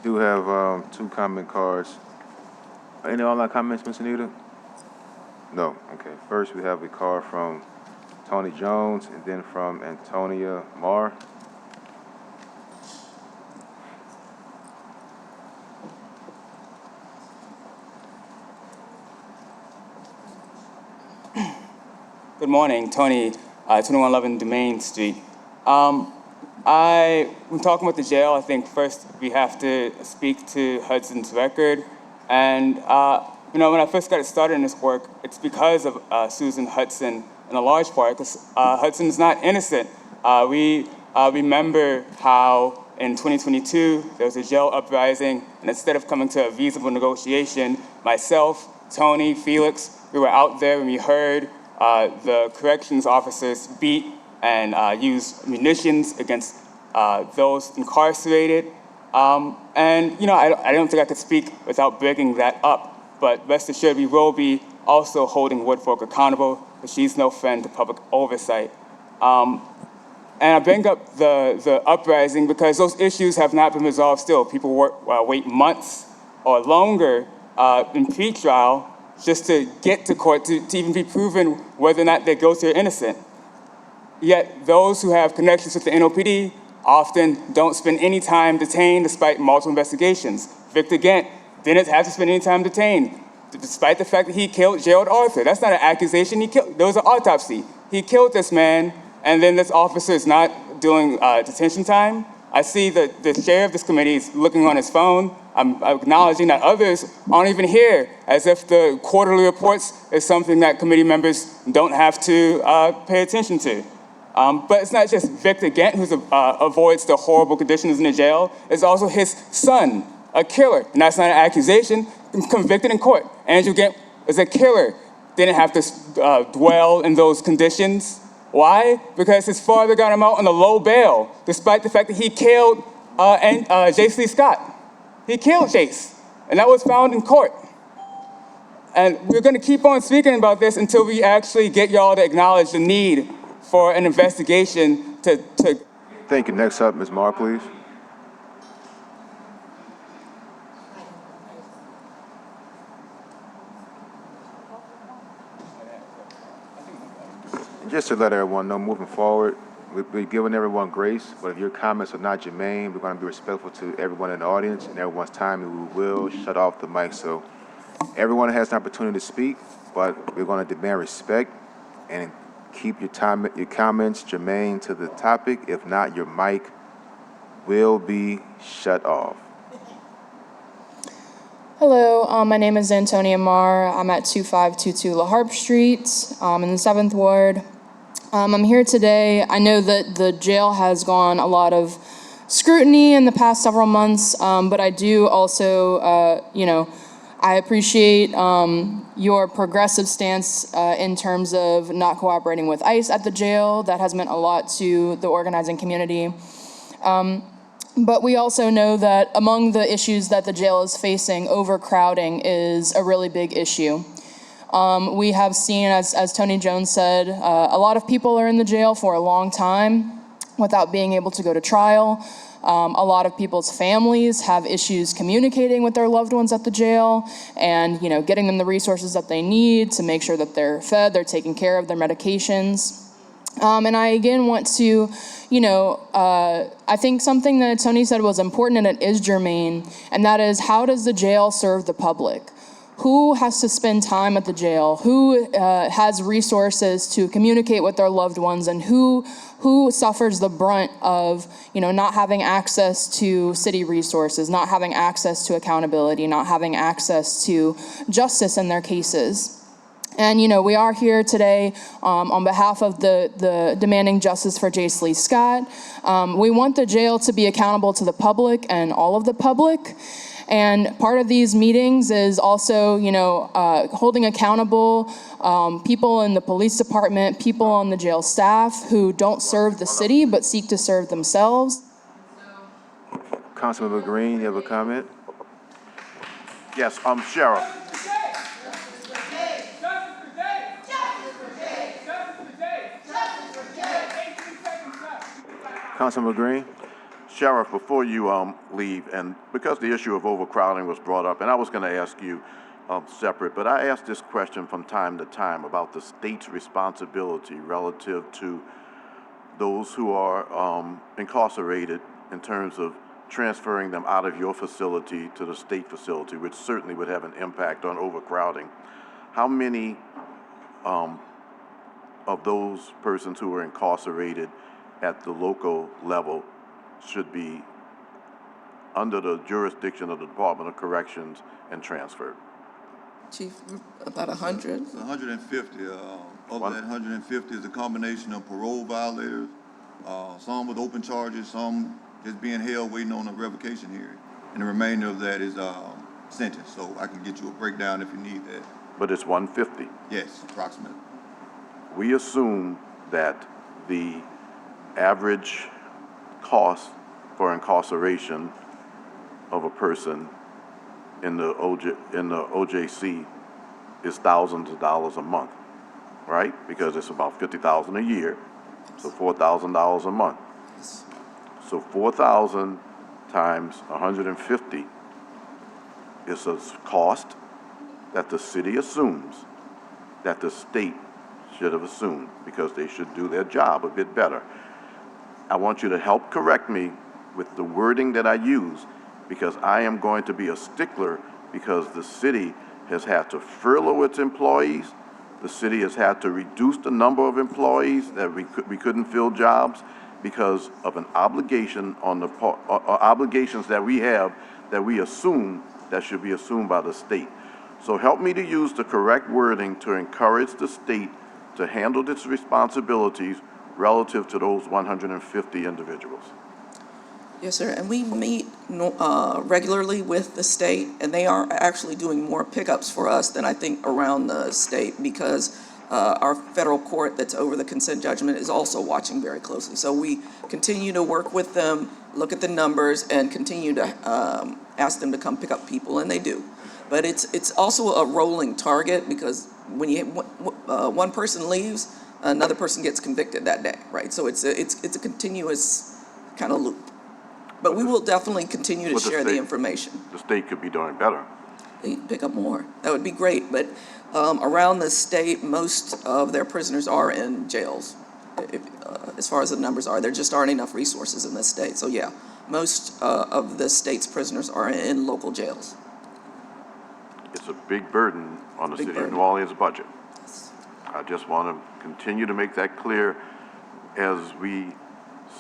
Do have 2 comment cards. Any online comments, Ms. Anita? No. Okay. First, we have a card from Tony Jones, and then from Antonia Marr. Good morning, Tony, 2111 Domain Street. When talking about the jail, I think first we have to speak to Hudson's record. And, you know, when I first got started in this work, it's because of Susan Hudson in a large part, because Hudson is not innocent. We remember how in 2022 there was a jail uprising, and instead of coming to a feasible negotiation, myself, Tony, Felix, we were out there and we heard the corrections officers beat and use munitions against those incarcerated. And I don't think I could speak without breaking that up, but rest assured we will be also holding Woodfork accountable, but she's no friend to public oversight. And I bring up the uprising because those issues have not been resolved still. People wait months or longer in pretrial just to get to court to even be proven whether or not they're guilty or innocent. Yet those who have connections with the NOPD often don't spend any time detained despite multiple investigations. Victor Gant didn't have to spend any time detained despite the fact that he killed Gerald Arthur. That's not an accusation. There was an autopsy. He killed this man, and then this officer is not doing detention time. I see that the chair of this committee is looking on his phone. I'm acknowledging that others aren't even here, as if the quarterly reports is something that committee members don't have to pay attention to. But it's not just Victor Gant who avoids the horrible conditions in the jail. It's also his son, a killer. And that's not an accusation, convicted in court. Andrew Gant is a killer. Didn't have to dwell in those conditions. Why? Because his father got him out on a low bail, despite the fact that he killed Jace Lee Scott. He killed Jace, and that was found in court. And we're gonna keep on speaking about this until we actually get y'all to acknowledge the need for an investigation to. Thank you. Next up, Ms. Marr, please. Just to let everyone know, moving forward, we're giving everyone grace, but if your comments are not germane, we're going to be respectful to everyone in the audience and everyone's time, and we will shut off the mic. So everyone has an opportunity to speak, but we're going to demand respect and keep your comments germane to the topic. If not, your mic will be shut off. Hello, my name is Antonia Marr. I'm at 2522 La Harpe Street in the 7th Ward. I'm here today. I know that the jail has gone a lot of scrutiny in the past several months, but I do also, I appreciate your progressive stance in terms of not cooperating with ICE at the jail. That has meant a lot to the organizing community. But we also know that among the issues that the jail is facing, overcrowding is a really big issue. We have seen, as Tony Jones said, a lot of people are in the jail for a long time without being able to go to trial. A lot of people's families have issues communicating with their loved ones at the jail and, getting them the resources that they need to make sure that they're fed, they're taken care of, their medications. And I, again, want to, I think something that Tony said was important and it is germane, and that is, how does the jail serve the public? Who has to spend time at the jail? Who has resources to communicate with their loved ones? And who suffers the brunt of, not having access to city resources, not having access to accountability, not having access to justice in their cases? And, we are here today on behalf of the demanding justice for Jace Lee Scott. We want the jail to be accountable to the public and all of the public. And part of these meetings is also, holding accountable people in the police department, people on the jail staff who don't serve the city but seek to serve themselves. Councilmember Green, you have a comment? Yes, Sheriff. Councilmember Green? Sheriff, before you leave, and because the issue of overcrowding was brought up, and I was going to ask you separate, but I ask this question from time to time about the state's responsibility relative to those who are incarcerated in terms of transferring them out of your facility to the state facility, which certainly would have an impact on overcrowding. How many of those persons who are incarcerated at the local level should be under the jurisdiction of the Department of Corrections and transferred? Chief, about 100. 150. Of that 150 is a combination of parole violators some with open charges, some just being held waiting on a revocation hearing. And the remainder of that is sentence. So I can get you a breakdown if you need that. But it's 150. Yes, approximately. We assume that the average cost for incarceration of a person in the OJC is thousands of dollars a month, right? Because it's about $50,000 a year, so $4,000 a month. So 4,000 times 150 is a cost that the city assumes that the state should have assumed, because they should do their job a bit better. I want you to help correct me with the wording that I use, because I am going to be a stickler, because the city has had to furlough its employees. The city has had to reduce the number of employees that we couldn't fill jobs because of an obligation on the obligations that we have that we assume that should be assumed by the state. So help me to use the correct wording to encourage the state to handle its responsibilities relative to those 150 individuals. Yes, sir, and we meet regularly with the state, and they are actually doing more pickups for us than I think around the state, because our federal court that's over the consent judgment is also watching very closely. So we continue to work with them, look at the numbers, and continue to ask them to come pick up people, and they do. But it's also a rolling target, because when one person leaves, another person gets convicted that day, right? So it's a continuous kind of loop. But we will definitely continue to share the information. The state could be doing better. They pick up more. That would be great. But around the state, most of their prisoners are in jails. As far as the numbers are, there just aren't enough resources in this state. So yeah, most of the state's prisoners are in local jails. It's a big burden on the city of New Orleans budget. I just want to continue to make that clear as we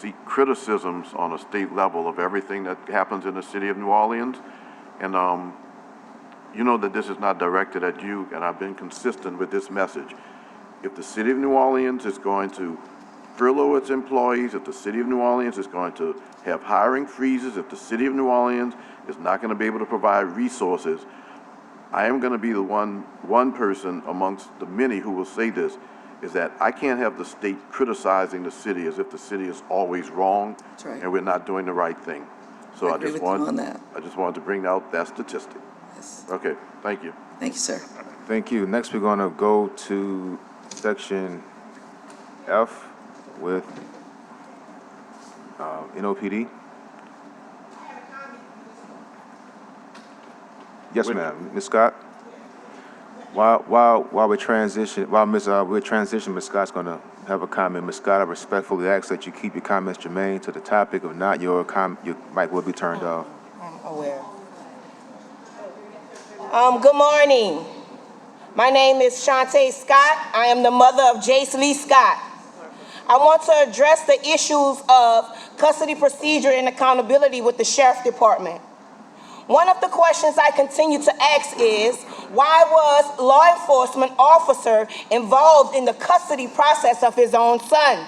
see criticisms on a state level of everything that happens in the city of New Orleans. And you know that this is not directed at you, and I've been consistent with this message. If the city of New Orleans is going to furlough its employees, if the city of New Orleans is going to have hiring freezes, if the city of New Orleans is not going to be able to provide resources, I am going to be the one person amongst the many who will say this, is that I can't have the state criticizing the city as if the city is always wrong. That's right. And we're not doing the right thing. So I just wanted to bring out that statistic. Yes. Okay, thank you. Thank you, sir. Thank you. Next, we're going to go to section F with NOPD. Yes, ma'am. Ms. Scott? While we're transitioning, Ms. Scott's going to have a comment. Ms. Scott, I respectfully ask that you keep your comments germane to the topic. If not, your mic will be turned off. I'm aware. Good morning. My name is Shantae Scott. I am the mother of Jace Lee Scott. I want to address the issues of custody procedure and accountability with the Sheriff Department. One of the questions I continue to ask is, why was law enforcement officer involved in the custody process of his own son,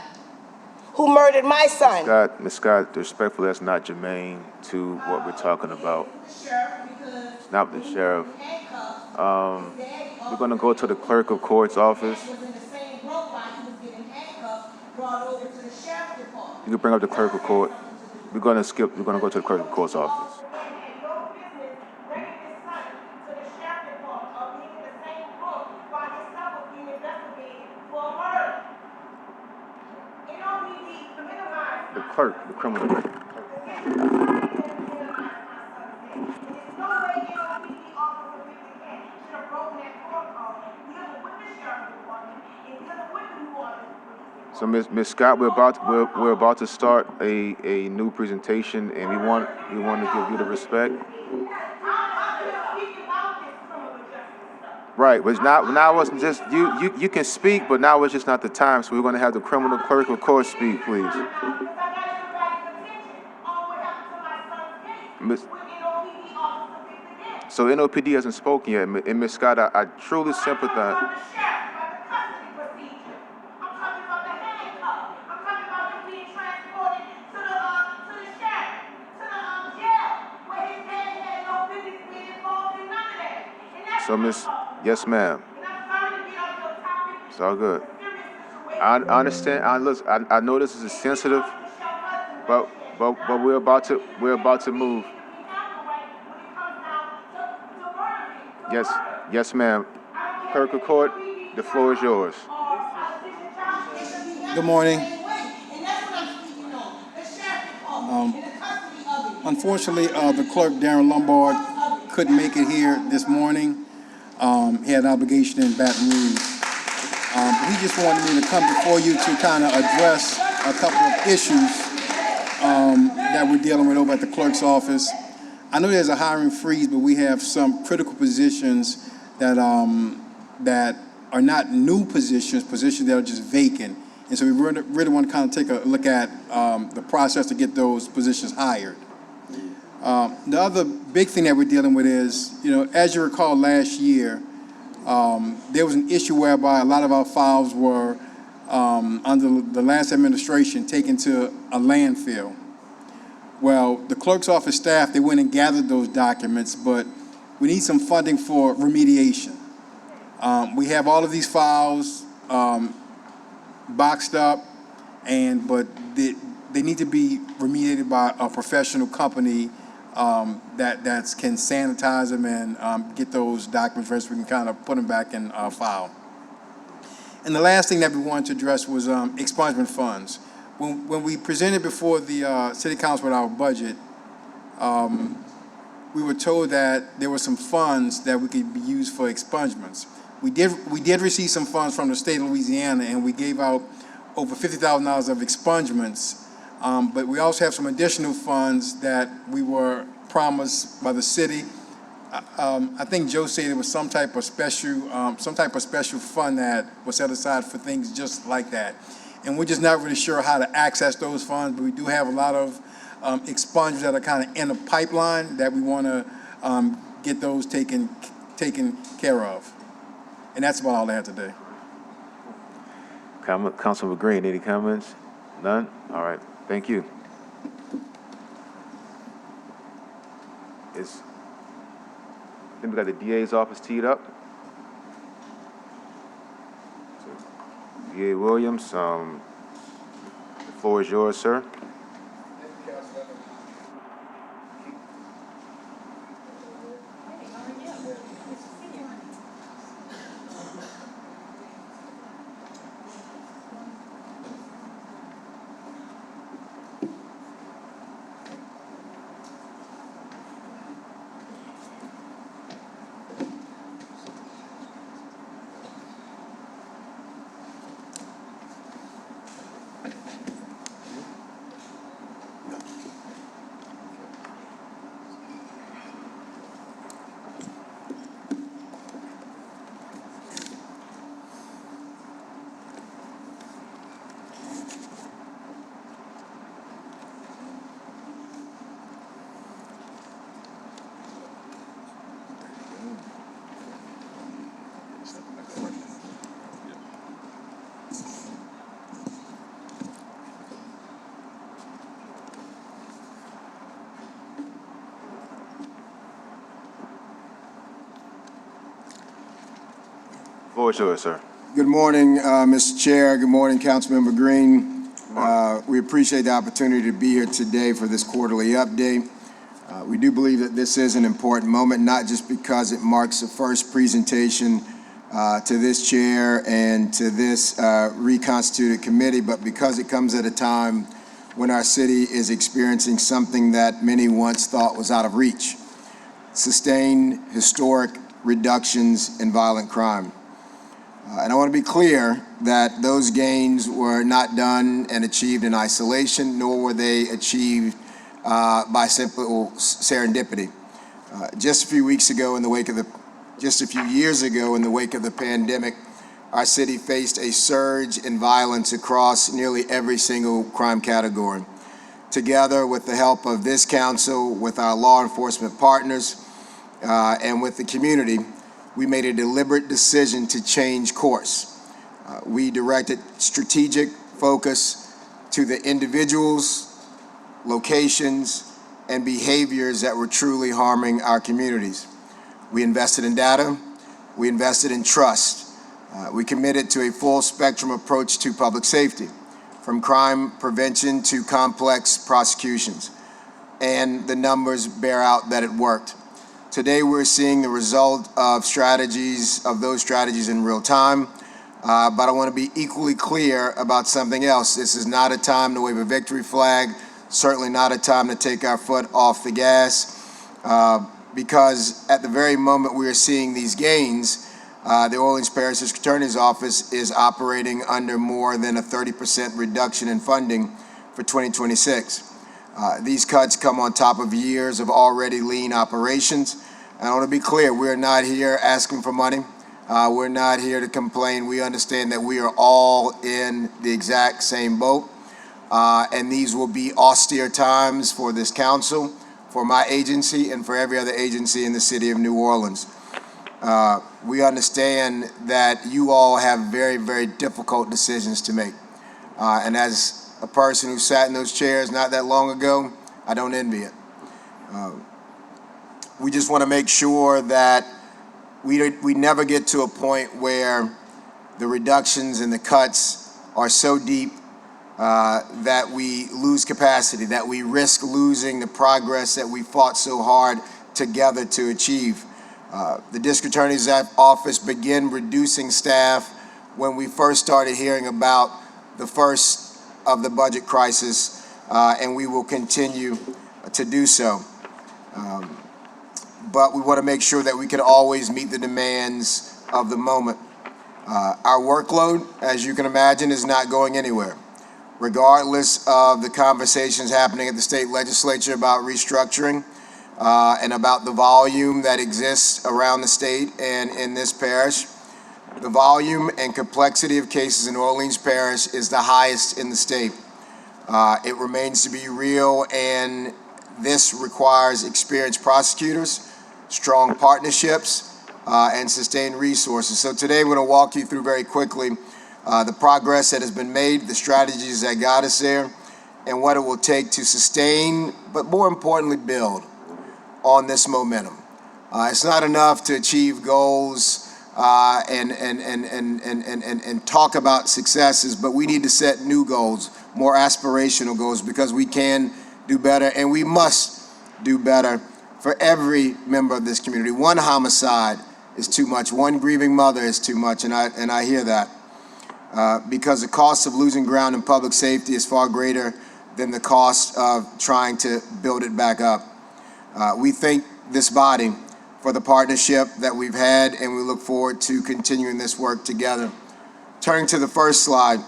who murdered my son? Ms. Scott, respectfully, that's not germane to what we're talking about. It's not the sheriff. We're going to go to the clerk of court's office. You can bring up the clerk of court. We're going to go to the clerk of court's office. The clerk, the criminal clerk. So, Ms. Scott, we're about to start a new presentation, and we want to give you the respect. Right, but now it's just you can speak, but now it's just not the time. So we're going to have the criminal clerk of court speak, please. So NOPD hasn't spoken yet, and Ms. Scott, I truly sympathize. So, Miss, yes, ma'am. It's all good. I understand. I know this is sensitive, but we're about to move. Yes, yes, ma'am. Clerk of Court, the floor is yours. Good morning. Unfortunately, the clerk, Darren Lombard, couldn't make it here this morning. He had an obligation in Baton Rouge. He just wanted me to come before you to kind of address a couple of issues that we're dealing with over at the clerk's office. I know there's a hiring freeze, but we have some critical positions that that are not new positions that are just vacant. And so we really want to kind of take a look at the process to get those positions hired. The other big thing that we're dealing with is, as you recall last year, there was an issue whereby a lot of our files were, under the last administration, taken to a landfill. Well, the clerk's office staff, they went and gathered those documents, but we need some funding for remediation. We have all of these files boxed up, but they need to be remediated by a professional company that can sanitize them and get those documents ready so we can kind of put them back in our file. And the last thing that we wanted to address was expungement funds. When we presented before the City Council with our budget, we were told that there were some funds that we could be used for expungements. We did receive some funds from the state of Louisiana, and we gave out over $50,000 of expungements. But we also have some additional funds that we were promised by the city. I think Joe said it was some type of special fund that was set aside for things just like that. And we're just not really sure how to access those funds, but we do have a lot of expungements that are kind of in the pipeline that we want to get those taken care of. And that's about all I have today. Councilman Green, any comments? None? All right. Thank you. I think we got the DA's office teed up. So, DA Williams, the floor is yours, sir. Floor is yours, sir. Good morning, Mr. Chair. Good morning, Councilmember Green. We appreciate the opportunity to be here today for this quarterly update. We do believe that this is an important moment, not just because it marks the first presentation to this chair and to this reconstituted committee, but because it comes at a time when our city is experiencing something that many once thought was out of reach: sustained historic reductions in violent crime. And I want to be clear that those gains were not done and achieved in isolation, nor were they achieved by simple serendipity. Just a few years ago, in the wake of the pandemic, our city faced a surge in violence across nearly every single crime category. Together, with the help of this council, with our law enforcement partners, and with the community, we made a deliberate decision to change course. We directed strategic focus to the individuals, locations, and behaviors that were truly harming our communities. We invested in data, We invested in trust. We committed to a full spectrum approach to public safety, from crime prevention to complex prosecutions. And the numbers bear out that it worked. Today, we're seeing the result of those strategies in real time. But I want to be equally clear about something else. This is not a time to wave a victory flag, certainly not a time to take our foot off the gas, because at the very moment we are seeing these gains, the Orleans Parish District Attorney's Office is operating under more than a 30% reduction in funding for 2026. These cuts come on top of years of already lean operations. And I want to be clear, we're not here asking for money. We're not here to complain. We understand that we are all in the exact same boat. And these will be austere times for this council, for my agency, and for every other agency in the city of New Orleans. We understand that you all have very, very difficult decisions to make. And as a person who sat in those chairs not that long ago, I don't envy it. We just want to make sure that we never get to a point where the reductions and the cuts are so deep that we lose capacity, that we risk losing the progress that we fought so hard together to achieve. The District Attorney's Office began reducing staff when we first started hearing about the first of the budget crisis, and we will continue to do so. But we want to make sure that we can always meet the demands of the moment. Our workload, as you can imagine, is not going anywhere. Regardless of the conversations happening at the state legislature about restructuring and about the volume that exists around the state and in this parish, the volume and complexity of cases in Orleans Parish is the highest in the state. It remains to be real, and this requires experienced prosecutors, strong partnerships, and sustained resources. So today we're going to walk you through very quickly the progress that has been made, the strategies that got us there, and what it will take to sustain, but more importantly, build on this momentum. It's not enough to achieve goals and talk about successes, but we need to set new goals, more aspirational goals, because we can do better, and we must do better for every member of this community. One homicide is too much. One grieving mother is too much, and I hear that. Because the cost of losing ground in public safety is far greater than the cost of trying to build it back up. We thank this body for the partnership that we've had, and we look forward to continuing this work together. Turning to the first slide,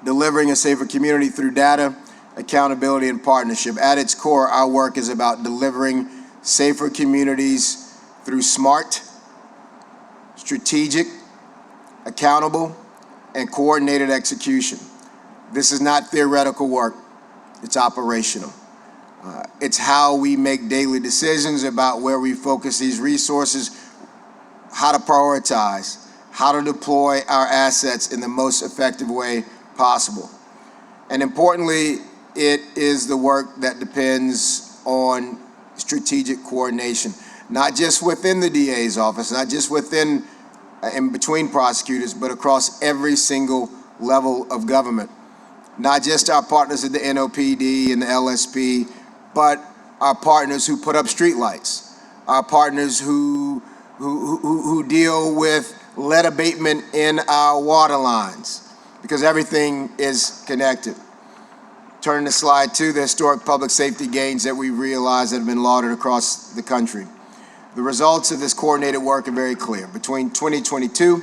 delivering a safer community through data, accountability, and partnership. At its core, our work is about delivering safer communities through smart, strategic, accountable, and coordinated execution. This is not theoretical work, it's operational. It's how we make daily decisions about where we focus these resources, how to prioritize, how to deploy our assets in the most effective way possible. And importantly, it is the work that depends on strategic coordination, not just within the DA's office, not just within and between prosecutors, but across every single level of government. Not just our partners at the NOPD and the LSP, but our partners who put up streetlights, our partners who deal with lead abatement in our water lines, because everything is connected. Turning to slide 2, the historic public safety gains that we realize that have been lauded across the country. The results of this coordinated work are very clear. Between 2022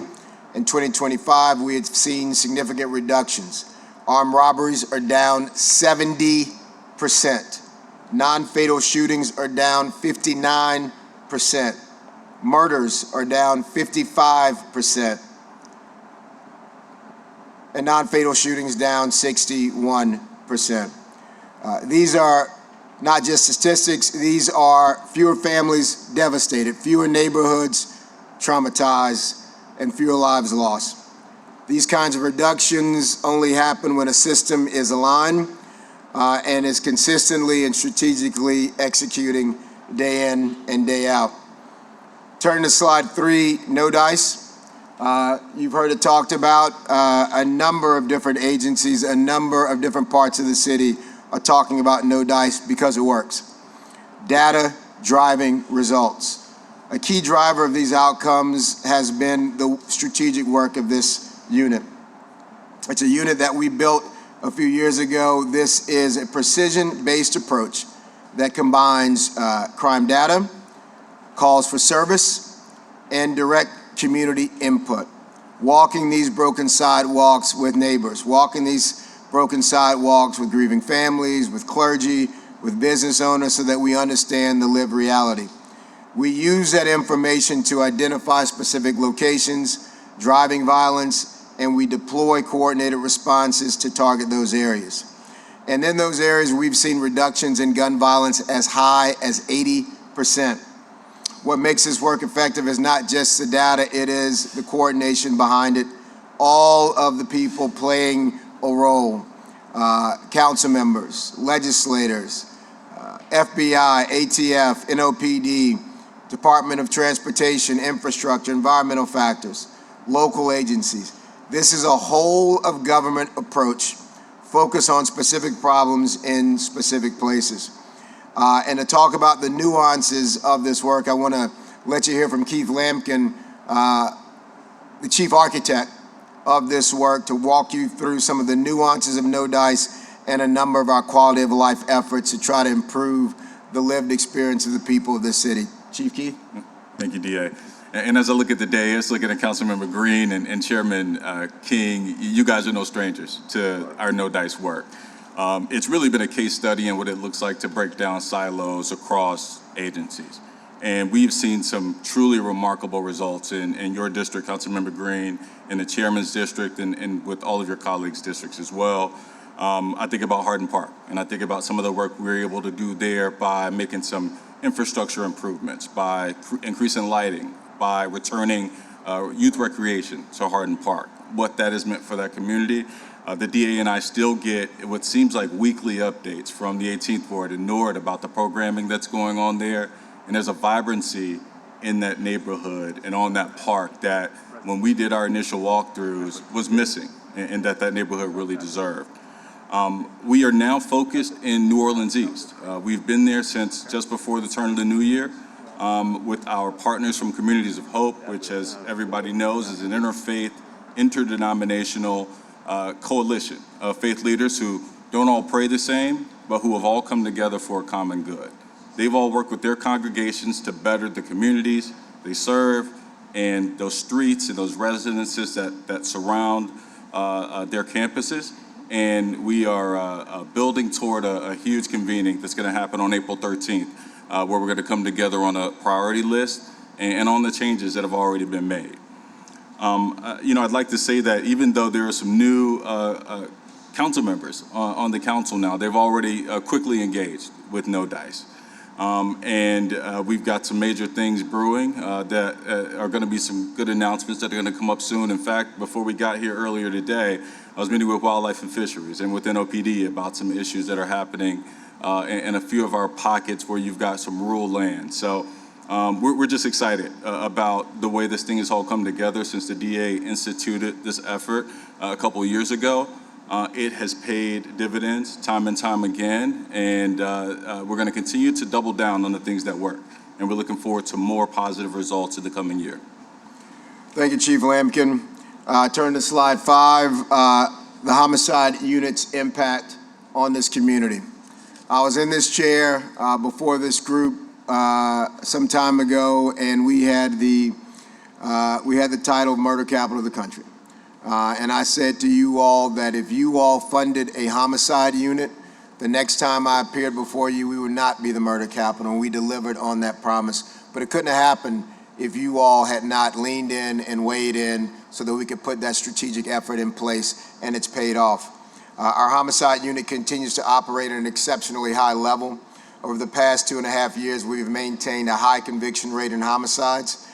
and 2025, we have seen significant reductions. Armed robberies are down 70%. Non-fatal shootings are down 59%. Murders are down 55%. And non-fatal shootings down 61%. These are not just statistics, these are fewer families devastated, fewer neighborhoods traumatized, and fewer lives lost. These kinds of reductions only happen when a system is aligned and is consistently and strategically executing day in and day out. Turning to slide 3, no dice. You've heard it talked about. A number of different agencies, a number of different parts of the city are talking about no dice because it works. Data driving results. A key driver of these outcomes has been the strategic work of this unit. It's a unit that we built a few years ago. This is a precision-based approach that combines crime data, calls for service, and direct community input. Walking these broken sidewalks with neighbors, walking these broken sidewalks with grieving families, with clergy, with business owners, so that we understand the lived reality. We use that information to identify specific locations, driving violence, and we deploy coordinated responses to target those areas. And in those areas, we've seen reductions in gun violence as high as 80%. What makes this work effective is not just the data, it is the coordination behind it. All of the people playing a role, council members, legislators, FBI, ATF, NOPD, Department of Transportation, Infrastructure, Environmental Factors, local agencies. This is a whole of government approach focused on specific problems in specific places. And to talk about the nuances of this work, I want to let you hear from Keith Lampkin, the chief architect of this work, to walk you through some of the nuances of no dice and a number of our quality of life efforts to try to improve the lived experience of the people of this city. Chief Keith? Thank you, DA. And as I look at the dais, looking at Councilmember Green and Chairman King, you guys are no strangers to our no dice work. It's really been a case study in what it looks like to break down silos across agencies. And we've seen some truly remarkable results in your district, Councilmember Green, in the chairman's district, and with all of your colleagues' districts as well. I think about Hardin Park, and I think about some of the work we were able to do there by making some infrastructure improvements, by increasing lighting, by returning youth recreation to Hardin Park, what that has meant for that community. The DA and I still get what seems like weekly updates from the 18th Ward and Nord about the programming that's going on there. And there's a vibrancy in that neighborhood and on that park that when we did our initial walkthroughs was missing, and that neighborhood really deserved. We are now focused in New Orleans East. We've been there since just before the turn of the new year with our partners from Communities of Hope, which, as everybody knows, is an interfaith, interdenominational coalition of faith leaders who don't all pray the same, but who have all come together for a common good. They've all worked with their congregations to better the communities they serve and those streets and those residences that surround their campuses. And we are building toward a huge convening that's going to happen on April 13th, where we're going to come together on a priority list and on the changes that have already been made. I'd like to say that even though there are some new council members on the council now, they've already quickly engaged with no dice. We've got some major things brewing that are going to be some good announcements that are going to come up soon. In fact, before we got here earlier today, I was meeting with Wildlife and Fisheries and with NOPD about some issues that are happening in a few of our pockets where you've got some rural land. So we're just excited about the way this thing has all come together since the DA instituted this effort a couple of years ago. It has paid dividends time and time again, and we're going to continue to double down on the things that work. And we're looking forward to more positive results in the coming year. Thank you, Chief Lampkin. Turn to slide 5, the homicide unit's impact on this community. I was in this chair before this group some time ago, and we had the title of murder capital of the country. And I said to you all that if you all funded a homicide unit, the next time I appeared before you, we would not be the murder capital, and we delivered on that promise. But it couldn't have happened if you all had not leaned in and weighed in so that we could put that strategic effort in place, and it's paid off. Our homicide unit continues to operate at an exceptionally high level. Over the past 2.5 years, we've maintained a high conviction rate in homicides.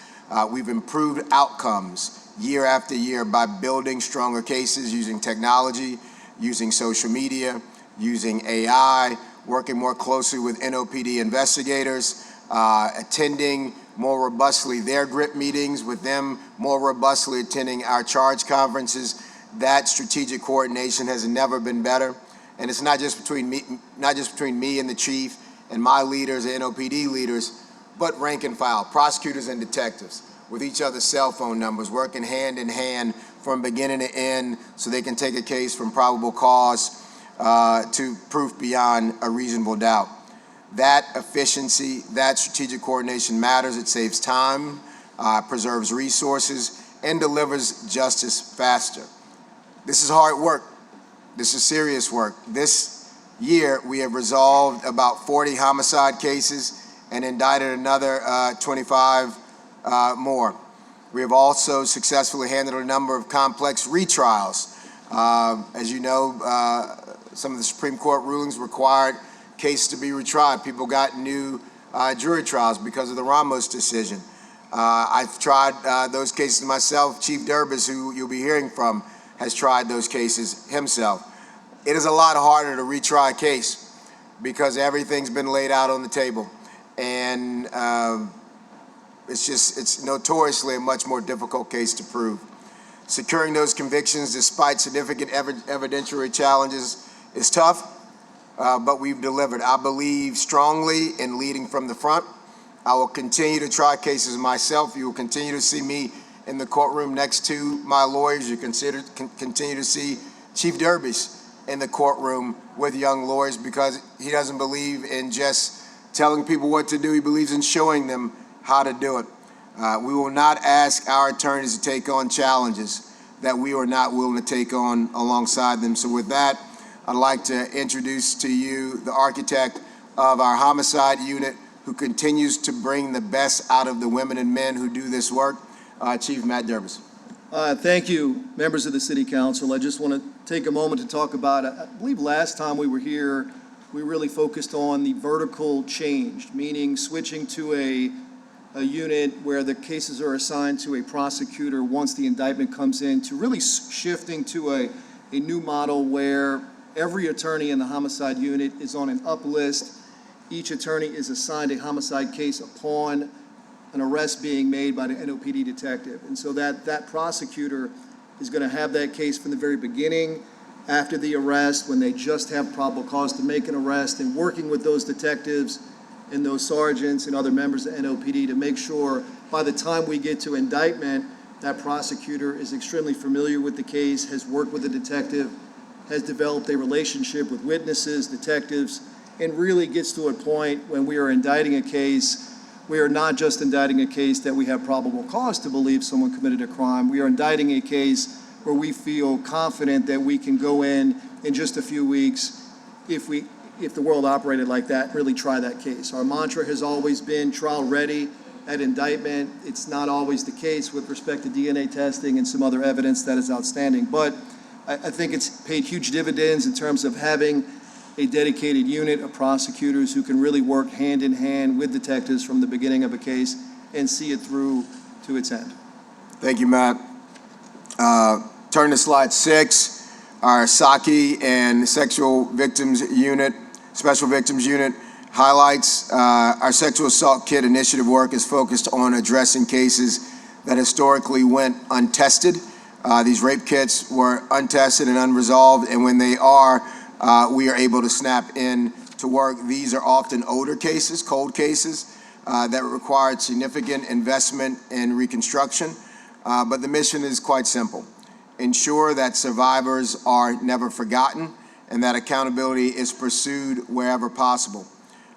We've improved outcomes year after year by building stronger cases using technology, using social media, using AI, working more closely with NOPD investigators, attending more robustly their GRIP meetings, with them more robustly attending our charge conferences. That strategic coordination has never been better. And it's not just between me and the chief and my leaders, the NOPD leaders, but rank and file, prosecutors and detectives, with each other's cell phone numbers, working hand in hand from beginning to end so they can take a case from probable cause to proof beyond a reasonable doubt. That efficiency, that strategic coordination matters. It saves time, preserves resources, and delivers justice faster. This is hard work. This is serious work. This year, we have resolved about 40 homicide cases and indicted another 25 more. We have also successfully handled a number of complex retrials. As you know, some of the Supreme Court rulings required cases to be retried. People got new jury trials because of the Ramos decision. I've tried those cases myself. Chief Durbis, who you'll be hearing from, has tried those cases himself. It is a lot harder to retry a case because everything's been laid out on the table. And it's notoriously a much more difficult case to prove. Securing those convictions despite significant evidentiary challenges is tough, but we've delivered. I believe strongly in leading from the front. I will continue to try cases myself. You will continue to see me in the courtroom next to my lawyers. You continue to see Chief Durbis in the courtroom with young lawyers, because he doesn't believe in just telling people what to do. He believes in showing them how to do it. We will not ask our attorneys to take on challenges that we are not willing to take on alongside them. So with that, I'd like to introduce to you the architect of our homicide unit, who continues to bring the best out of the women and men who do this work, Chief Matt Durbis. Thank you, members of the City Council. I just want to take a moment to talk about, I believe last time we were here, we really focused on the vertical change, meaning switching to a unit where the cases are assigned to a prosecutor once the indictment comes in, to really shifting to a new model where every attorney in the homicide unit is on an up list. Each attorney is assigned a homicide case upon an arrest being made by the NOPD detective. And so that prosecutor is going to have that case from the very beginning, after the arrest, when they just have probable cause to make an arrest, and working with those detectives and those sergeants and other members of NOPD to make sure by the time we get to indictment, that prosecutor is extremely familiar with the case, has worked with the detective, has developed a relationship with witnesses, detectives, and really gets to a point when we are indicting a case, we are not just indicting a case that we have probable cause to believe someone committed a crime. We are indicting a case where we feel confident that we can go in just a few weeks, if the world operated like that, really try that case. Our mantra has always been trial ready at indictment. It's not always the case with respect to DNA testing and some other evidence that is outstanding. But I think it's paid huge dividends in terms of having a dedicated unit of prosecutors who can really work hand in hand with detectives from the beginning of a case and see it through to its end. Thank you, Matt. Turn to slide 6. Our SACI and Sexual Victims Unit, Special Victims Unit highlights our sexual assault kit initiative work is focused on addressing cases that historically went untested. These rape kits were untested and unresolved, and when they are, we are able to snap in to work. These are often older cases, cold cases, that required significant investment in reconstruction. But the mission is quite simple. Ensure that survivors are never forgotten and that accountability is pursued wherever possible.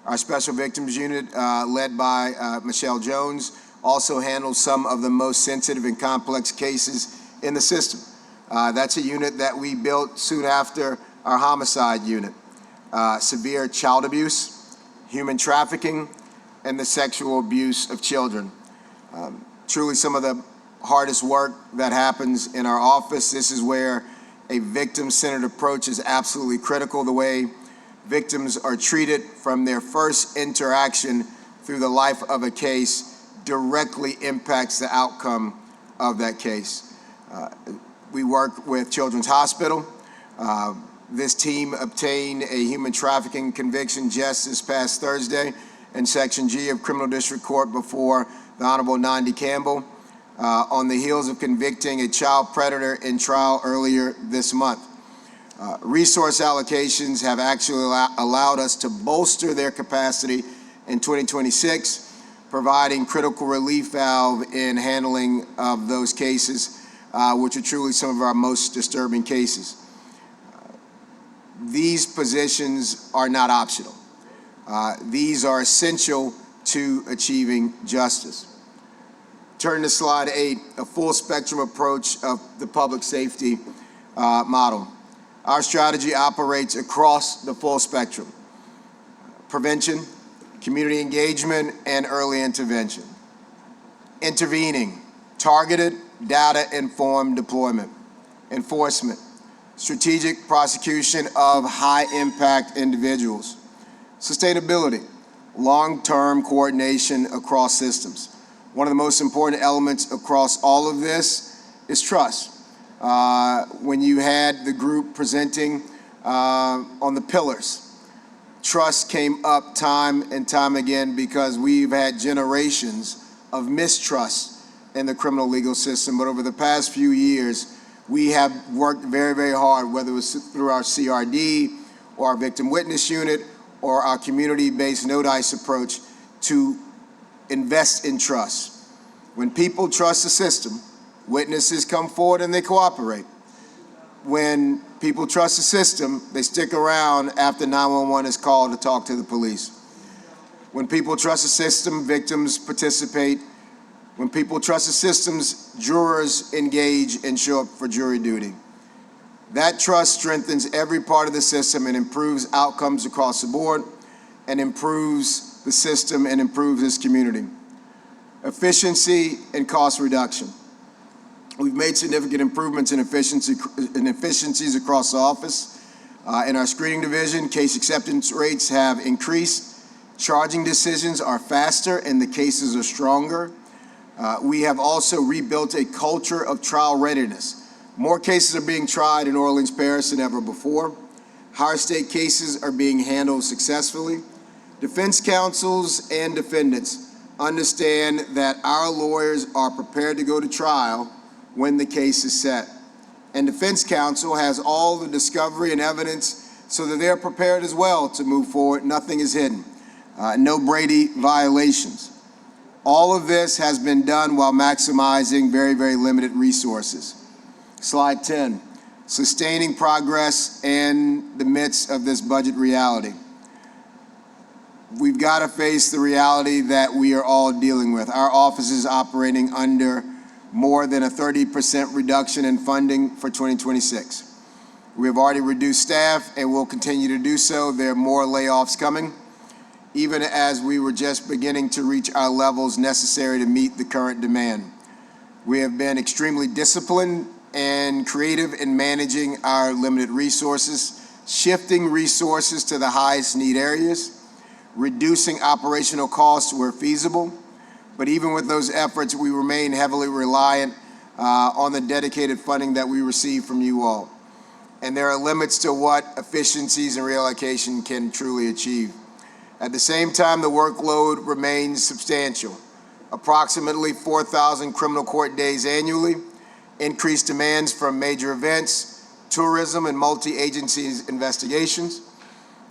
Our Special Victims Unit, led by Michelle Jones, also handles some of the most sensitive and complex cases in the system. That's a unit that we built soon after our homicide unit. Severe child abuse, human trafficking, and the sexual abuse of children. Truly some of the hardest work that happens in our office. This is where a victim-centered approach is absolutely critical. The way victims are treated from their first interaction through the life of a case directly impacts the outcome of that case. We work with Children's Hospital. This team obtained a human trafficking conviction just this past Thursday in Section G of Criminal District Court before the Honorable Nandi Campbell, on the heels of convicting a child predator in trial earlier this month. Resource allocations have actually allowed us to bolster their capacity in 2026, providing critical relief valve in handling of those cases, which are truly some of our most disturbing cases. These positions are not optional. These are essential to achieving justice. Turn to slide 8, a full spectrum approach of the public safety model. Our strategy operates across the full spectrum: prevention, community engagement, and early intervention. Intervening, targeted, data-informed deployment. Enforcement, strategic prosecution of high-impact individuals. Sustainability, long-term coordination across systems. One of the most important elements across all of this is trust. When you had the group presenting on the pillars, trust came up time and time again because we've had generations of mistrust in the criminal legal system. But over the past few years, we have worked very, very hard, whether it was through our CRD or our victim witness unit or our community-based no dice approach, to invest in trust. When people trust the system, witnesses come forward and they cooperate. When people trust the system, they stick around after 911 is called to talk to the police. When people trust the system, victims participate. When people trust the systems, jurors engage and show up for jury duty. That trust strengthens every part of the system and improves outcomes across the board, and improves the system and improves this community. Efficiency and cost reduction. We've made significant improvements in efficiencies across the office. In our screening division, case acceptance rates have increased. Charging decisions are faster and the cases are stronger. We have also rebuilt a culture of trial readiness. More cases are being tried in Orleans Parish than ever before. Higher state cases are being handled successfully. Defense counsels and defendants understand that our lawyers are prepared to go to trial when the case is set. And defense counsel has all the discovery and evidence so that they're prepared as well to move forward. Nothing is hidden. No Brady violations. All of this has been done while maximizing very, very limited resources. Slide 10, sustaining progress in the midst of this budget reality. We've got to face the reality that we are all dealing with. Our office is operating under more than a 30% reduction in funding for 2026. We have already reduced staff and will continue to do so. There are more layoffs coming, even as we were just beginning to reach our levels necessary to meet the current demand. We have been extremely disciplined and creative in managing our limited resources, shifting resources to the highest need areas, reducing operational costs where feasible. But even with those efforts, we remain heavily reliant on the dedicated funding that we receive from you all. And there are limits to what efficiencies and reallocation can truly achieve. At the same time, the workload remains substantial. Approximately 4,000 criminal court days annually, increased demands from major events, tourism, and multi-agency investigations.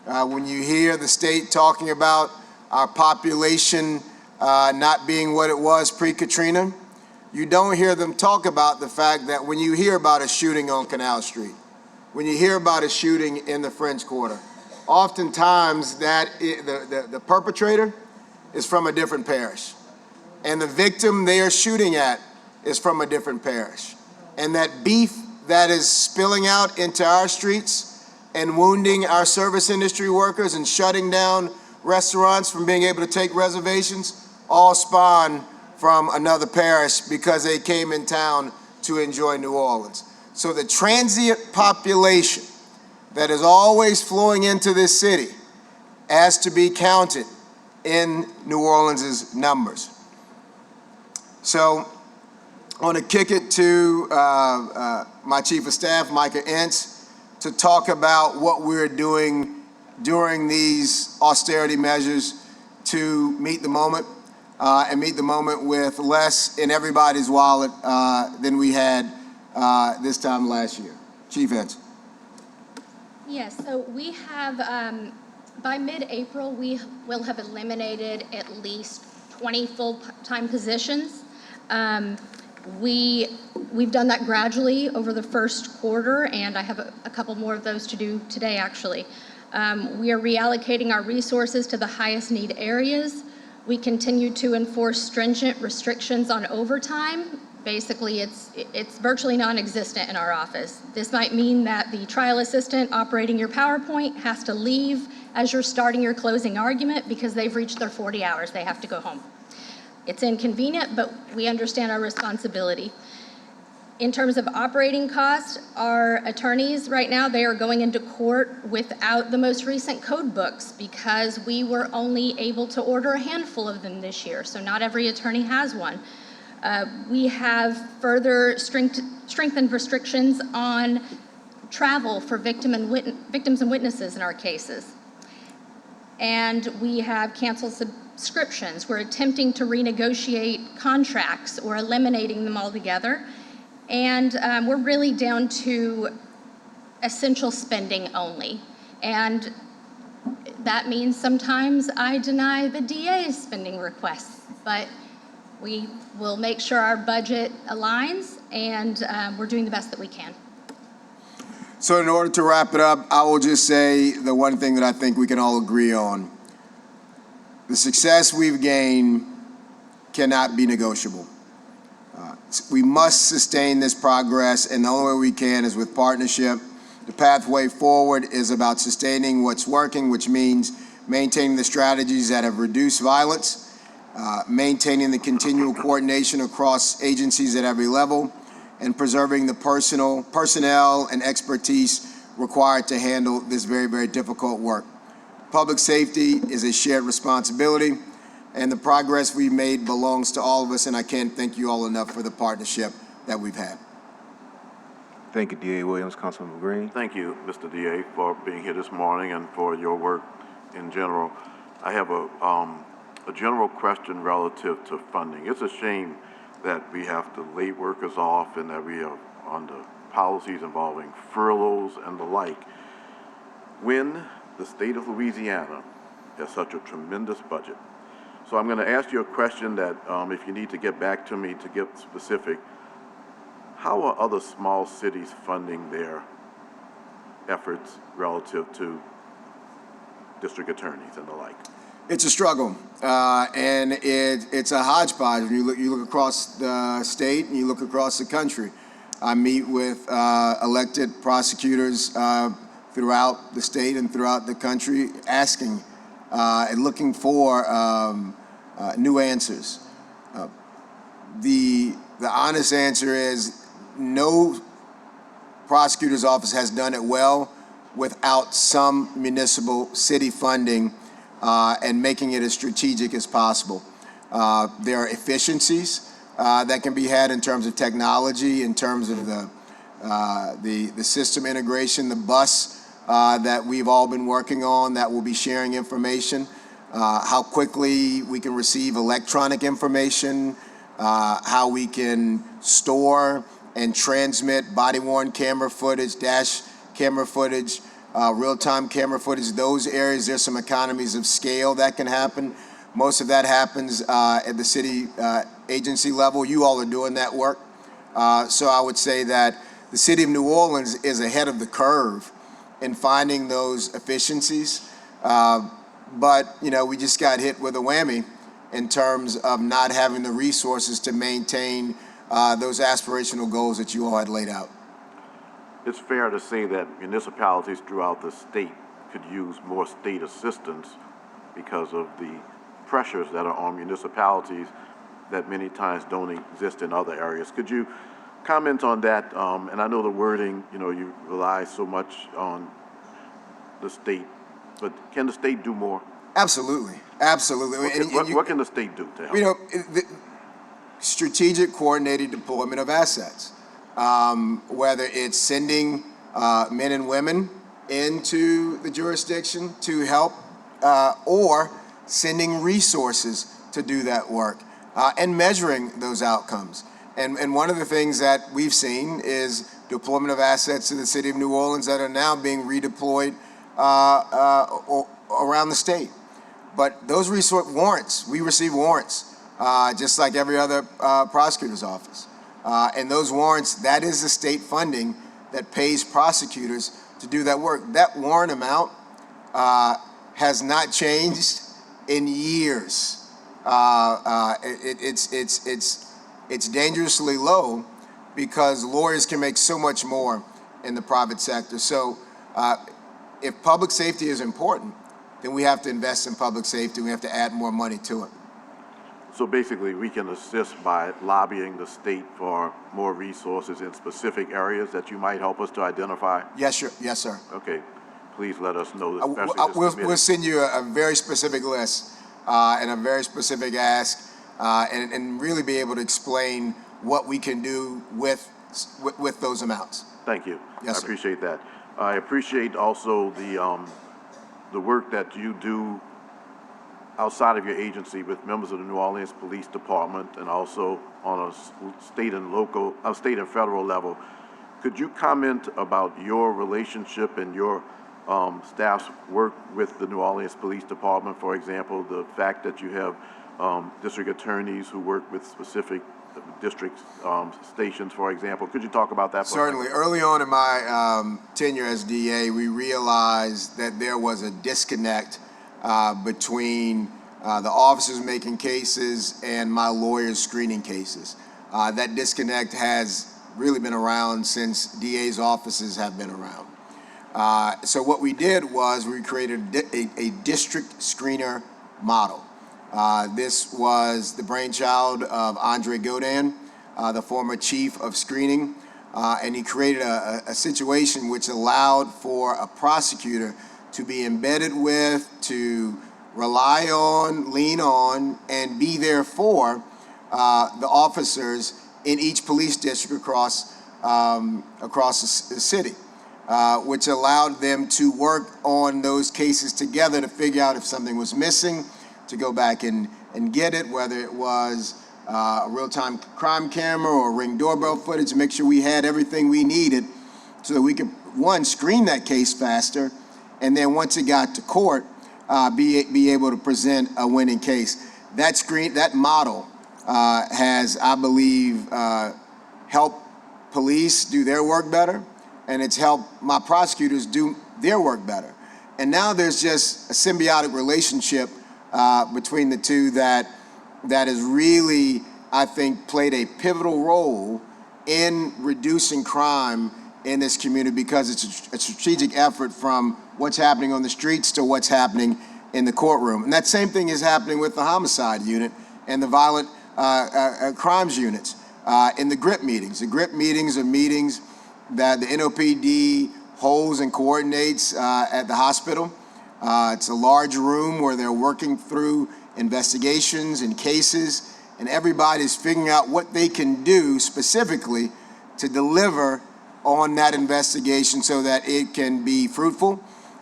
When you hear the state talking about our population not being what it was pre-Katrina, you don't hear them talk about the fact that when you hear about a shooting on Canal Street, when you hear about a shooting in the French Quarter, oftentimes the perpetrator is from a different parish, and the victim they are shooting at is from a different parish. And that beef that is spilling out into our streets and wounding our service industry workers and shutting down restaurants from being able to take reservations all spawn from another parish because they came in town to enjoy New Orleans. So the transient population that is always flowing into this city has to be counted in New Orleans' numbers. So I want to kick it to my Chief of Staff, Micah Ince, to talk about what we're doing during these austerity measures to meet the moment. and meet the moment with less in everybody's wallet than we had this time last year. Chief Henson. Yes, so we have, by mid-April, we will have eliminated at least 20 full-time positions. We've done that gradually over the first quarter, and I have a couple more of those to do today, actually. We are reallocating our resources to the highest need areas. We continue to enforce stringent restrictions on overtime. Basically, it's virtually non-existent in our office. This might mean that the trial assistant operating your PowerPoint has to leave as you're starting your closing argument because they've reached their 40 hours. They have to go home. It's inconvenient, but we understand our responsibility. In terms of operating costs, our attorneys right now, they are going into court without the most recent code books because we were only able to order a handful of them this year, so not every attorney has one. We have further strengthened restrictions on travel for victims and witnesses in our cases. And we have canceled subscriptions. We're attempting to renegotiate contracts or eliminating them altogether. And we're really down to essential spending only. And that means sometimes I deny the DA's spending requests, but we will make sure our budget aligns, and we're doing the best that we can. So in order to wrap it up, I will just say the one thing that I think we can all agree on. The success we've gained cannot be negotiable. We must sustain this progress, and the only way we can is with partnership. The pathway forward is about sustaining what's working, which means maintaining the strategies that have reduced violence, maintaining the continual coordination across agencies at every level, and preserving the personnel and expertise required to handle this very, very difficult work. Public safety is a shared responsibility, and the progress we've made belongs to all of us, and I can't thank you all enough for the partnership that we've had. Thank you, D.A. Williams. Councilmember Green. Thank you, Mr. DA, for being here this morning and for your work in general. I have a general question relative to funding. It's a shame that we have to lay workers off and that we are under policies involving furloughs and the like. When the state of Louisiana has such a tremendous budget. So I'm going to ask you a question that if you need to get back to me to get specific, how are other small cities funding their efforts relative to district attorneys and the like? It's a struggle, and it's a hodgepodge. You look across the state and you look across the country. I meet with elected prosecutors throughout the state and throughout the country asking and looking for new answers. The honest answer is no prosecutor's office has done it well without some municipal city funding and making it as strategic as possible. There are efficiencies that can be had in terms of technology, in terms of the system integration, the bus that we've all been working on that will be sharing information, how quickly we can receive electronic information, how we can store and transmit body-worn camera footage, dash camera footage, real-time camera footage. Those areas, there's some economies of scale that can happen. Most of that happens at the city agency level. You all are doing that work. So I would say that the city of New Orleans is ahead of the curve in finding those efficiencies. But, you know, we just got hit with a whammy in terms of not having the resources to maintain those aspirational goals that you all had laid out. It's fair to say that municipalities throughout the state could use more state assistance because of the pressures that are on municipalities that many times don't exist in other areas. Could you comment on that? And I know the wording, you know, you rely so much on the state, but can the state do more? Absolutely, absolutely. What can the state do to help? You know, the strategic coordinated deployment of assets. Whether it's sending men and women into the jurisdiction to help or sending resources to do that work, and measuring those outcomes. And one of the things that we've seen is deployment of assets to the city of New Orleans that are now being redeployed around the state. But those warrants, we receive warrants, just like every other prosecutor's office. And those warrants, that is the state funding that pays prosecutors to do that work. That warrant amount has not changed in years. It's dangerously low because lawyers can make so much more in the private sector. So if public safety is important, then we have to invest in public safety. We have to add more money to it. So basically, we can assist by lobbying the state for more resources in specific areas that you might help us to identify? Yes, sir. Yes, sir. Okay. Please let us know, especially this committee. We'll send you a very specific list and a very specific ask, and really be able to explain what we can do with those amounts. Thank you. Yes, I sir. appreciate that. I appreciate also the work that you do outside of your agency with members of the New Orleans Police Department and also on a state and federal level. Could you comment about your relationship and your staff's work with the New Orleans Police Department? For example, the fact that you have district attorneys who work with specific district stations, for example. Could you talk about that? Certainly. Early on in my tenure as DA, we realized that there was a disconnect between the officers making cases and my lawyers screening cases. That disconnect has really been around since DA's offices have been around. So what we did was we created a district screener model. This was the brainchild of Andre Godin, the former chief of screening, and he created a situation which allowed for a prosecutor to be embedded with, to rely on, lean on, and be there for the officers in each police district across the city, which allowed them to work on those cases together to figure out if something was missing, to go back and get it, whether it was a real-time crime camera or Ring doorbell footage, to make sure we had everything we needed so that we could, one, screen that case faster, and then once it got to court, be able to present a winning case. That model has, I believe, helped police do their work better, and it's helped my prosecutors do their work better. And now there's just a symbiotic relationship between the two that has really, I think, played a pivotal role in reducing crime in this community, because it's a strategic effort from what's happening on the streets to what's happening in the courtroom. And that same thing is happening with the homicide unit and the violent crimes units in the GRIP meetings. The GRIP meetings are meetings that the NOPD holds and coordinates at the hospital. It's a large room where they're working through investigations and cases, and everybody's figuring out what they can do specifically to deliver on that investigation so that it can be fruitful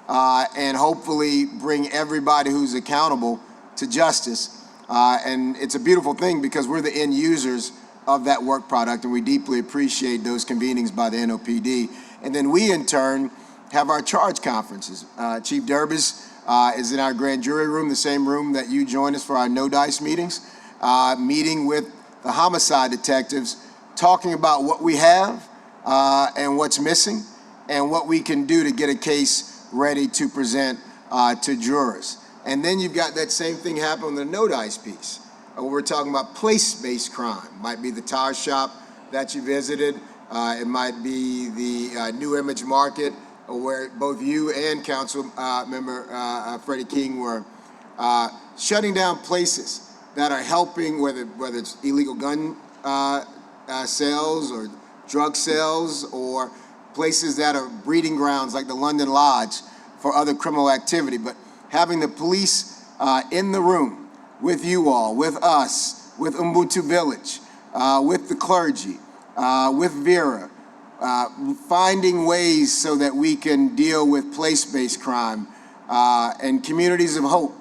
and hopefully bring everybody who's accountable to justice. And it's a beautiful thing because we're the end users of that work product, and we deeply appreciate those convenings by the NOPD. And then we, in turn, have our charge conferences. Chief Durbis is in our grand jury room, the same room that you join us for our no dice meetings, meeting with the homicide detectives, talking about what we have and what's missing and what we can do to get a case ready to present to jurors. And then you've got that same thing happen on the no dice piece, where we're talking about place-based crime. Might be the tire shop that you visited. It might be the New Image Market, where both you and Council Member Freddie King were shutting down places that are helping, whether it's illegal gun sales or drug sales, or places that are breeding grounds like the London Lodge for other criminal activity. But having the police in the room with you all, with us, with Ubuntu Village, with the clergy, with Vera, finding ways so that we can deal with place-based crime and communities of hope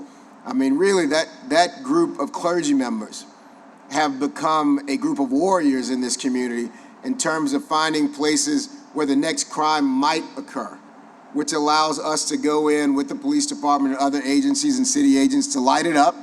I mean, really, that group of clergy members have become a group of warriors in this community in terms of finding places where the next crime might occur, which allows us to go in with the police department and other agencies and city agents to light it up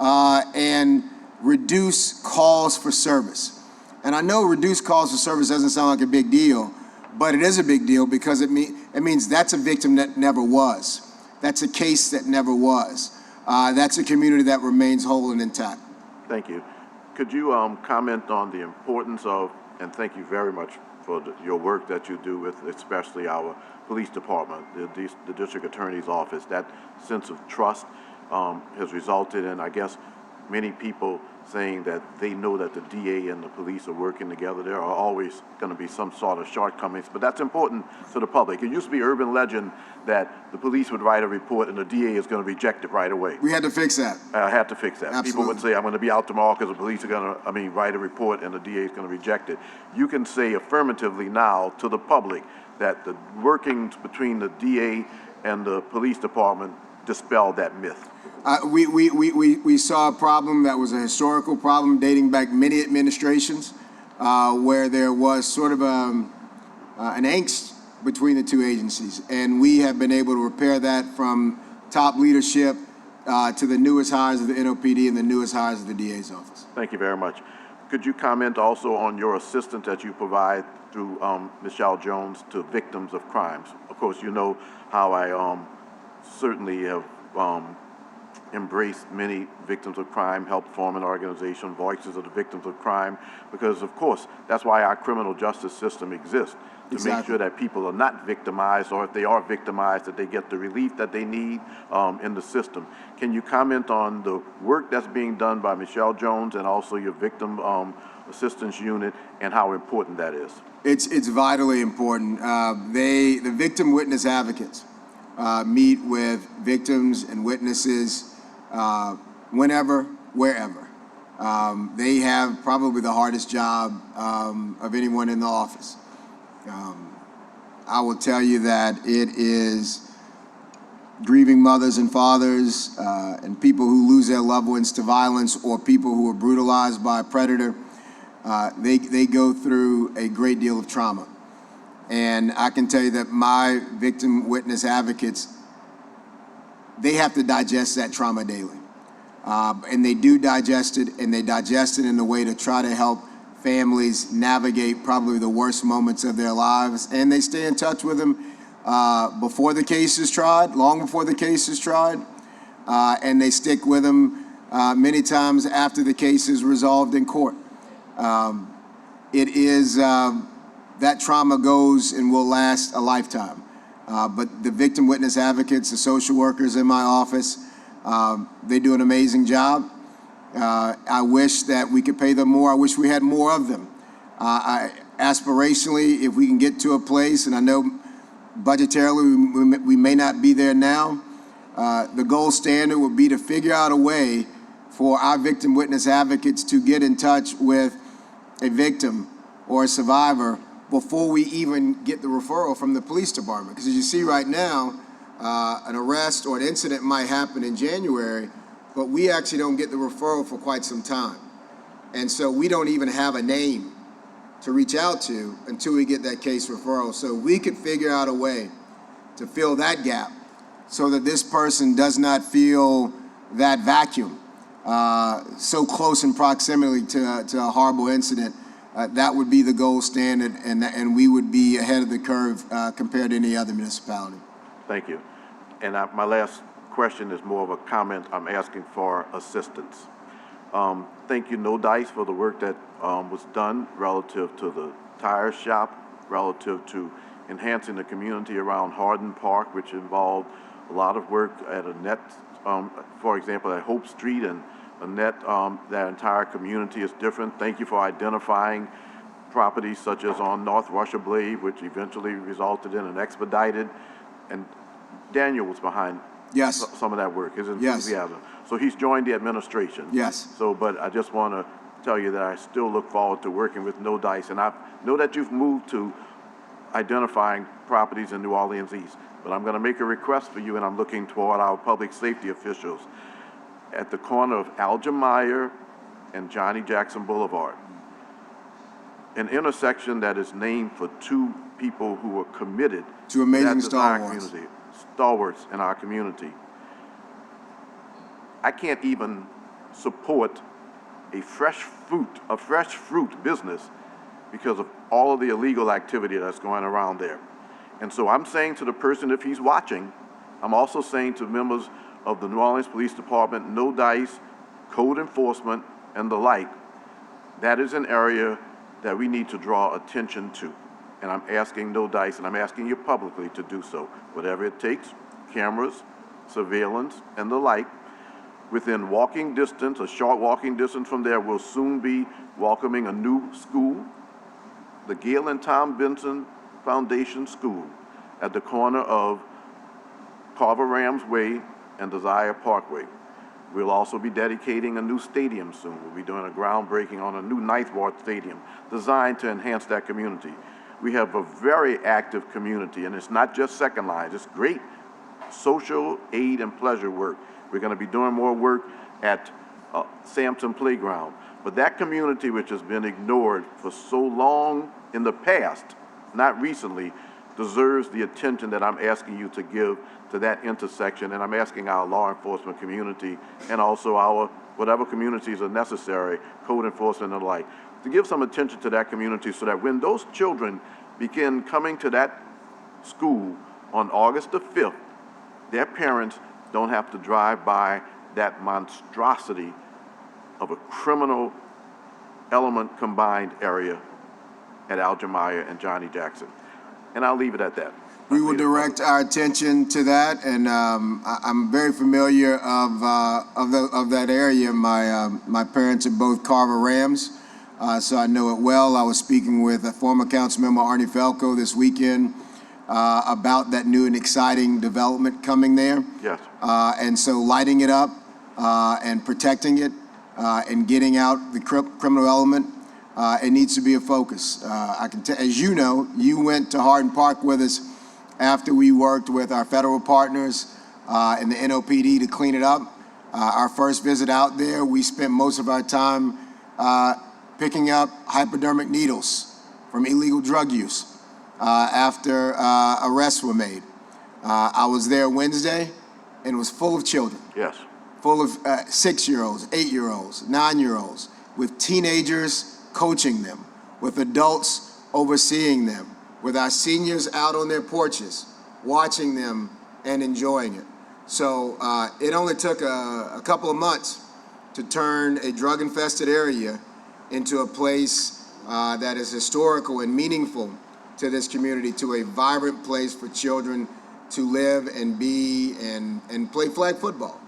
and reduce calls for service. And I know reduced calls for service doesn't sound like a big deal, but it is a big deal because it means that's a victim that never was. That's a case that never was. That's a community that remains whole and intact. Thank you. Could you comment on the importance of, and thank you very much for your work that you do with especially our police department, the district attorney's office. That sense of trust has resulted in, I guess, many people saying that they know that the DA and the police are working together. There are always going to be some sort of shortcomings, but that's important to the public. It used to be urban legend that the police would write a report and the DA is going to reject it right away. We had to fix that. I had to fix that. Absolutely. People would say, I'm going to be out tomorrow because the police are going to, write a report and the DA is going to reject it. You can say affirmatively now to the public that the workings between the DA and the police department dispel that myth. We saw a problem that was a historical problem dating back many administrations where there was sort of an angst between the two agencies. And we have been able to repair that from top leadership to the newest hires of the NOPD and the newest hires of the DA's office. Thank you very much. Could you comment also on your assistance that you provide through Michelle Jones to victims of crimes? Of course, you know how I certainly have embraced many victims of crime, helped form an organization, Voices of the Victims of Crime, because of course, that's why our criminal justice system exists, to make sure that people are not victimized, or if they are victimized, that they get the relief that they need in the system. Can you comment on the work that's being done by Michelle Jones and also your victim assistance unit and how important that is? It's vitally important. The victim witness advocates meet with victims and witnesses whenever, wherever. They have probably the hardest job of anyone in the office. I will tell you that it is grieving mothers and fathers and people who lose their loved ones to violence or people who are brutalized by a predator. They go through a great deal of trauma. And I can tell you that my victim witness advocates, they have to digest that trauma daily. And they do digest it, and they digest it in a way to try to help families navigate probably the worst moments of their lives. And they stay in touch with them before the case is tried, long before the case is tried. And they stick with them many times after the case is resolved in court. That trauma goes and will last a lifetime. But the victim witness advocates, the social workers in my office, they do an amazing job. I wish that we could pay them more. I wish we had more of them. Aspirationally, if we can get to a place, and I know budgetarily we may not be there now, the gold standard would be to figure out a way for our victim witness advocates to get in touch with a victim or a survivor before we even get the referral from the police department. Because as you see right now, an arrest or an incident might happen in January, but we actually don't get the referral for quite some time. And so we don't even have a name to reach out to until we get that case referral. So we could figure out a way to fill that gap so that this person does not feel that vacuum so close in proximity to a horrible incident. That would be the gold standard, and we would be ahead of the curve compared to any other municipality. Thank you. And my last question is more of a comment. I'm asking for assistance. Thank you, No Dice, for the work that was done relative to the tire shop, relative to enhancing the community around Hardin Park, which involved a lot of work at a net, for example, at Hope Street, and a net, that entire community is different. Thank you for identifying properties such as on North Russia Blade, which eventually resulted in an expedited, and Daniel was behind some of that work, his enthusiasm. So he's joined the administration. Yes. So, but I just want to tell you that I still look forward to working with No Dice, and I know that you've moved to identifying properties in New Orleans East, but I'm going to make a request for you, and I'm looking toward our public safety officials. at the corner of Algemeyer and Johnny Jackson Boulevard. An intersection that is named for two people who are committed To amazing that design stalwarts. community, stalwarts in our community. I can't even support a fresh fruit business because of all of the illegal activity that's going around there. And so I'm saying to the person, if he's watching, I'm also saying to members of the New Orleans Police Department, No Dice, code enforcement, and the like, that is an area that we need to draw attention to. And I'm asking No Dice, and I'm asking you publicly to do so. Whatever it takes, cameras, surveillance, and the like. Within walking distance, a short walking distance from there, we'll soon be welcoming a new school, the Gail and Tom Benson Foundation School at the corner of Carver Rams Way and Desire Parkway. We'll also be dedicating a new stadium soon. We'll be doing a groundbreaking on a new Ninth Ward Stadium designed to enhance that community. We have a very active community, and it's not just Second Line, it's great social aid and pleasure work. We're going to be doing more work at Sampson Playground. But that community, which has been ignored for so long in the past, not recently, deserves the attention that I'm asking you to give to that intersection. And I'm asking our law enforcement community and also our whatever communities are necessary, code enforcement and the like, to give some attention to that community so that when those children begin coming to that school on August the 5th, their parents don't have to drive by that monstrosity of a criminal element combined area at Algemeyer and Johnny Jackson. And I'll leave it at that. We will direct our attention to that, and I'm very familiar of that area. My parents are both Carver Rams, so I know it well. I was speaking with a former council member, Arnie Falco, this weekend about that new and exciting development coming there. Yes. And so lighting it up and protecting it and getting out the criminal element, it needs to be a focus. I can as you know, you went to Hardin Park with us after we worked with our federal partners and the NOPD to clean it up. Our first visit out there, we spent most of our time picking up hypodermic needles from illegal drug use after arrests were made. I was there Wednesday, and it was full of children. Yes. Full of 6-year-olds, 8-year-olds, 9-year-olds, with teenagers coaching them, with adults overseeing them, with our seniors out on their porches, watching them and enjoying it. So it only took a couple of months to turn a drug-infested area into a place that is historical and meaningful to this community, to a vibrant place for children to live and be and play flag football.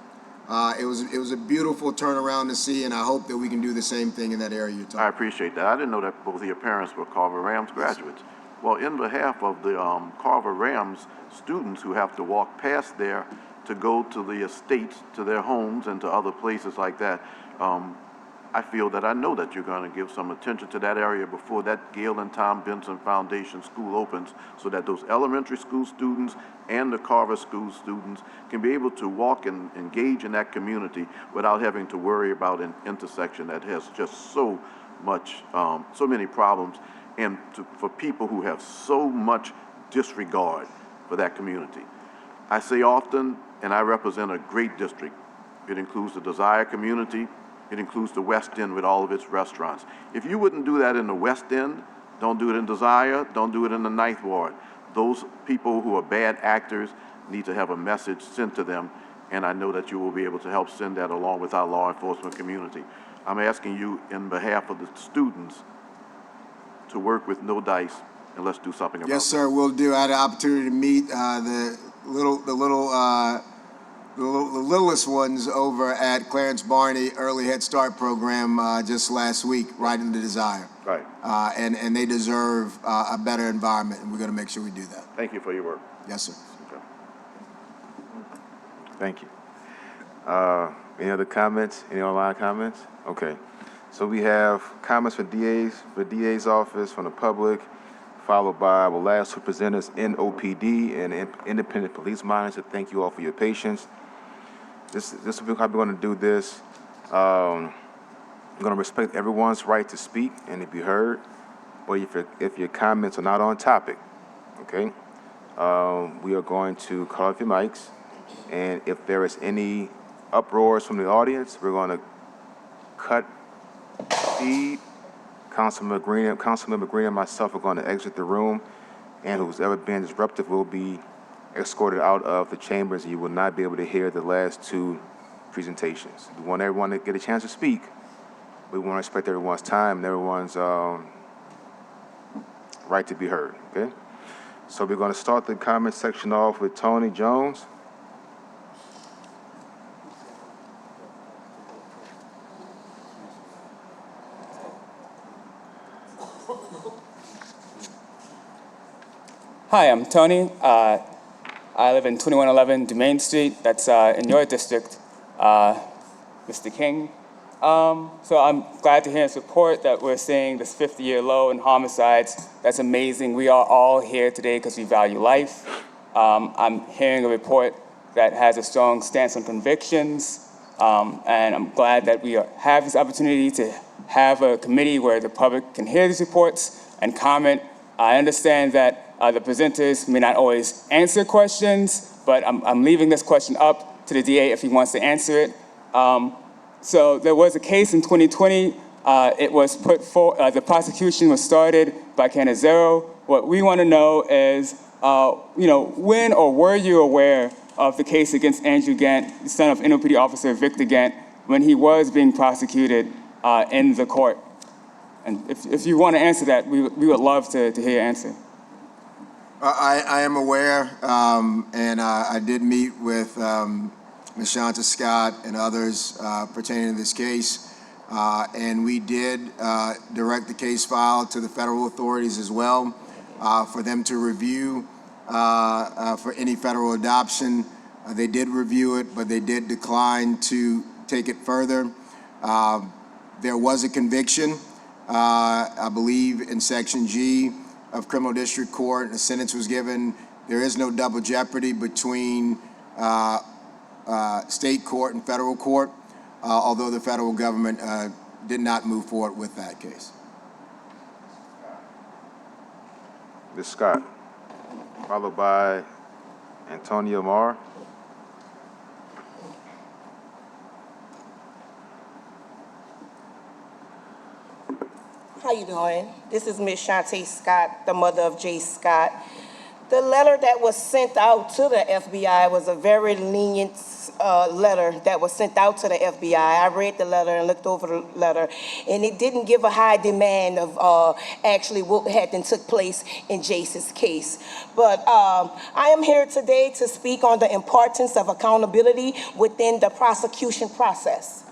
It was a beautiful turnaround to see, and I hope that we can do the same thing in that area you're talking about. I appreciate that. I didn't know that both of your parents were Carver Rams graduates. Well, in behalf of the Carver Rams students who have to walk past there to go to the estates, to their homes, and to other places like that, I feel that I know that you're going to give some attention to that area before that Gail and Tom Benson Foundation School opens, so that those elementary school students and the Carver School students can be able to walk and engage in that community without having to worry about an intersection that has just so many problems, and for people who have so much disregard for that community. I say often, and I represent a great district. It includes the Desire community. It includes the West End with all of its restaurants. If you wouldn't do that in the West End, don't do it in Desire, don't do it in the Ninth Ward. Those people who are bad actors need to have a message sent to them, and I know that you will be able to help send that along with our law enforcement community. I'm asking you in behalf of the students to work with No Dice, and let's do something about it. Yes, sir, we'll do. I had an opportunity to meet the littlest ones over at Clarence Barney Early Head Start program just last week, right in the Desire. Right. And they deserve a better environment, and we're going to make sure we do that. Thank you for your work. Yes, sir. Okay. Thank you. Any other comments? Any online comments? Okay. So we have comments for DA's office, from the public, followed by our last two presenters, NOPD and Independent Police Monitor. Thank you all for your patience. this is how we're going to do this. I'm going to respect everyone's right to speak and to be heard. But if your comments are not on topic, okay, we are going to cut off your mics. And if there is any uproars from the audience, we're going to cut feed. Councilmember Green and myself are going to exit the room, and who's ever been disruptive will be escorted out of the chambers. You will not be able to hear the last two presentations. We want everyone to get a chance to speak. We want to respect everyone's time and everyone's right to be heard, okay? So we're going to start the comment section off with Tony Jones. Hi, I'm Tony. I live in 2111 Dumaine Street. That's in your district, Mr. King. So I'm glad to hear and support that we're seeing this 50-year low in homicides. That's amazing. We are all here today because we value life. I'm hearing a report that has a strong stance on convictions, and I'm glad that we have this opportunity to have a committee where the public can hear these reports and comment. I understand that the presenters may not always answer questions, but I'm leaving this question up to the DA if he wants to answer it. So there was a case in 2020. It was put for the prosecution was started by Canizero. What we want to know is, when or were you aware of the case against Andrew Gant, the son of NOPD officer Victor Gant, when he was being prosecuted in the court? And if you want to answer that, we would love to hear your answer. I am aware, and I did meet with Ms. Shanta Scott and others pertaining to this case, and we did direct the case file to the federal authorities as well for them to review for any federal adoption. They did review it, but they did decline to take it further. There was a conviction, I believe, in Section G of Criminal District Court, and a sentence was given. There is no double jeopardy between state court and federal court, although the federal government did not move forward with that case. Ms. Scott, followed by Antonio Marr. How you doing? This is Ms. Shantae Scott, the mother of Jay Scott. The letter that was sent out to the FBI was a very lenient letter that was sent out to the FBI. I read the letter and looked over the letter, and it didn't give a high demand of actually what had been took place in Jace's case. But I am here today to speak on the importance of accountability within the prosecution process.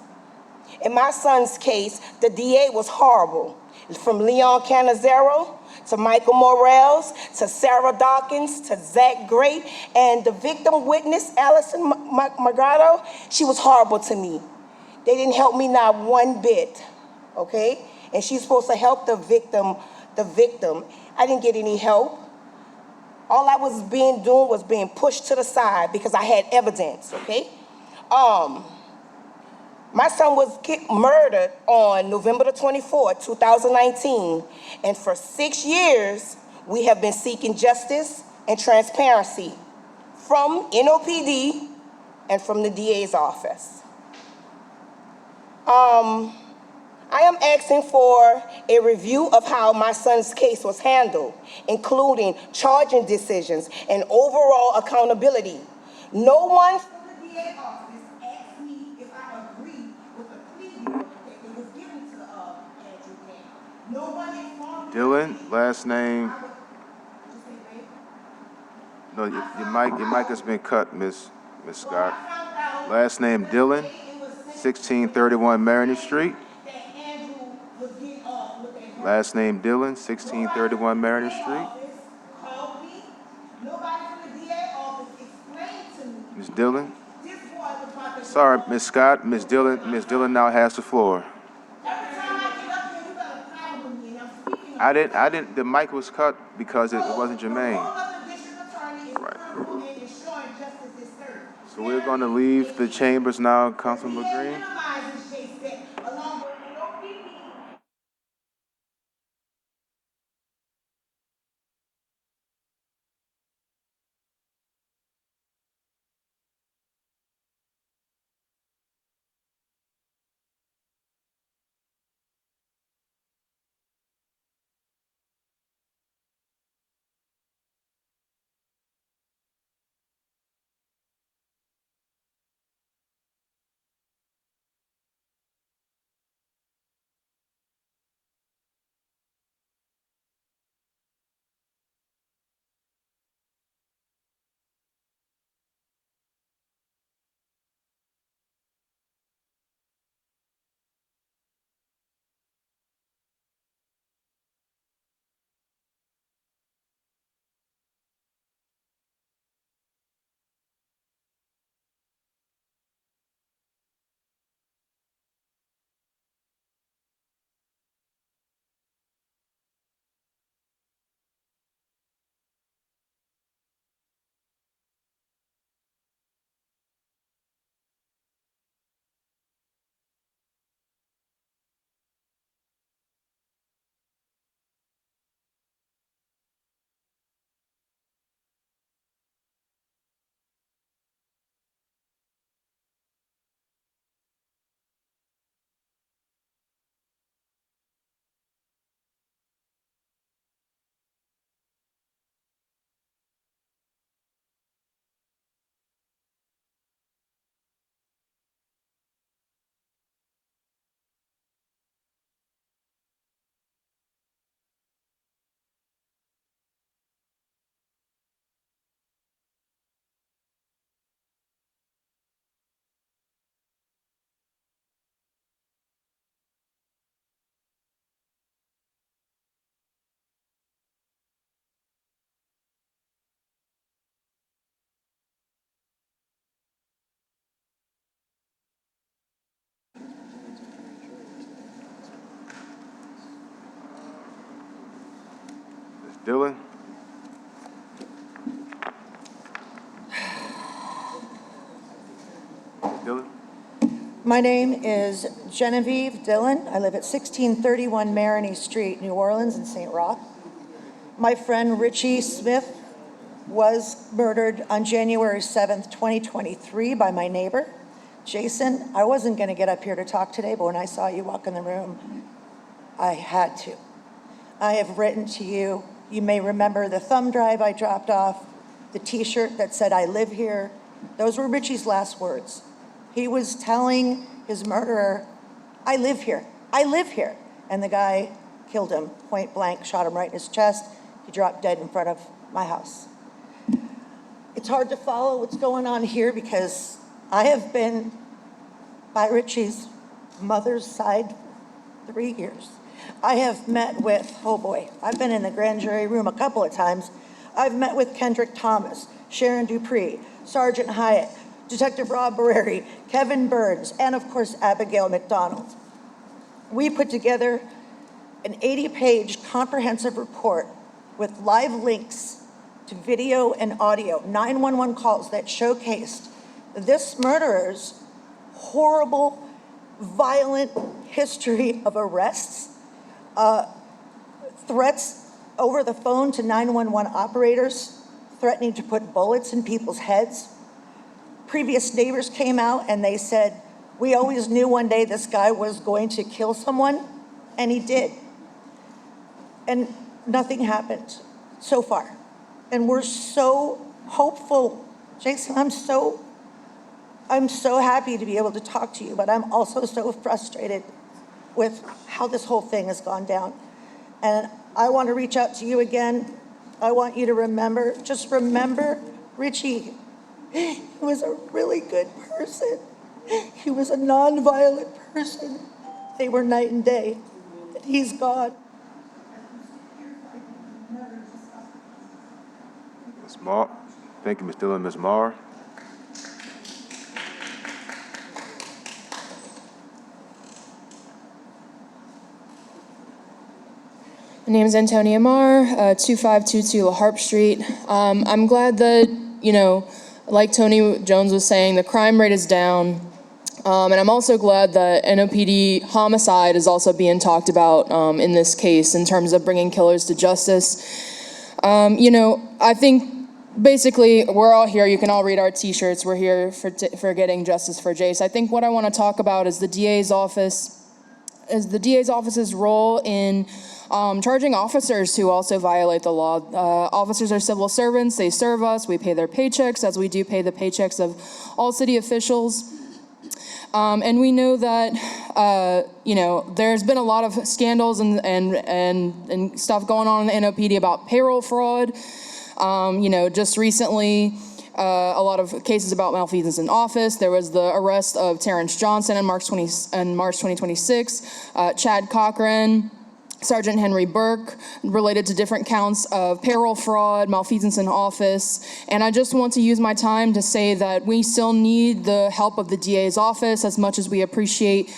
In my son's case, the DA was horrible. From Leon Canizero to Michael Morales to Sarah Dawkins to Zach Great, and the victim witness, Allison Margado, she was horrible to me. They didn't help me not one bit, okay? And she's supposed to help the victim. I didn't get any help. All I was doing was being pushed to the side because I had evidence, okay? My son was murdered on November the 24th, 2019, and for 6 years, we have been seeking justice and transparency from NOPD and from the DA's office. I am asking for a review of how my son's case was handled, including charging decisions and overall accountability. No one from the DA's office asked me if I agree with the plea deal that was given to Andrew Gant. No one informed me. Dylan, last name. No, your mic has been cut, Miss Scott. Last name Dylan, 1631 Mariner Street. Last name Dylan, 1631 Mariner Street. Ms. Dillon. Sorry, Ms. Scott. Ms. Dillon now has the floor. The mic was cut because it wasn't germane. Right. So we're going to leave the chambers now, Councilman Green. Ms. Dillon? Ms. Dillon? My name is Genevieve Dillon. I live at 1631 Marigny Street, New Orleans in St. Roch. My friend Richie Smith was murdered on January 7th, 2023 by my neighbor, Jason. I wasn't going to get up here to talk today, but when I saw you walk in the room, I had to. I have written to you. You may remember the thumb drive I dropped off, the t-shirt that said, "I live here." Those were Richie's last words. He was telling his murderer, "I live here, I live here." And the guy killed him, point blank, shot him right in his chest. He dropped dead in front of my house. It's hard to follow what's going on here because I have been by Richie's mother's side 3 years. I have met with, oh boy, I've been in the grand jury room a couple of times. I've met with Kendrick Thomas, Sharon Dupree, Sergeant Hyatt, Detective Rob Barreri, Kevin Burns, and of course, Abigail McDonald. We put together an 80-page comprehensive report with live links to video and audio, 911 calls that showcased this murderer's horrible, violent history of arrests, threats over the phone to 911 operators, threatening to put bullets in people's heads. Previous neighbors came out and they said, "We always knew one day this guy was going to kill someone," and he did. And nothing happened so far. And we're so hopeful. Jason, I'm so happy to be able to talk to you, but I'm also so frustrated with how this whole thing has gone down. And I want to reach out to you again. I want you to remember, just remember Richie. He was a really good person. He was a nonviolent person. They were night and day, and he's gone. Ms. Marr? Thank you, Ms. Dillon. Ms. Marr? My name is Antonia Marr, 2522 La Harpe Street. I'm glad that, like Tony Jones was saying, the crime rate is down. And I'm also glad that NOPD homicide is also being talked about in this case in terms of bringing killers to justice. I think basically we're all here. You can all read our T-shirts. We're here for getting justice for Jace. I think what I want to talk about is the DA's office's role in charging officers who also violate the law. Officers are civil servants. They serve us. We pay their paychecks, as we do pay the paychecks of all city officials. And we know that, there's been a lot of scandals and stuff going on in the NOPD about payroll fraud. Just recently, a lot of cases about malfeasance in office. There was the arrest of Terrence Johnson in March 2026, Chad Cochran, Sergeant Henry Burke, related to different counts of payroll fraud, malfeasance in office. And I just want to use my time to say that we still need the help of the DA's office as much as we appreciate,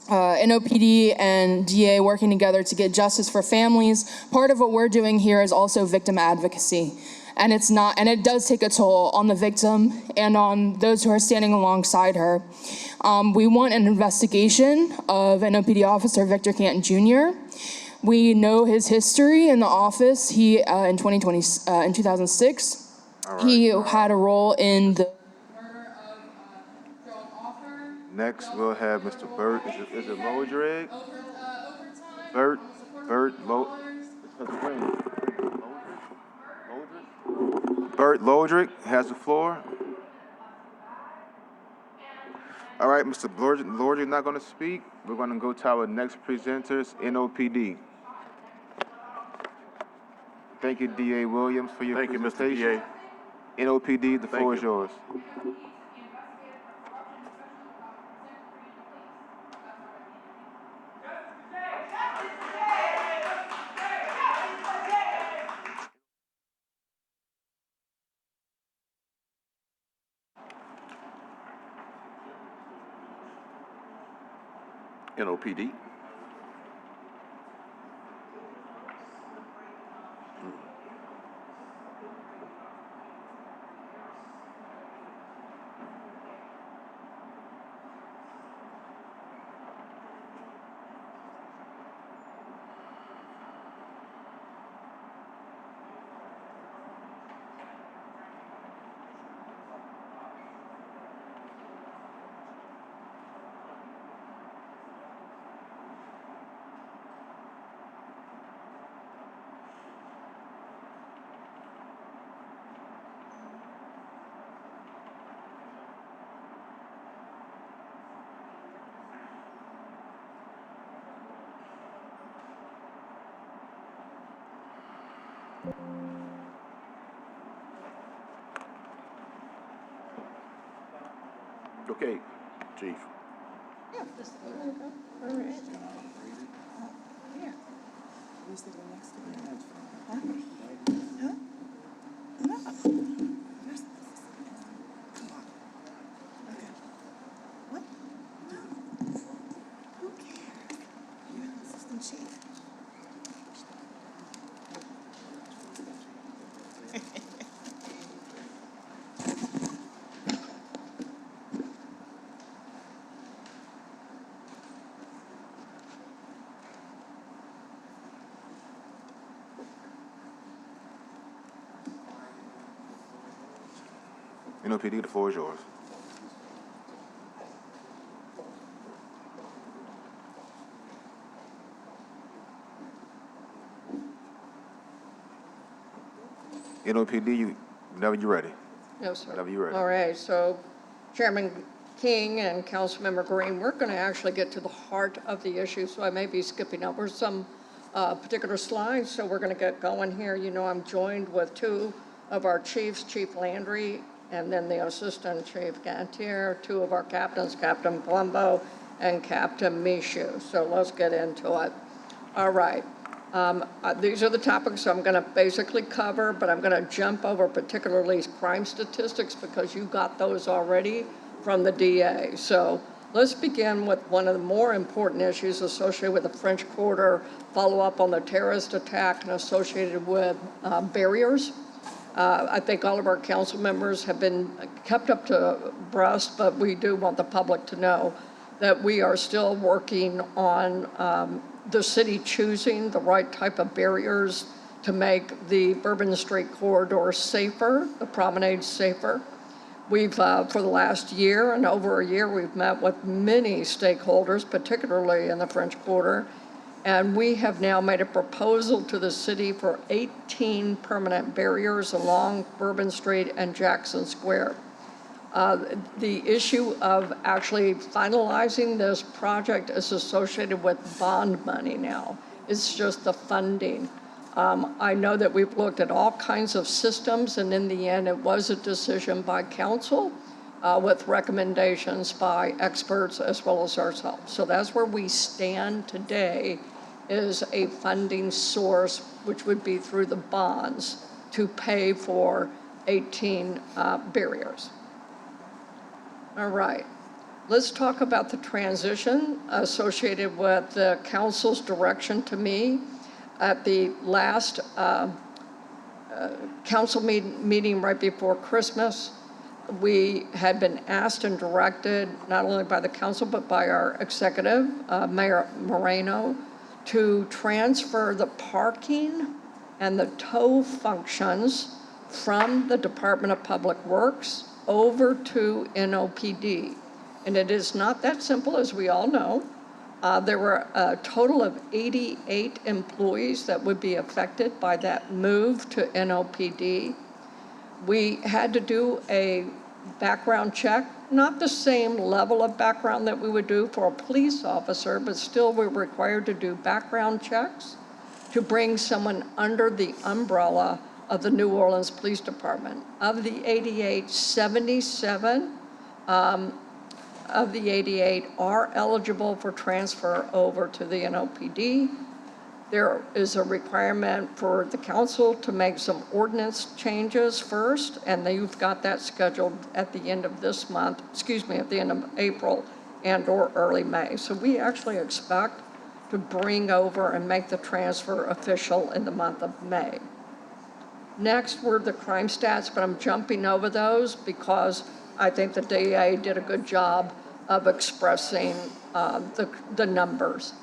NOPD and DA working together to get justice for families. Part of what we're doing here is also victim advocacy. And it does take a toll on the victim and on those who are standing alongside her. We want an investigation of NOPD officer Victor Canton Jr. We know his history in the office. He, in 2006, he had a role in the murder of Joan Offer. Next, we'll have Mr. Bert. Is it Lodrig? Bert Lodrig has the floor. All right, Mr. Lodrig not going to speak. We're going to go to our next presenters, NOPD. Thank you, DA Williams, for your presentation. Thank you, Mr. DA. NOPD, the floor is yours. NOPD. Okay, Chief. Yeah, this is all right. Here. Who's the one next to me? Huh? Huh? No. Where's come on. Okay. What? No. Who cares? You're an assistant chief. NOPD, the floor is yours. NOPD, whenever you're ready. Yes, sir. Whenever you're ready. All right, so Chairman King and Councilmember Green, we're going to actually get to the heart of the issue, so I may be skipping over some particular slides, so we're going to get going here. You know, I'm joined with two of our chiefs, Chief Landry, and then the Assistant Chief Gantier, two of our captains, Captain Palumbo and Captain Michaud. So let's get into it. All right. These are the topics I'm going to basically cover, but I'm going to jump over particularly crime statistics because you got those already from the DA. So let's begin with one of the more important issues associated with the French Quarter, follow up on the terrorist attack and associated with barriers. I think all of our council members have been kept up to breast, but we do want the public to know that we are still working on the city choosing the right type of barriers to make the Bourbon Street corridor safer, the promenade safer. We've, for the last year and over a year, we've met with many stakeholders, particularly in the French Quarter, and we have now made a proposal to the city for 18 permanent barriers along Bourbon Street and Jackson Square. The issue of actually finalizing this project is associated with bond money now. It's just the funding. I know that we've looked at all kinds of systems, and in the end, it was a decision by council with recommendations by experts as well as ourselves. So that's where we stand today, is a funding source, which would be through the bonds, to pay for 18 barriers. All right. Let's talk about the transition associated with the council's direction to me. At the last council meeting right before Christmas, we had been asked and directed, not only by the council, but by our executive, Mayor Moreno, to transfer the parking and the tow functions from the Department of Public Works over to NOPD. And it is not that simple, as we all know. There were a total of 88 employees that would be affected by that move to NOPD. We had to do a background check, not the same level of background that we would do for a police officer, but still we're required to do background checks to bring someone under the umbrella of the New Orleans Police Department. Of the 88, 77 of the 88 are eligible for transfer over to the NOPD. There is a requirement for the council to make some ordinance changes first, and you've got that scheduled at the end of this month, at the end of April and or early May. So we actually expect to bring over and make the transfer official in the month of May. Next were the crime stats, but I'm jumping over those because I think the DA did a good job of expressing the numbers.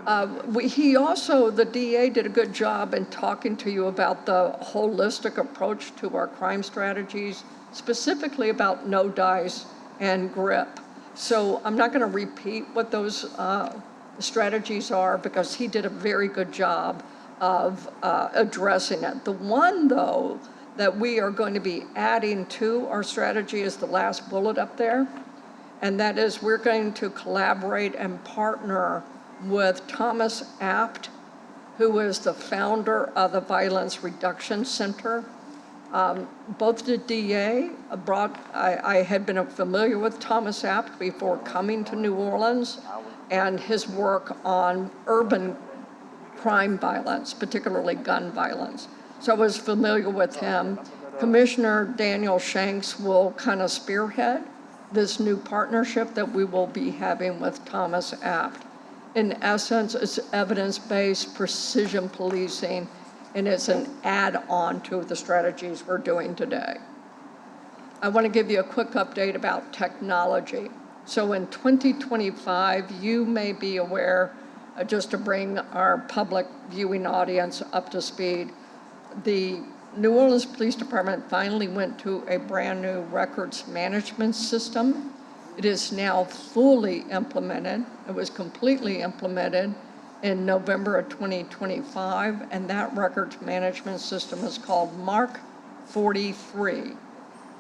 The DA did a good job in talking to you about the holistic approach to our crime strategies, specifically about no dice and grip. So I'm not going to repeat what those strategies are because he did a very good job of addressing it. The one, though, that we are going to be adding to our strategy is the last bullet up there, and that is we're going to collaborate and partner with Thomas Apt, who is the founder of the Violence Reduction Center. Both the DA I had been familiar with Thomas Apt before coming to New Orleans and his work on urban crime violence, particularly gun violence. So I was familiar with him. Commissioner Daniel Shanks will kind of spearhead this new partnership that we will be having with Thomas Apt. In essence, it's evidence-based precision policing, and it's an add-on to the strategies we're doing today. I want to give you a quick update about technology. So in 2025, you may be aware, just to bring our public viewing audience up to speed, the New Orleans Police Department finally went to a brand new records management system. It is now fully implemented. It was completely implemented in November of 2025, and that records management system is called Mark 43.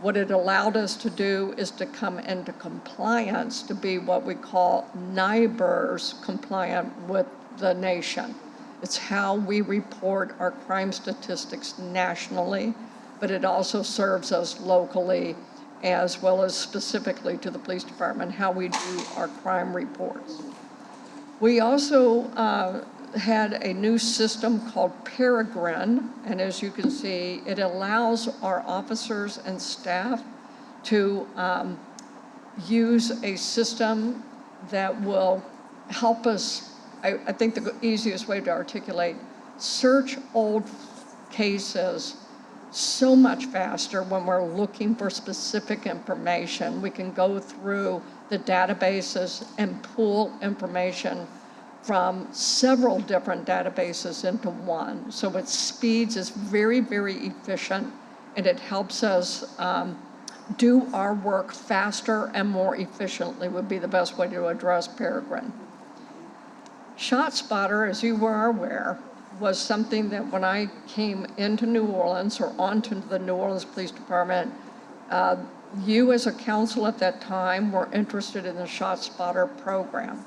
What it allowed us to do is to come into compliance to be what we call NIBRS compliant with the nation. It's how we report our crime statistics nationally, but it also serves us locally as well as specifically to the police department, how we do our crime reports. We also had a new system called Peregrine, and as you can see, it allows our officers and staff to use a system that will help us, I think the easiest way to articulate, search old cases so much faster when we're looking for specific information. We can go through the databases and pull information from several different databases into one. So it speeds, it's very, very efficient, and it helps us do our work faster and more efficiently would be the best way to address Peregrine. ShotSpotter, as you were aware, was something that when I came into New Orleans or onto the New Orleans Police Department, you as a council at that time were interested in the ShotSpotter program.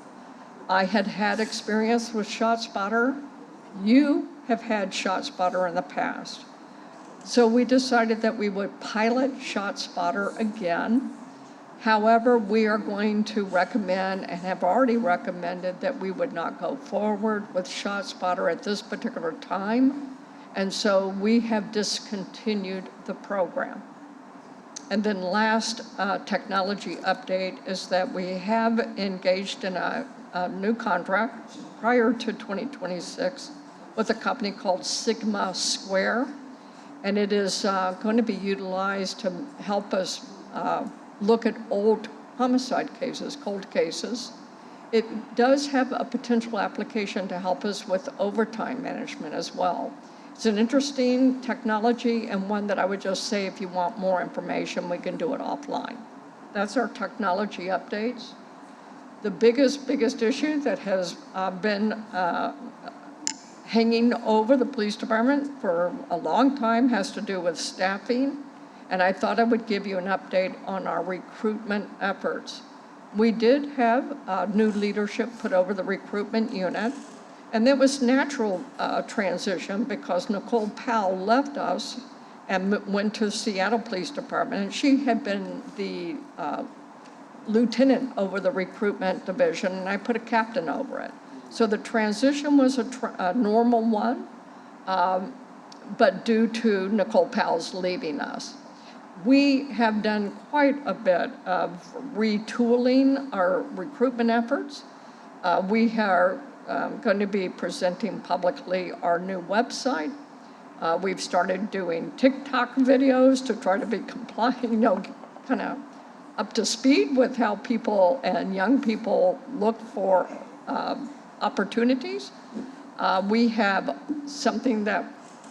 I had had experience with ShotSpotter. You have had ShotSpotter in the past. So we decided that we would pilot ShotSpotter again. However, we are going to recommend and have already recommended that we would not go forward with ShotSpotter at this particular time. And so we have discontinued the program. And then last technology update is that we have engaged in a new contract prior to 2026 with a company called Sigma Square. And it is going to be utilized to help us look at old homicide cases, cold cases. It does have a potential application to help us with overtime management as well. It's an interesting technology and one that I would just say if you want more information, we can do it offline. That's our technology updates. The biggest issue that has been hanging over the police department for a long time has to do with staffing. And I thought I would give you an update on our recruitment efforts. We did have new leadership put over the recruitment unit, and there was natural transition because Nicole Powell left us and went to Seattle Police Department, and she had been the lieutenant over the recruitment division, and I put a captain over it. So the transition was a normal one, but due to Nicole Powell's leaving us. We have done quite a bit of retooling our recruitment efforts. We are going to be presenting publicly our new website. We've started doing TikTok videos to try to be compliant, kind of up to speed with how people and young people look for opportunities. We have something that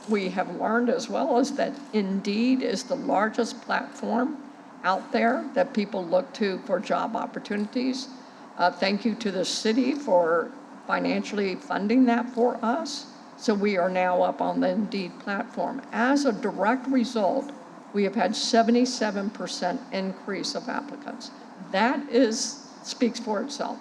we have learned as well is that Indeed is the largest platform out there that people look to for job opportunities. Thank you to the city for financially funding that for us. So we are now up on the Indeed platform. As a direct result, we have had 77% increase of applicants. That speaks for itself.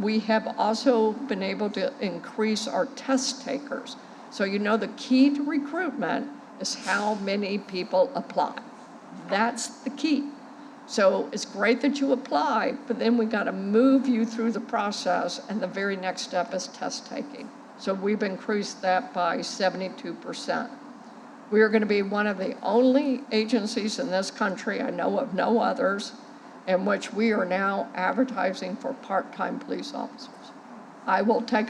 We have also been able to increase our test takers. So the key to recruitment is how many people apply. That's the key. So it's great that you apply, but then we got to move you through the process, and the very next step is test taking. So we've increased that by 72%. We are going to be one of the only agencies in this country, I know of no others, in which we are now advertising for part-time police officers. I'll take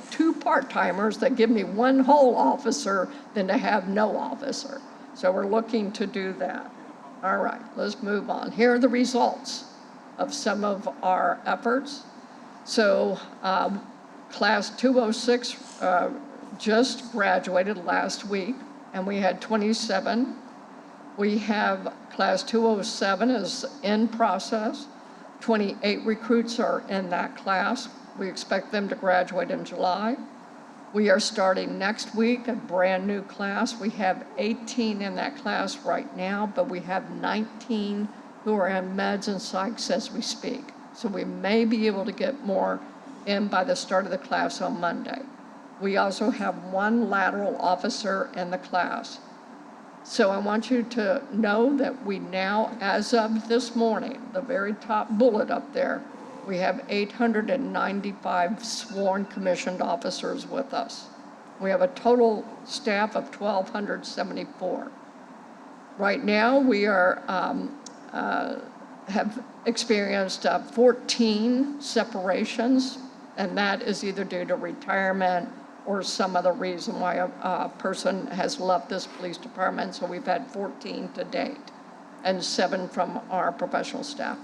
2 part-timers that give me 1 whole officer than to have no officer. So we're looking to do that. All right, let's move on. Here are the results of some of our efforts. So class 206 just graduated last week, and we had 27. We have class 207 is in process. 28 recruits are in that class. We expect them to graduate in July. We are starting next week a brand new class. We have 18 in that class right now, but we have 19 who are in meds and psychs as we speak. So we may be able to get more in by the start of the class on Monday. We also have 1 lateral officer in the class. So I want you to know that we now, as of this morning, the very top bullet up there, we have 895 sworn commissioned officers with us. We have a total staff of 1,274. Right now, we have experienced 14 separations, and that is either due to retirement or some other reason why a person has left this police department. So we've had 14 to date, and 7 from our professional staff.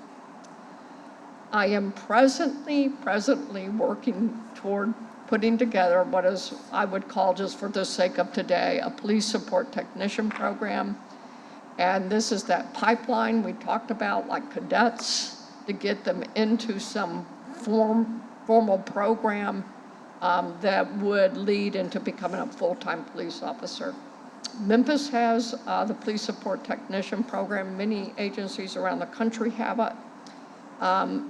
I am presently working toward putting together what is, I would call, just for the sake of today, a police support technician program. And this is that pipeline we talked about, like cadets, to get them into some formal program that would lead into becoming a full-time police officer. Memphis has the police support technician program. Many agencies around the country have it.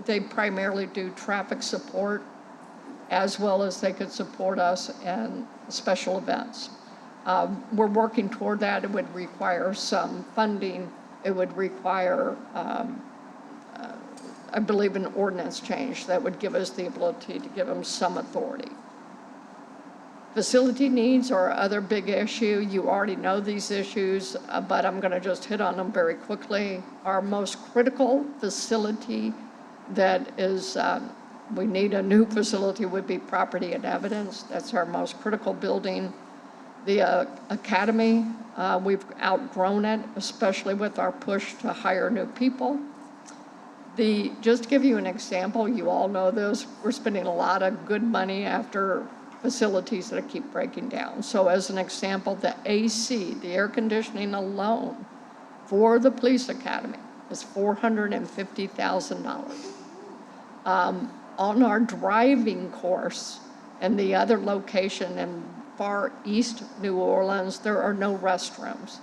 They primarily do traffic support, as well as they could support us in special events. We're working toward that. It would require some funding. It would require, I believe, an ordinance change that would give us the ability to give them some authority. Facility needs are other big issue. You already know these issues, but I'm going to just hit on them very quickly. Our most critical facility that is, we need a new facility would be Property and Evidence. That's our most critical building. The academy, we've outgrown it, especially with our push to hire new people. Just to give you an example, you all know this, we're spending a lot of good money after facilities that keep breaking down. So as an example, the AC, the air conditioning alone for the police academy is $450,000. On our driving course and the other location in far east New Orleans, there are no restrooms.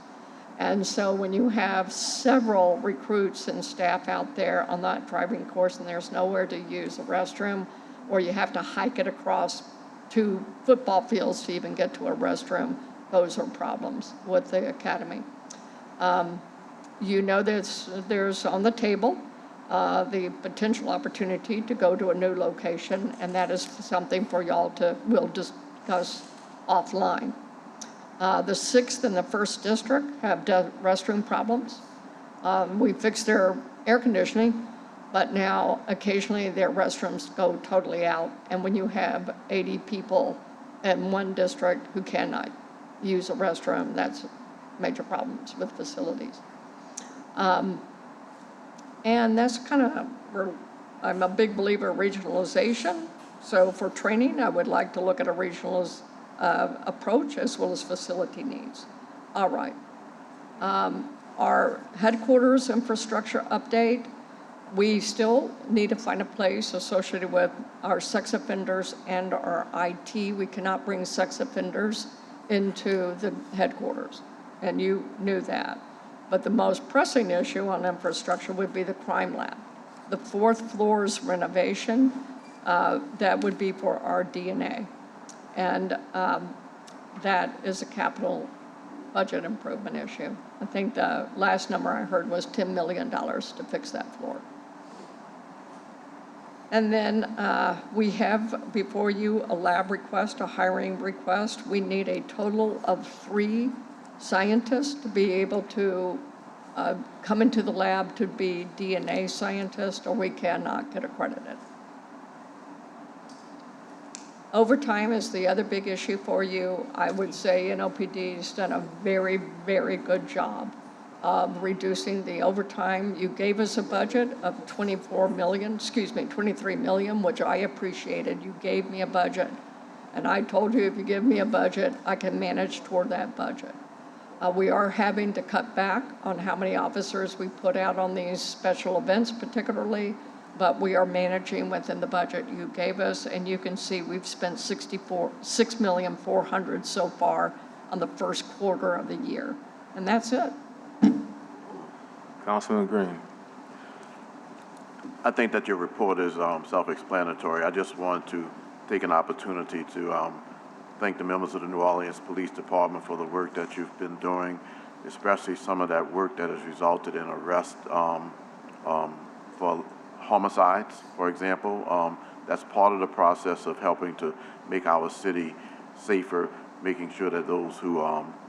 And so when you have several recruits and staff out there on that driving course and there's nowhere to use a restroom, or you have to hike it across 2 football fields to even get to a restroom, those are problems with the academy. You know there's on the table the potential opportunity to go to a new location, and that is something for y'all we'll discuss offline. The 6th and the 1st District have restroom problems. We fixed their air conditioning, but now occasionally their restrooms go totally out. And when you have 80 people in one district who cannot use a restroom, that's major problems with facilities. And that's kind of where I'm a big believer in regionalization. So for training, I would like to look at a regional approach as well as facility needs. All right. Our headquarters infrastructure update, we still need to find a place associated with our sex offenders and our IT. We cannot bring sex offenders into the headquarters, and you knew that. But the most pressing issue on infrastructure would be the crime lab. The 4th floor's renovation, that would be for our DNA. And that is a capital budget improvement issue. I think the last number I heard was $10 million to fix that floor. And then we have before you a lab request, a hiring request. We need a total of 3 scientists to be able to come into the lab to be DNA scientists, or we cannot get accredited. Overtime is the other big issue for you. I would say NOPD has done a very, very good job of reducing the overtime. You gave us a budget of 23 million, which I appreciated. You gave me a budget, and I told you if you give me a budget, I can manage toward that budget. We are having to cut back on how many officers we put out on these special events particularly, but we are managing within the budget you gave us, and you can see we've spent $6,400,000 so far on the first quarter of the year, and that's it. Councilman Green. I think that your report is self-explanatory. I just want to take an opportunity to thank the members of the New Orleans Police Department for the work that you've been doing, especially some of that work that has resulted in arrest for homicides, for example. That's part of the process of helping to make our city safer, making sure that those who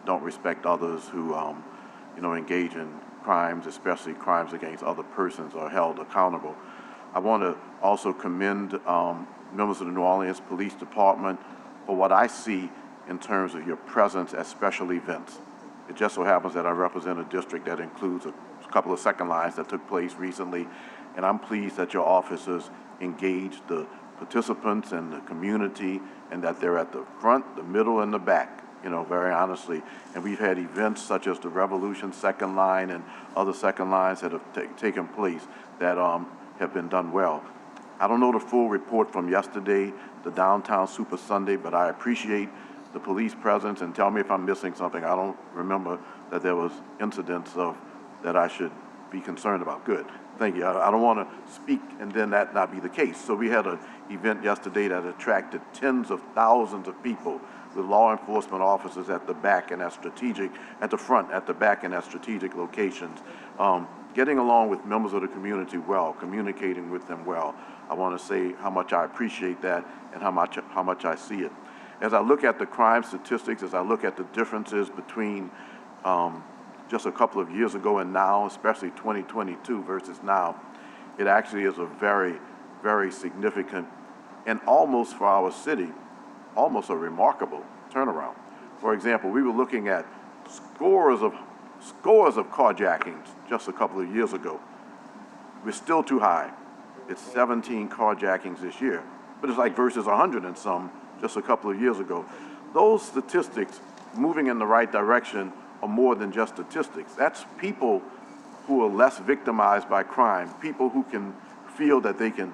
don't respect others, who engage in crimes, especially crimes against other persons, are held accountable. I want to also commend members of the New Orleans Police Department for what I see in terms of your presence at special events. It just so happens that I represent a district that includes a couple of second lines that took place recently, and I'm pleased that your officers engage the participants and the community, and that they're at the front, the middle, and the back, very honestly. And we've had events such as the Revolution Second Line and other second lines that have taken place that have been done well. I don't know the full report from yesterday, the Downtown Super Sunday, but I appreciate the police presence, and tell me if I'm missing something. I don't remember that there was incidents that I should be concerned about. Good, thank you. I don't want to speak and then that not be the case. So we had an event yesterday that attracted tens of thousands of people with law enforcement officers at the back and at the front, at the back and at strategic locations. Getting along with members of the community well, communicating with them well. I want to say how much I appreciate that and how much I see it. As I look at the crime statistics, as I look at the differences between just a couple of years ago and now, especially 2022 versus now, it actually is a very, very significant, and almost for our city, almost a remarkable turnaround. For example, we were looking at scores of carjackings just a couple of years ago. We're still too high. It's 17 carjackings this year, but it's like versus 100 and some just a couple of years ago. Those statistics moving in the right direction are more than just statistics. That's people who are less victimized by crime, people who can feel that they can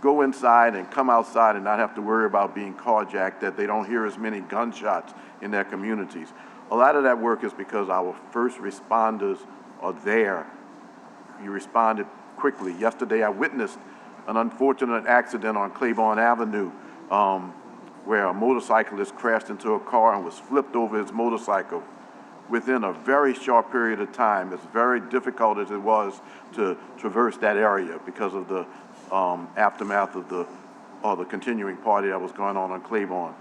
go inside and come outside and not have to worry about being carjacked, that they don't hear as many gunshots in their communities. A lot of that work is because our first responders are there. You responded quickly. Yesterday I witnessed an unfortunate accident on Claiborne Avenue where a motorcyclist crashed into a car and was flipped over his motorcycle within a very short period of time. As very difficult as it was to traverse that area because of the aftermath of the continuing party that was going on Claiborne.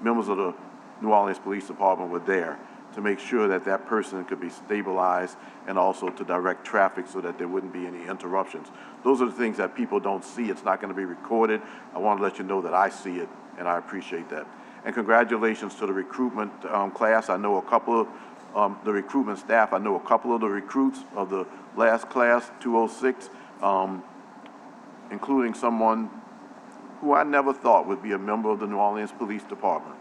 Members of the New Orleans Police Department were there to make sure that that person could be stabilized and also to direct traffic so that there wouldn't be any interruptions. Those are the things that people don't see. It's not going to be recorded. I want to let you know that I see it, and I appreciate that. And congratulations to the recruitment class. I know a couple of the recruitment staff. I know a couple of the recruits of the last class, 206, including someone who I never thought would be a member of the New Orleans Police Department.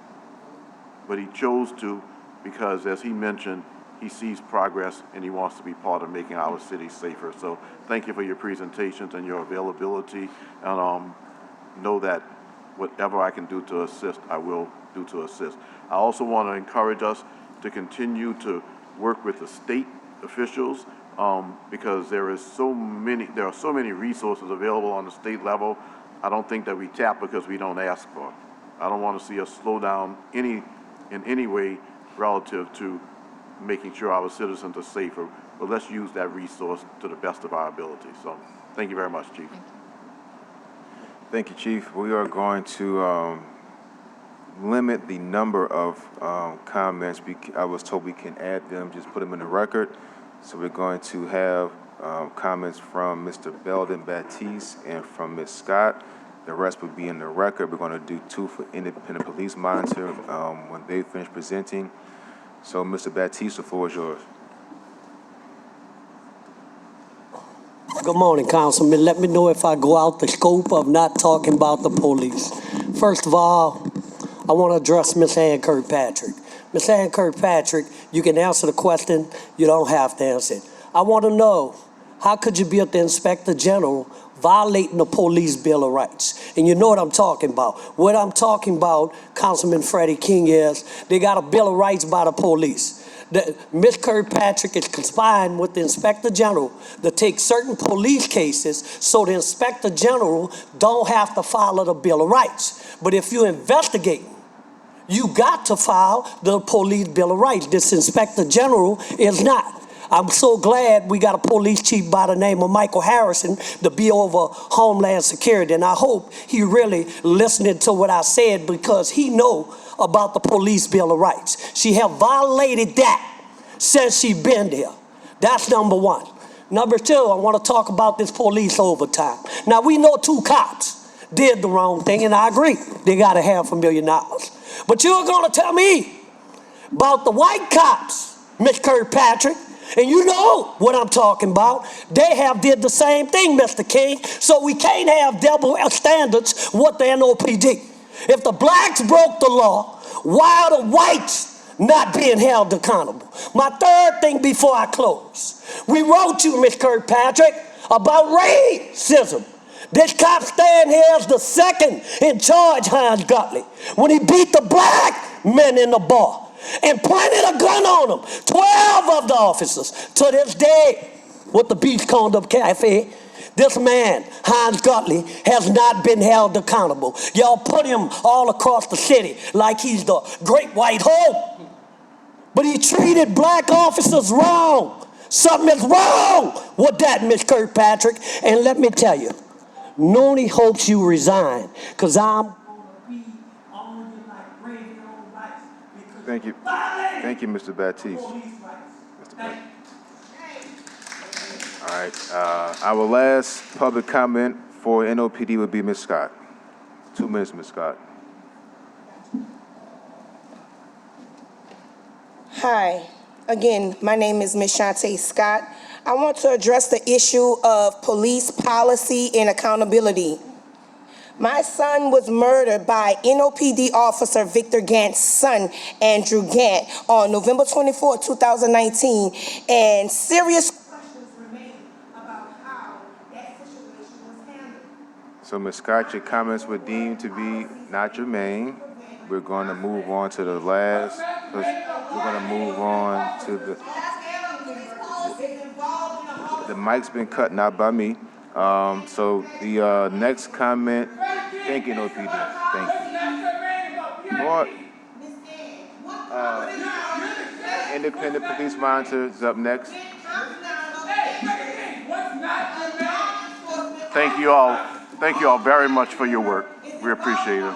But he chose to because, as he mentioned, he sees progress and he wants to be part of making our city safer. So thank you for your presentations and your availability, and know that whatever I can do to assist, I will do to assist. I also want to encourage us to continue to work with the state officials because there are so many resources available on the state level. I don't think that we tap because we don't ask for it. I don't want to see us slow down in any way relative to making sure our citizens are safer, but let's use that resource to the best of our ability. So thank you very much, Chief. Thank you, Chief. We are going to limit the number of comments. I was told we can add them, just put them in the record. So we're going to have comments from Mr. Belden Baptiste and from Ms. Scott. The rest will be in the record. We're going to do 2 for independent police monitor when they finish presenting. So, Mr. Baptiste, the floor is yours. Good morning, Councilman. Let me know if I go out the scope of not talking about the police. First of all, I want to address Ms. Ann Kirkpatrick. Ms. Ann Kirkpatrick, you can answer the question. You don't have to answer it. I want to know, how could you be at the Inspector General violating the Police Bill of Rights? And you know what I'm talking about. What I'm talking about, Councilman Freddie King, is they got a Bill of Rights by the police. Ms. Kirkpatrick is conspiring with the Inspector General to take certain police cases so the Inspector General don't have to follow the Bill of Rights. But if you investigate, you got to file the Police Bill of Rights. This Inspector General is not. I'm so glad we got a police chief by the name of Michael Harrison to be over Homeland Security. And I hope he really listening to what I said because he know about the Police Bill of Rights. She have violated that since she been there. That's number one. Number two, I want to talk about this police overtime. Now, we know 2 cops did the wrong thing, and I agree. They got $500,000. But you're gonna tell me about the white cops, Miss Kirkpatrick, and you know what I'm talking about. They have did the same thing, Mr. King, so we can't have double standards with the NOPD. If the blacks broke the law, why are the whites not being held accountable? My third thing before I close, we wrote you, Miss Kirkpatrick, about racism. This cop stand here as the second in charge, Hines Gutley, when he beat the black men in the bar and pointed a gun on them. 12 of the officers to this day with the Beachcomber Cafe. This man, Hines Gutley, has not been held accountable. Y'all put him all across the city like he's the great white hope. But he treated black officers wrong. Something is wrong with that, Miss Kirkpatrick. And let me tell you, Noni hopes you resign, because I'm Thank you. Thank you, Mr. Baptiste. All right, our last public comment for NOPD would be Ms. Scott. 2 minutes, Ms. Scott. Hi, again, my name is Ms. Shantae Scott. I want to address the issue of police policy and accountability. My son was murdered by NOPD officer Victor Gant's son, Andrew Gant, on November 24, 2019, and serious questions remain about how that situation was handled. So, Ms. Scott, your comments were deemed to be not germane. We're going to move on to the last, we're going to move on to the mic's been cut, not by me. So the next comment, thank you, NOPD, thank you. Or, independent police monitor is up next. Thank you all very much for your work. We appreciate it.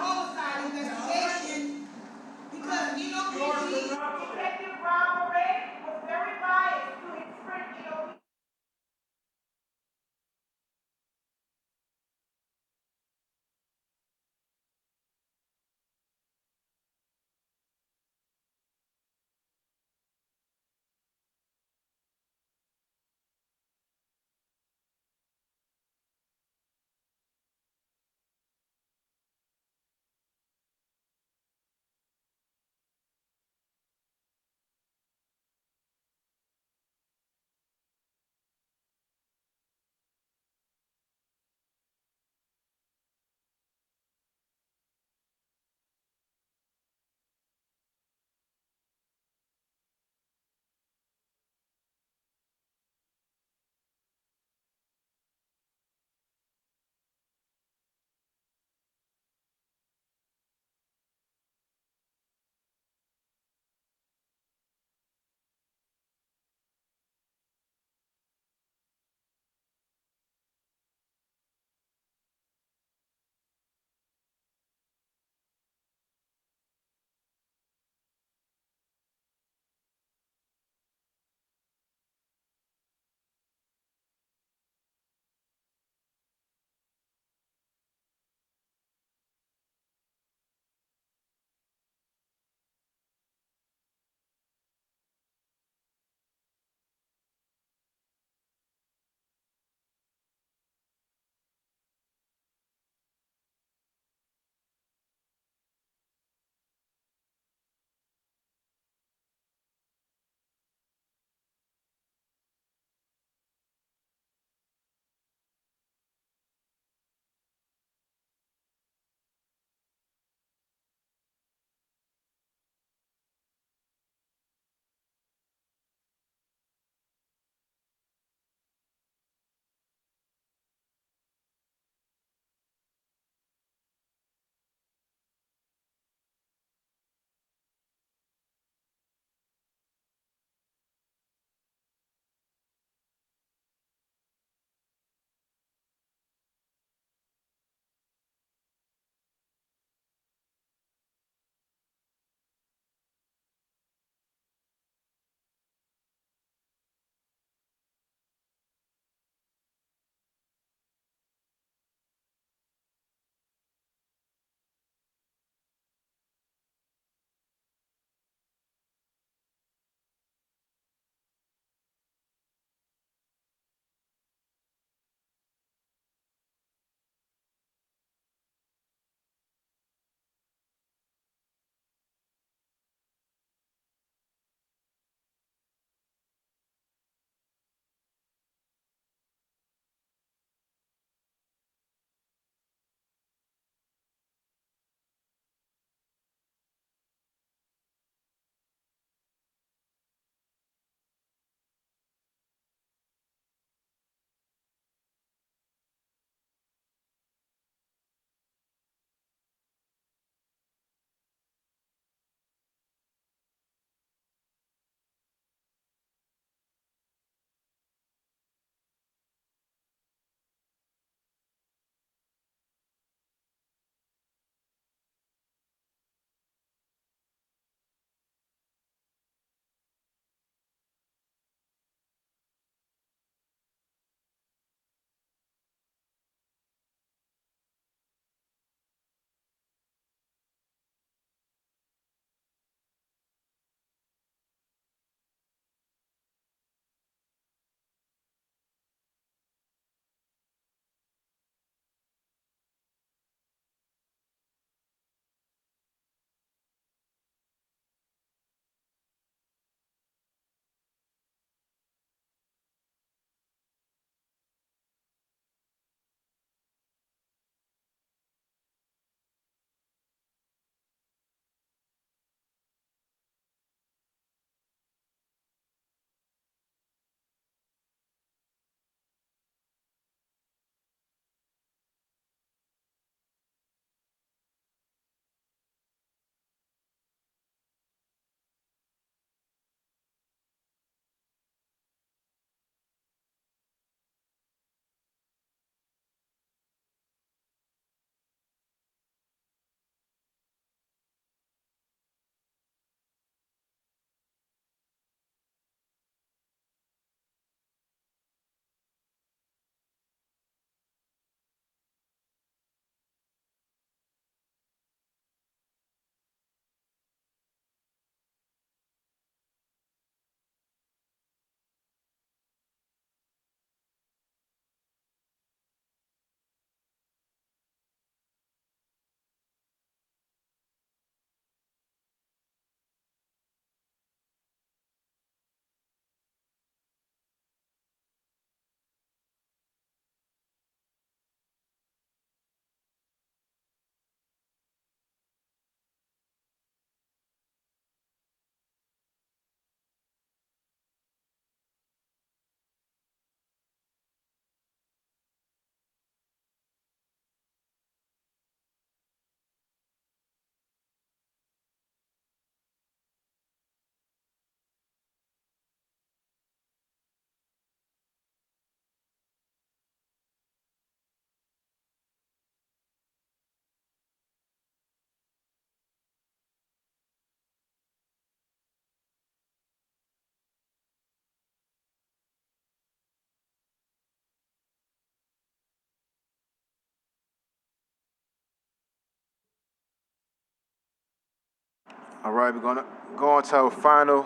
All right, we're gonna go on to our final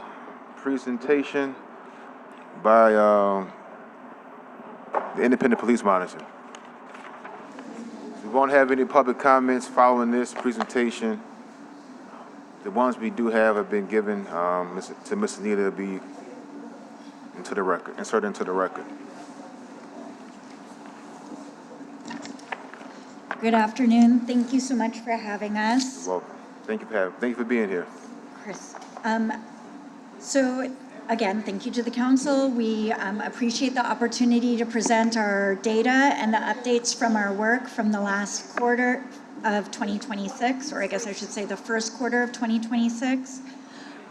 presentation by the Independent Police Monitor. We won't have any public comments following this presentation. The ones we do have been given to Ms. Anita to be into the record, inserted into the record. Good afternoon. Thank you so much for having us. You're welcome. Thank you for being here. Chris. So again, thank you to the council. We appreciate the opportunity to present our data and the updates from our work from the last quarter of 2026, or I guess I should say the first quarter of 2026.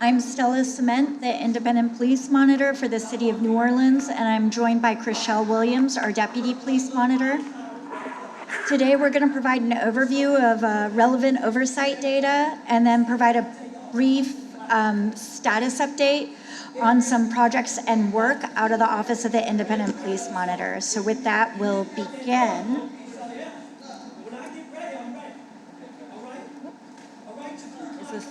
I'm Stella Cement, the Independent Police Monitor for the City of New Orleans, and I'm joined by Chriselle Williams, our Deputy Police Monitor. Today, we're going to provide an overview of relevant oversight data and then provide a brief status update on some projects and work out of the Office of the Independent Police Monitor. So with that, we'll begin. Is this?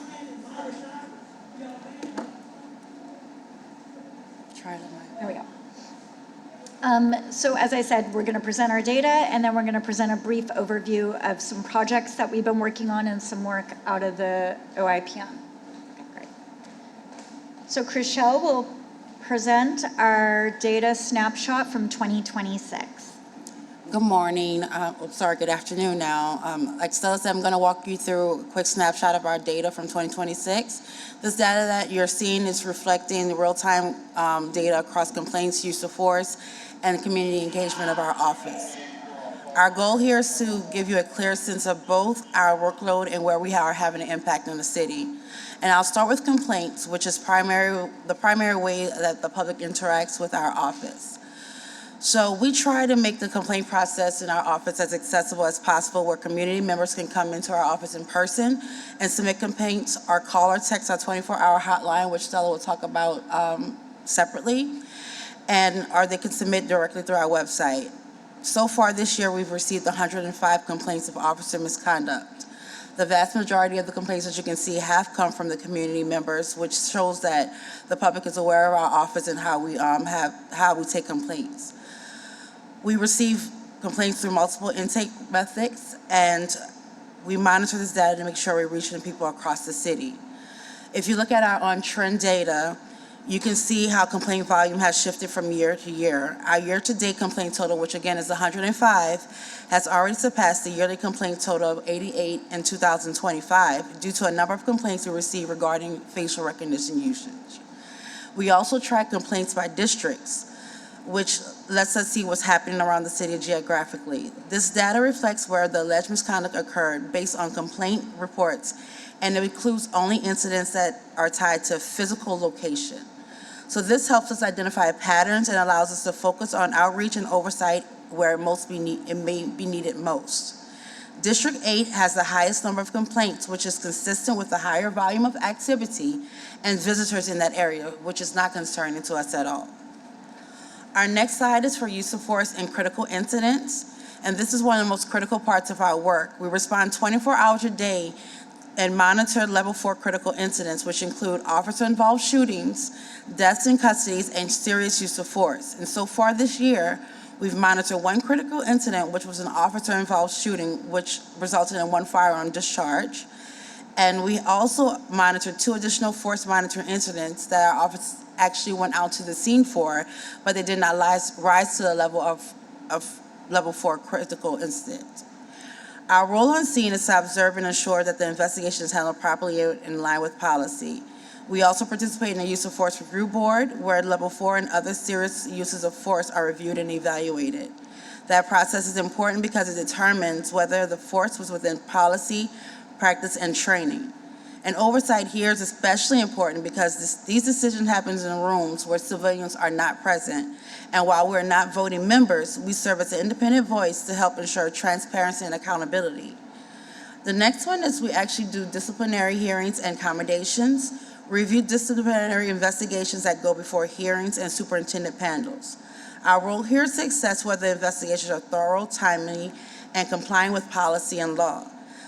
There we go. So as I said, we're going to present our data, and then we're going to present a brief overview of some projects that we've been working on and some work out of the OIPM. Okay, great. So Chriselle will present our data snapshot from 2026. Good morning. Good afternoon now. Like Stella said, I'm going to walk you through a quick snapshot of our data from 2026. This data that you're seeing is reflecting the real-time data across complaints, use of force, and community engagement of our office. Our goal here is to give you a clear sense of both our workload and where we are having an impact in the city. And I'll start with complaints, which is the primary way that the public interacts with our office. So we try to make the complaint process in our office as accessible as possible, where community members can come into our office in person and submit complaints or call or text our 24-hour hotline, which Stella will talk about separately, or they can submit directly through our website. So far this year, we've received 105 complaints of officer misconduct. The vast majority of the complaints that you can see have come from the community members, which shows that the public is aware of our office and how we take complaints. We receive complaints through multiple intake methods, and we monitor this data to make sure we're reaching people across the city. If you look at our on-trend data, you can see how complaint volume has shifted from year to year. Our year-to-date complaint total, which again is 105, has already surpassed the yearly complaint total of 88 in 2025 due to a number of complaints we received regarding facial recognition usage. We also track complaints by districts, which lets us see what's happening around the city geographically. This data reflects where the alleged misconduct occurred based on complaint reports, and it includes only incidents that are tied to physical location. So this helps us identify patterns and allows us to focus on outreach and oversight where it may be needed most. District 8 has the highest number of complaints, which is consistent with the higher volume of activity and visitors in that area, which is not concerning to us at all. Our next slide is for use of force in critical incidents, and this is one of the most critical parts of our work. We respond 24 hours a day and monitor level 4 critical incidents, which include officer-involved shootings, deaths in custody, and serious use of force. And so far this year, we've monitored one critical incident, which was an officer-involved shooting, which resulted in one firearm discharge. And we also monitored 2 additional force monitoring incidents that our office actually went out to the scene for, but they did not rise to the level of level 4 critical incident. Our role on scene is to observe and ensure that the investigation is handled properly in line with policy. We also participate in the use of force review board, where level 4 and other serious uses of force are reviewed and evaluated. That process is important because it determines whether the force was within policy, practice, and training. And oversight here is especially important because these decisions happen in rooms where civilians are not present. And while we're not voting members, we serve as an independent voice to help ensure transparency and accountability. The next one is we actually do disciplinary hearings and accommodations, review disciplinary investigations that go before hearings and superintendent panels. Our role here is to assess whether investigations are thorough, timely, and complying with policy and law.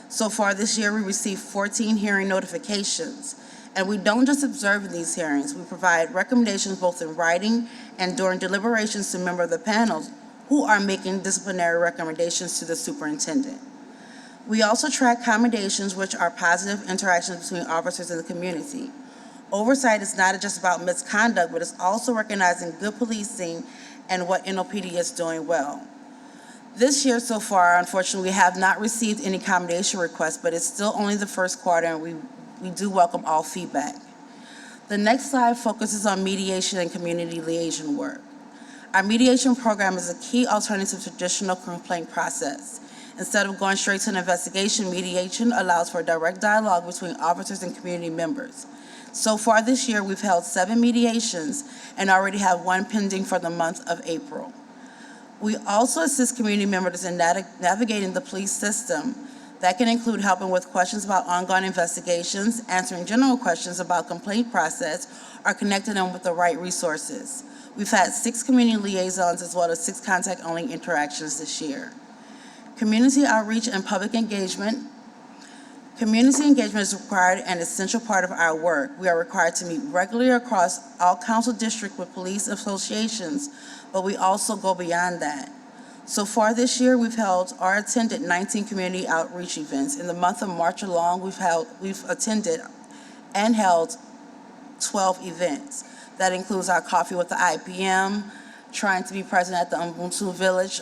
So far this year, we received 14 hearing notifications. And we don't just observe in these hearings, we provide recommendations both in writing and during deliberations to members of the panels who are making disciplinary recommendations to the superintendent. We also track commendations, which are positive interactions between officers and the community. Oversight is not just about misconduct, but it's also recognizing good policing and what NOPD is doing well. This year so far, unfortunately, we have not received any commendation requests, but it's still only the first quarter, and we do welcome all feedback. The next slide focuses on mediation and community liaison work. Our mediation program is a key alternative to traditional complaint process. Instead of going straight to an investigation, mediation allows for direct dialogue between officers and community members. So far this year, we've held 7 mediations and already have 1 pending for the month of April. We also assist community members in navigating the police system. That can include helping with questions about ongoing investigations, answering general questions about complaint process, or connecting them with the right resources. We've had 6 community liaisons as well as 6 contact-only interactions this year. Community outreach and public engagement. Community engagement is required and essential part of our work. We are required to meet regularly across all council districts with police associations, but we also go beyond that. So far this year, we've held or attended 19 community outreach events. In the month of March alone, we've attended and held 12 events. That includes our Coffee with the IPM, trying to be present at the Ubuntu Village,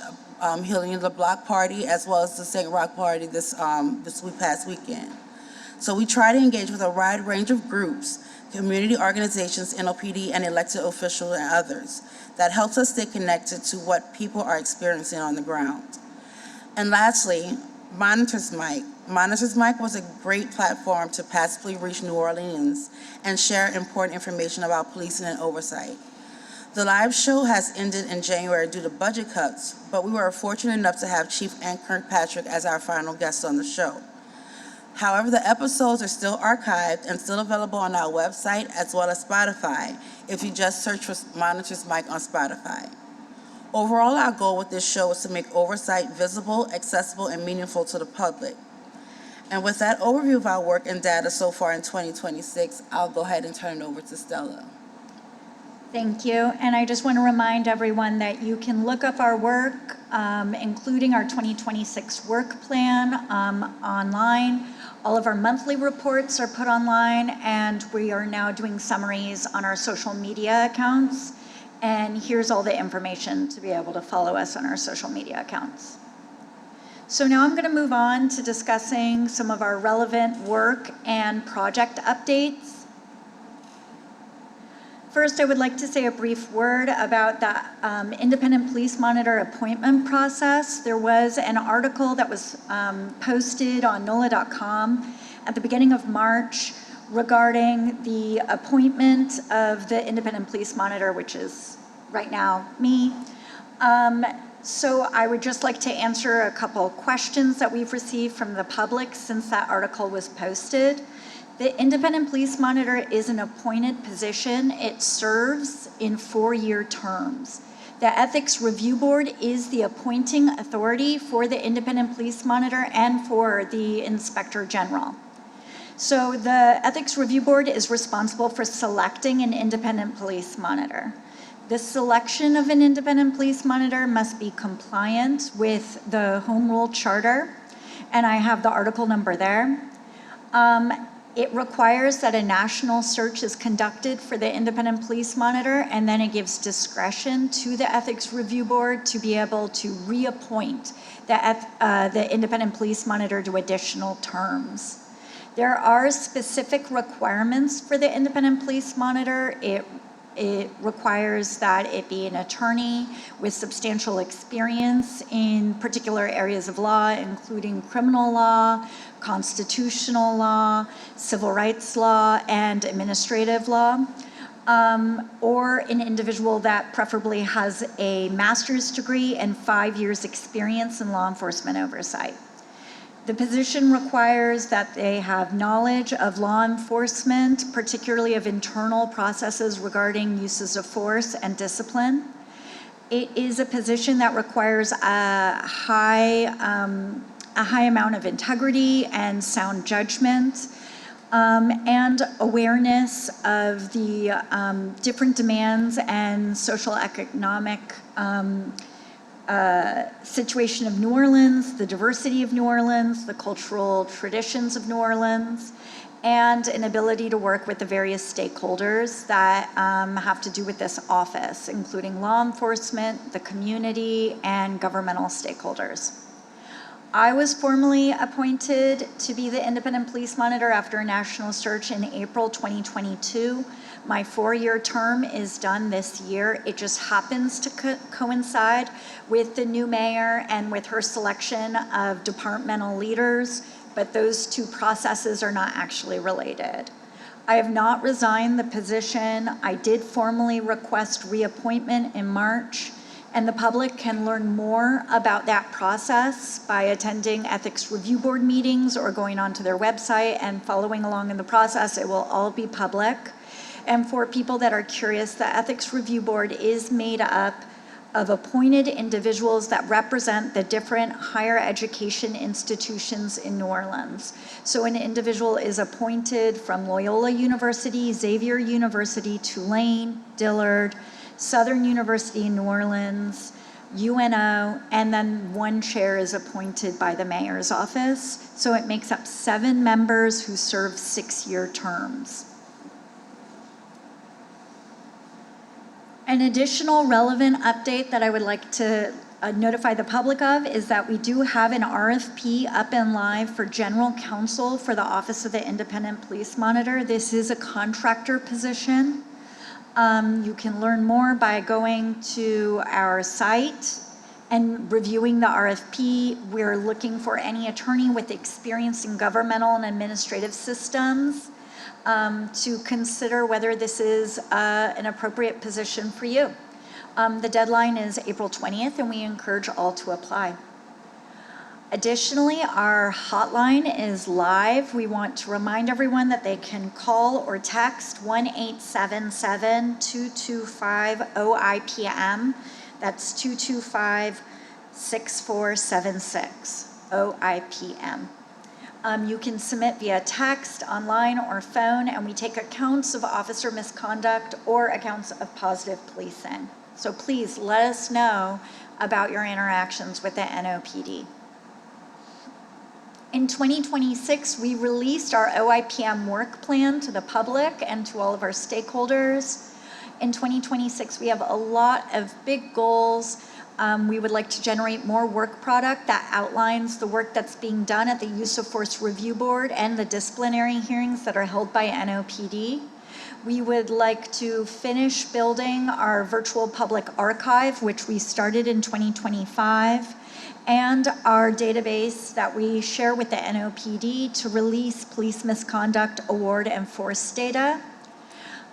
Healing the Block Party, as well as the St. Rock Party this past weekend. So we try to engage with a wide range of groups, community organizations, NOPD, and elected officials and others. That helps us stay connected to what people are experiencing on the ground. And lastly, Monitors Mic. Monitors Mic was a great platform to passively reach New Orleans and share important information about policing and oversight. The live show has ended in January due to budget cuts, but we were fortunate enough to have Chief Ann Kirkpatrick as our final guest on the show. However, the episodes are still archived and still available on our website as well as Spotify if you just search for Monitors Mic on Spotify. Overall, our goal with this show is to make oversight visible, accessible, and meaningful to the public. And with that overview of our work and data so far in 2026, I'll go ahead and turn it over to Stella. Thank you. And I just want to remind everyone that you can look up our work, including our 2026 work plan online. All of our monthly reports are put online, and we are now doing summaries on our social media accounts. And here's all the information to be able to follow us on our social media accounts. So now I'm going to move on to discussing some of our relevant work and project updates. First, I would like to say a brief word about the Independent Police Monitor appointment process. There was an article that was posted on NOLA.com at the beginning of March regarding the appointment of the Independent Police Monitor, which is right now me. So I would just like to answer a couple questions that we've received from the public since that article was posted. The Independent Police Monitor is an appointed position. It serves in 4-year terms. The Ethics Review Board is the appointing authority for the Independent Police Monitor and for the Inspector General. So the Ethics Review Board is responsible for selecting an Independent Police Monitor. The selection of an Independent Police Monitor must be compliant with the Home Rule Charter, and I have the article number there. It requires that a national search is conducted for the Independent Police Monitor, and then it gives discretion to the Ethics Review Board to be able to reappoint the Independent Police Monitor to additional terms. There are specific requirements for the Independent Police Monitor. It requires that it be an attorney with substantial experience in particular areas of law, including criminal law, constitutional law, civil rights law, and administrative law, or an individual that preferably has a master's degree and 5 years experience in law enforcement oversight. The position requires that they have knowledge of law enforcement, particularly of internal processes regarding uses of force and discipline. It is a position that requires a high a high amount of integrity and sound judgment, and awareness of the different demands and social economic situation of New Orleans, the diversity of New Orleans, the cultural traditions of New Orleans, and an ability to work with the various stakeholders that have to do with this office, including law enforcement, the community, and governmental stakeholders. I was formally appointed to be the independent police monitor after a national search in April 2022. My 4-year term is done this year. It just happens to coincide with the new mayor and with her selection of departmental leaders, but those two processes are not actually related. I have not resigned the position. I did formally request reappointment in March, and the public can learn more about that process by attending Ethics Review Board meetings or going onto their website and following along in the process. It will all be public. And for people that are curious, the Ethics Review Board is made up of appointed individuals that represent the different higher education institutions in New Orleans. So an individual is appointed from Loyola University, Xavier University, Tulane, Dillard, Southern University in New Orleans, UNO, and then one chair is appointed by the mayor's office. So it makes up 7 members who serve 6-year terms. An additional relevant update that I would like to notify the public of is that we do have an RFP up and live for general counsel for the Office of the Independent Police Monitor. This is a contractor position. You can learn more by going to our site and reviewing the RFP. We're looking for any attorney with experience in governmental and administrative systems to consider whether this is an appropriate position for you. The deadline is April 20th, and we encourage all to apply. Additionally, our hotline is live. We want to remind everyone that they can call or text 1-877-225-OIPM. That's 225-6476, OIPM. You can submit via text, online, or phone, and we take accounts of officer misconduct or accounts of positive policing. So please let us know about your interactions with the NOPD. In 2026, we released our OIPM work plan to the public and to all of our stakeholders. In 2026, we have a lot of big goals. We would like to generate more work product that outlines the work that's being done at the Use of Force Review Board and the disciplinary hearings that are held by NOPD. We would like to finish building our virtual public archive, which we started in 2025, and our database that we share with the NOPD to release police misconduct award and force data.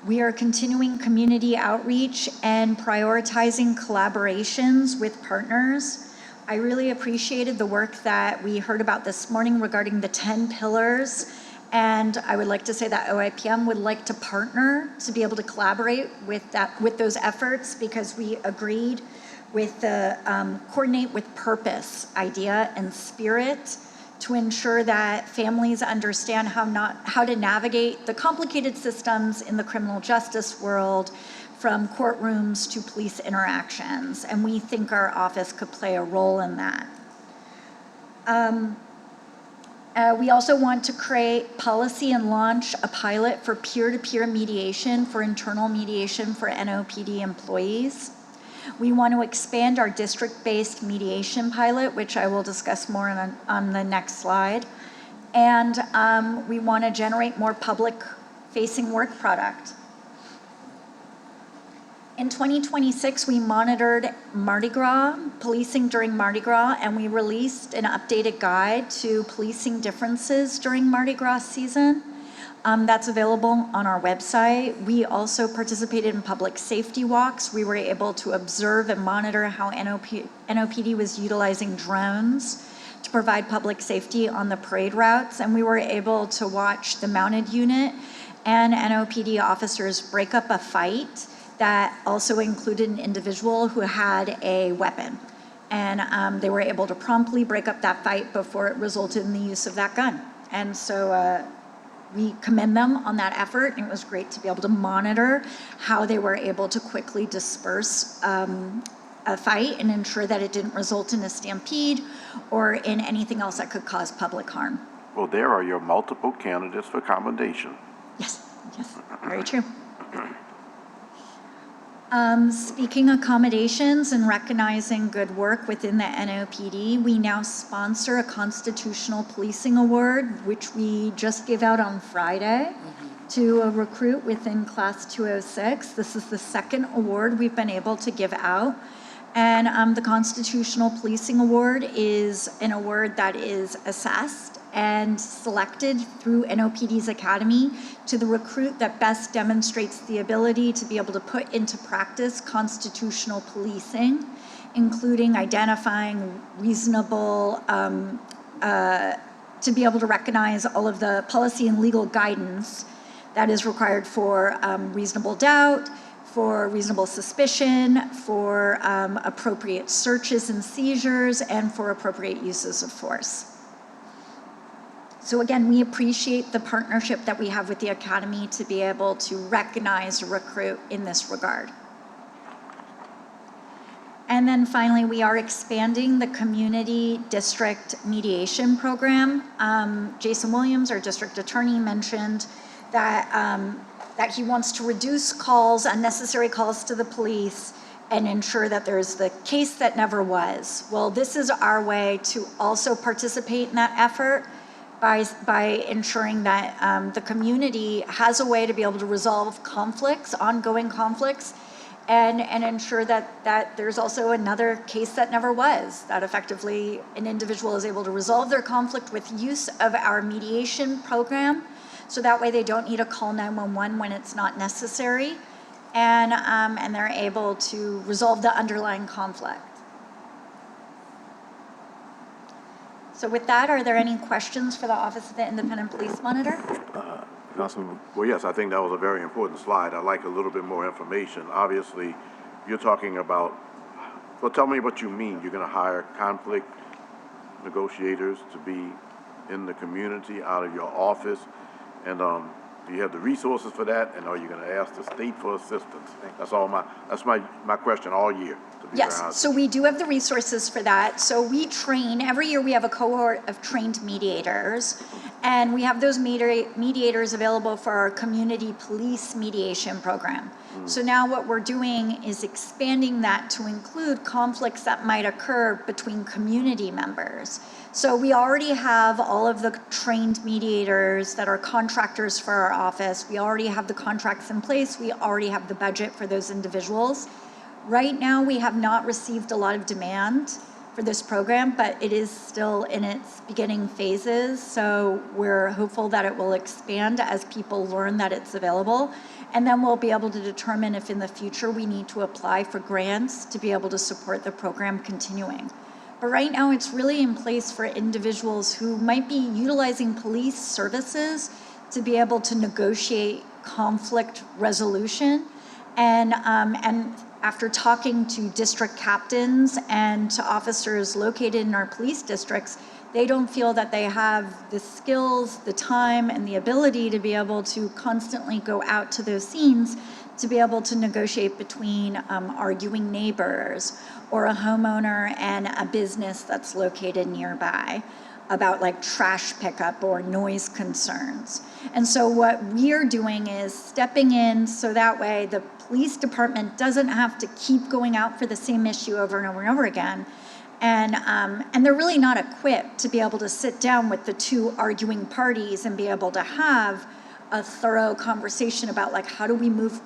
We are continuing community outreach and prioritizing collaborations with partners. I really appreciated the work that we heard about this morning regarding the 10 pillars. And I would like to say that OIPM would like to partner to be able to collaborate with those efforts, because we agreed with the coordinate with purpose idea and spirit to ensure that families understand how to navigate the complicated systems in the criminal justice world, from courtrooms to police interactions. And we think our office could play a role in that. We also want to create policy and launch a pilot for peer-to-peer mediation, for internal mediation for NOPD employees. We want to expand our district-based mediation pilot, which I will discuss more on the next slide. And we want to generate more public-facing work product. In 2026, we monitored Mardi Gras, policing during Mardi Gras, and we released an updated guide to policing differences during Mardi Gras season. That's available on our website. We also participated in public safety walks. We were able to observe and monitor how NOPD was utilizing drones to provide public safety on the parade routes, and we were able to watch the mounted unit and NOPD officers break up a fight that also included an individual who had a weapon. And they were able to promptly break up that fight before it resulted in the use of that gun. And so we commend them on that effort, and it was great to be able to monitor how they were able to quickly disperse a fight and ensure that it didn't result in a stampede or in anything else that could cause public harm. Well, there are your multiple candidates for commendation. Yes, very true. Speaking accommodations and recognizing good work within the NOPD, we now sponsor a constitutional policing award, which we just gave out on Friday to a recruit within Class 206. This is the second award we've been able to give out. And the Constitutional Policing Award is an award that is assessed and selected through NOPD's Academy to the recruit that best demonstrates the ability to be able to put into practice constitutional policing, including identifying reasonable, to be able to recognize all of the policy and legal guidance that is required for reasonable doubt, for reasonable suspicion, for appropriate searches and seizures, and for appropriate uses of force. So again, we appreciate the partnership that we have with the Academy to be able to recognize a recruit in this regard. And then finally, we are expanding the community district mediation program. Jason Williams, our district attorney, mentioned that he wants to reduce calls, unnecessary calls to the police, and ensure that there's the case that never was. Well, this is our way to also participate in that effort by ensuring that the community has a way to be able to resolve conflicts, ongoing conflicts, and ensure that there's also another case that never was, that effectively an individual is able to resolve their conflict with use of our mediation program. So that way they don't need to call 911 when it's not necessary, and they're able to resolve the underlying conflict. So with that, are there any questions for the Office of the Independent Police Monitor? Councilman. Well, yes, I think that was a very important slide. I'd like a little bit more information. Obviously, you're talking about, well, tell me what you mean. You're going to hire conflict negotiators to be in the community out of your office, and do you have the resources for that, and are you going to ask the state for assistance? That's my question all year. Yes, so we do have the resources for that. So we train, every year we have a cohort of trained mediators, and we have those mediators available for our community police mediation program. So now what we're doing is expanding that to include conflicts that might occur between community members. So we already have all of the trained mediators that are contractors for our office. We already have the contracts in place. We already have the budget for those individuals. Right now, we have not received a lot of demand for this program, but it is still in its beginning phases. So we're hopeful that it will expand as people learn that it's available. And then we'll be able to determine if in the future we need to apply for grants to be able to support the program continuing. But right now, it's really in place for individuals who might be utilizing police services to be able to negotiate conflict resolution. And after talking to district captains and to officers located in our police districts, they don't feel that they have the skills, the time, and the ability to be able to constantly go out to those scenes to be able to negotiate between arguing neighbors or a homeowner and a business that's located nearby about like trash pickup or noise concerns. And so what we're doing is stepping in so that way the police department doesn't have to keep going out for the same issue over and over and over again. And they're really not equipped to be able to sit down with the two arguing parties and be able to have a thorough conversation about like, how do we move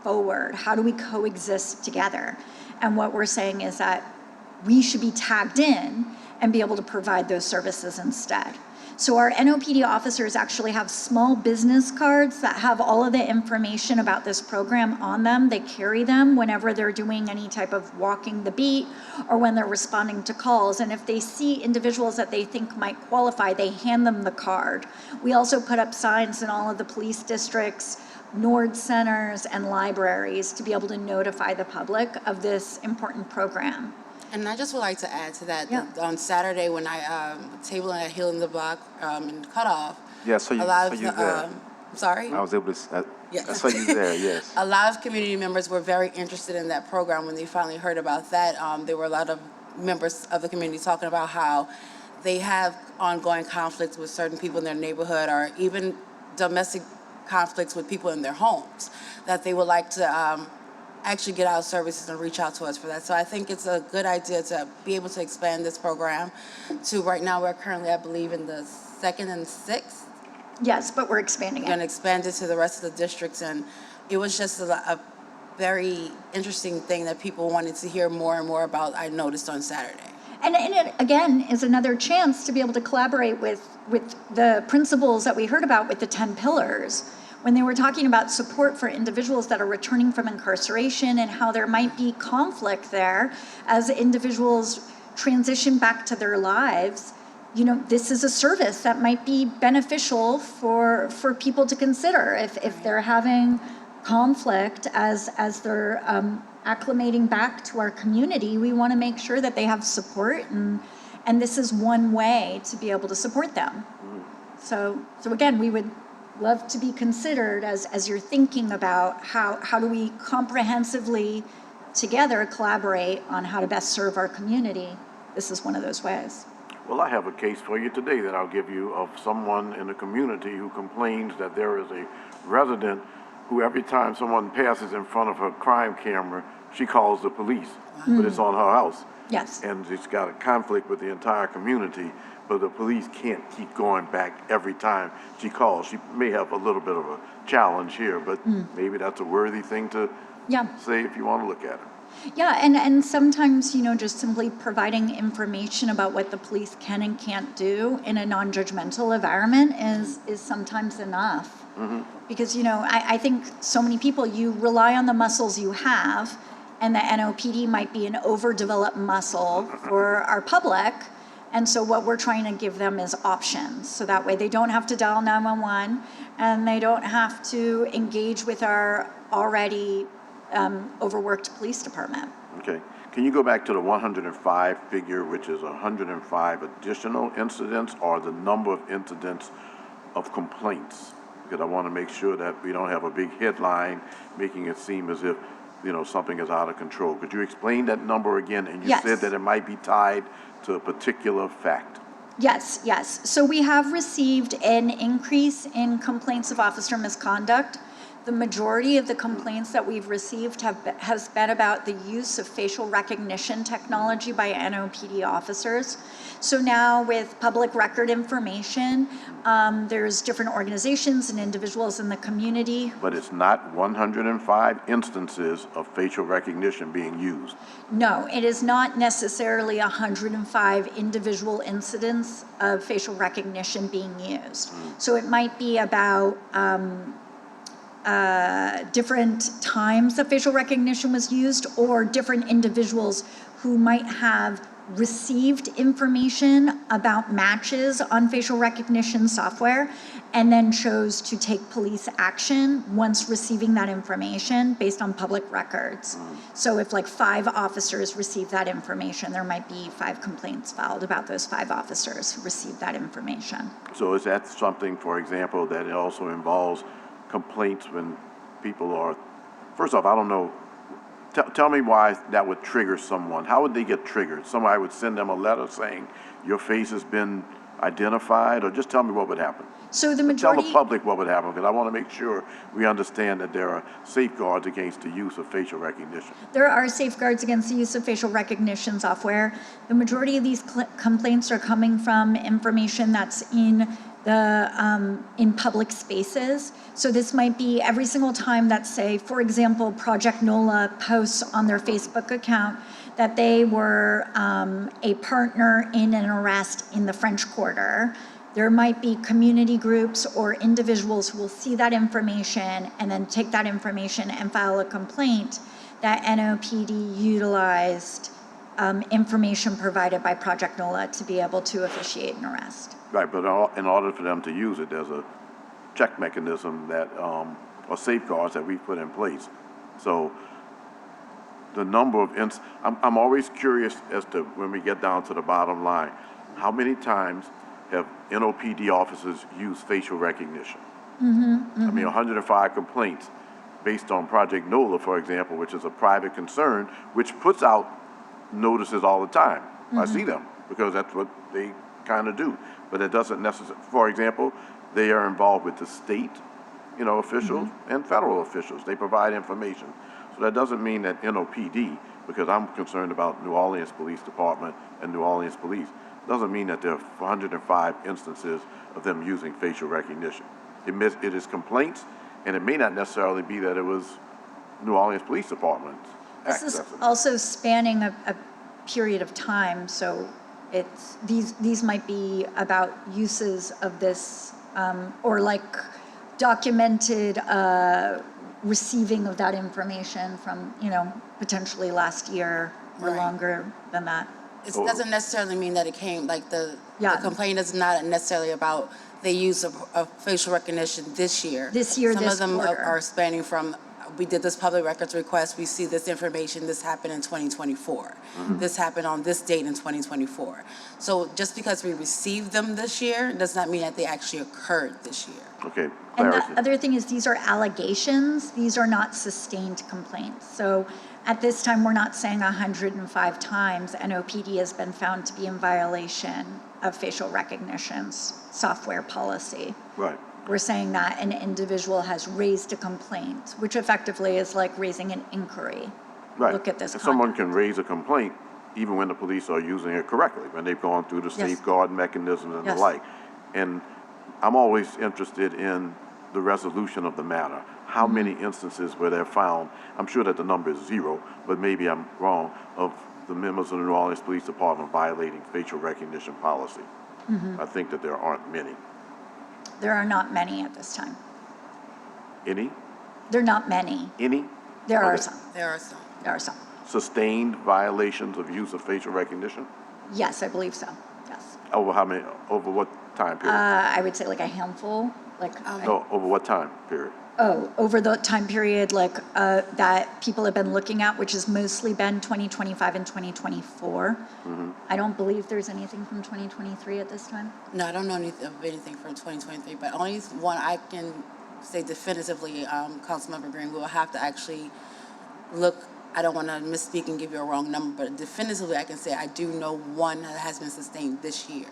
forward? How do we coexist together? And what we're saying is that we should be tagged in and be able to provide those services instead. So our NOPD officers actually have small business cards that have all of the information about this program on them. They carry them whenever they're doing any type of walking the beat or when they're responding to calls. And if they see individuals that they think might qualify, they hand them the card. We also put up signs in all of the police districts, NORD centers, and libraries to be able to notify the public of this important program. And I just would like to add to that, that on Saturday when I tabling at Healing the Block in Cutoff, Yeah, so you, a lot so of you there. sorry. I was able to, Yes. I saw you there, yes. A lot of community members were very interested in that program when they finally heard about that. There were a lot of members of the community talking about how they have ongoing conflicts with certain people in their neighborhood or even domestic conflicts with people in their homes, that they would like to actually get out services and reach out to us for that. So I think it's a good idea to be able to expand this program to right now we're currently, I believe, in the 2nd and 6th. Yes, but we're expanding We're it. going to expand it to the rest of the districts, and it was just a very interesting thing that people wanted to hear more and more about, I noticed on Saturday. And it, again, is another chance to be able to collaborate with the principles that we heard about with the 10 pillars, when they were talking about support for individuals that are returning from incarceration and how there might be conflict there as individuals transition back to their lives. You know, this is a service that might be beneficial for people to consider if they're having conflict as they're acclimating back to our community. We want to make sure that they have support, and this is one way to be able to support them. So again, we would love to be considered as you're thinking about how do we comprehensively together collaborate on how to best serve our community. This is one of those ways. Well, I have a case for you today that I'll give you of someone in the community who complains that there is a resident who every time someone passes in front of her crime camera, she calls the police, but it's on her house. Yes. And she's got a conflict with the entire community, but the police can't keep going back every time she calls. She may have a little bit of a challenge here, but maybe that's a worthy thing to say if you want to look at it. Yeah, and sometimes, you know, just simply providing information about what the police can and can't do in a non-judgmental environment is sometimes enough. Because, you know, I think so many people, you rely on the muscles you have, and the NOPD might be an overdeveloped muscle for our public. And so what we're trying to give them is options. So that way they don't have to dial 911 and they don't have to engage with our already overworked police department. Okay. Can you go back to the 105 figure, which is 105 additional incidents, or the number of incidents of complaints? Because I want to make sure that we don't have a big headline making it seem as if, you know, something is out of control. Could you explain that number again? And you said that it might be tied to a particular fact. Yes, yes. So we have received an increase in complaints of officer misconduct. The majority of the complaints that we've received has been about the use of facial recognition technology by NOPD officers. So now with public record information, there's different organizations and individuals in the community. But it's not 105 instances of facial recognition being used. No, it is not necessarily 105 individual incidents of facial recognition being used. So it might be about different times that facial recognition was used, or different individuals who might have received information about matches on facial recognition software and then chose to take police action once receiving that information based on public records. So if like 5 officers receive that information, there might be 5 complaints filed about those 5 officers who received that information. So is that something, for example, that it also involves complaints when people are, first off, I don't know, tell me why that would trigger someone. How would they get triggered? Somebody would send them a letter saying, your face has been identified, or just tell me what would happen. So the majority... Tell the public what would happen, because I want to make sure we understand that there are safeguards against the use of facial recognition. There are safeguards against the use of facial recognition software. The majority of these complaints are coming from information that's in public spaces. So this might be every single time that, say, for example, Project NOLA posts on their Facebook account that they were a partner in an arrest in the French Quarter. There might be community groups or individuals who will see that information and then take that information and file a complaint that NOPD utilized information provided by Project NOLA to be able to officiate an arrest. Right, but in order for them to use it, there's a check mechanism that, or safeguards that we put in place. So the number of I'm always curious as to when we get down to the bottom line, how many times have NOPD officers used facial recognition? I mean, 105 complaints based on Project NOLA, for example, which is a private concern, which puts out notices all the time. I see them because that's what they kind of do. But it doesn't necessarily, for example, they are involved with the state, officials and federal officials. They provide information. So that doesn't mean that NOPD, because I'm concerned about New Orleans Police Department and New Orleans Police, doesn't mean that there are 105 instances of them using facial recognition. It is complaints, and it may not necessarily be that it was New Orleans Police Department. This is also spanning a period of time, so it's, these might be about uses of this, or like documented receiving of that information from, potentially last year or Right. longer than that. It doesn't necessarily mean that it came, like the Yeah. complaint is not necessarily about the use of facial recognition this year. This year, Some this of them quarter. are spanning from, we did this public records request, we see this information, this happened in 2024. This happened on this date in 2024. So just because we received them this year does not mean that they actually occurred this year. Okay, And clarity. the other thing is, these are allegations, these are not sustained complaints. So at this time, we're not saying 105 times NOPD has been found to be in violation of facial recognition's software policy. Right. We're saying that an individual has raised a complaint, which effectively is like raising an inquiry. Right. Look at this And someone can raise a complaint even when the police are using it correctly, when they've gone through the Yes. safeguard mechanisms and the Yes. like. And I'm always interested in the resolution of the matter. How many instances were there found, I'm sure that the number is 0, but maybe I'm wrong, of the members of the New Orleans Police Department violating facial recognition policy? I think that there aren't many. There are not many at this time. Any? There are not many. Any? There are Okay. some. There are some. There are some. Sustained violations of use of facial recognition? Yes, I believe so. Yes. Over how many, over what time period? I would say like a handful, like, No, over what time period? over the time period like that people have been looking at, which has mostly been 2025 and 2024. I don't believe there's anything from 2023 at this time. No, I don't know anything from 2023, but only one I can say definitively, Councilmember Green, we'll have to actually look. I don't want to misspeak and give you a wrong number, but definitively I can say I do know one that has been sustained this year.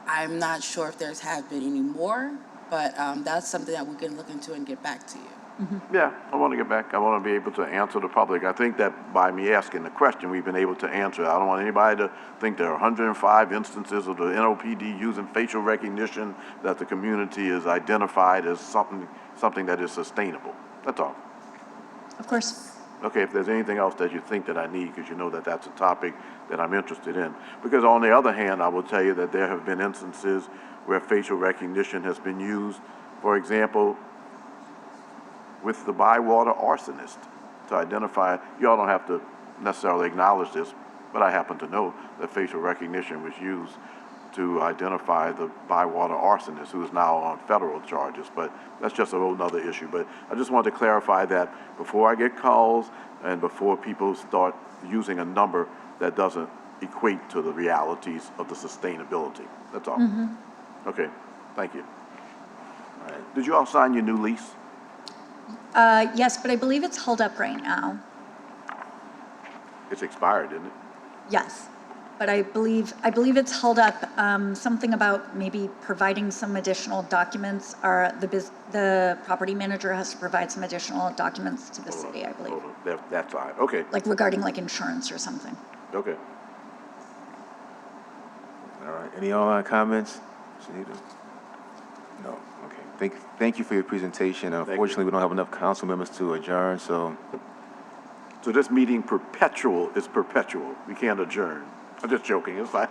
I'm not sure if there's have been any more, but that's something that we can look into and get back to you. Yeah, I want to get back. I want to be able to answer the public. I think that by me asking the question, we've been able to answer it. I don't want anybody to think there are 105 instances of the NOPD using facial recognition that the community is identified as something that is sustainable. That's all. Of course. Okay, if there's anything else that you think that I need, because you know that that's a topic that I'm interested in. Because on the other hand, I will tell you that there have been instances where facial recognition has been used, for example, with the Bywater arsonist, to identify, you all don't have to necessarily acknowledge this, but I happen to know that facial recognition was used to identify the Bywater arsonist, who is now on federal charges, but that's just a whole nother issue. But I just wanted to clarify that before I get calls and before people start using a number that doesn't equate to the realities of the sustainability. That's all. Okay, thank you. All right. Did you all sign your new lease? Yes, but I believe it's held up right now. It's expired, isn't it? Yes. But I believe it's held up, something about maybe providing some additional documents, or the property manager has to provide some additional documents to the city, I believe. That's fine, okay, Like regarding like insurance or something. okay. All right, any online comments? Shanita? No, okay. Thank you for your presentation. Unfortunately, we don't have enough council members to adjourn, so. So this meeting is perpetual. We can't adjourn. I'm just joking, it's fine.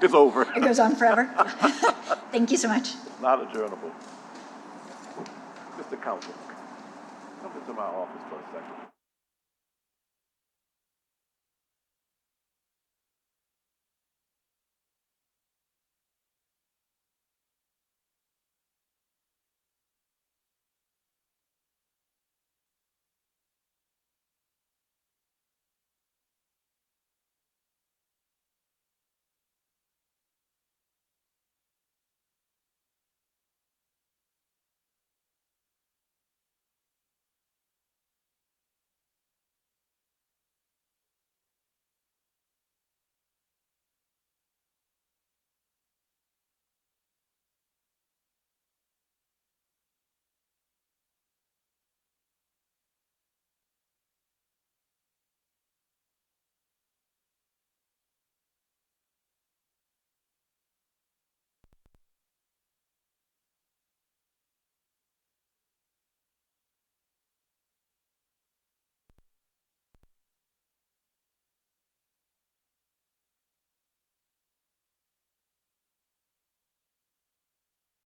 It's over. It goes on forever. Thank you so much. Not adjournable. Mr. Council, come into my office for a second.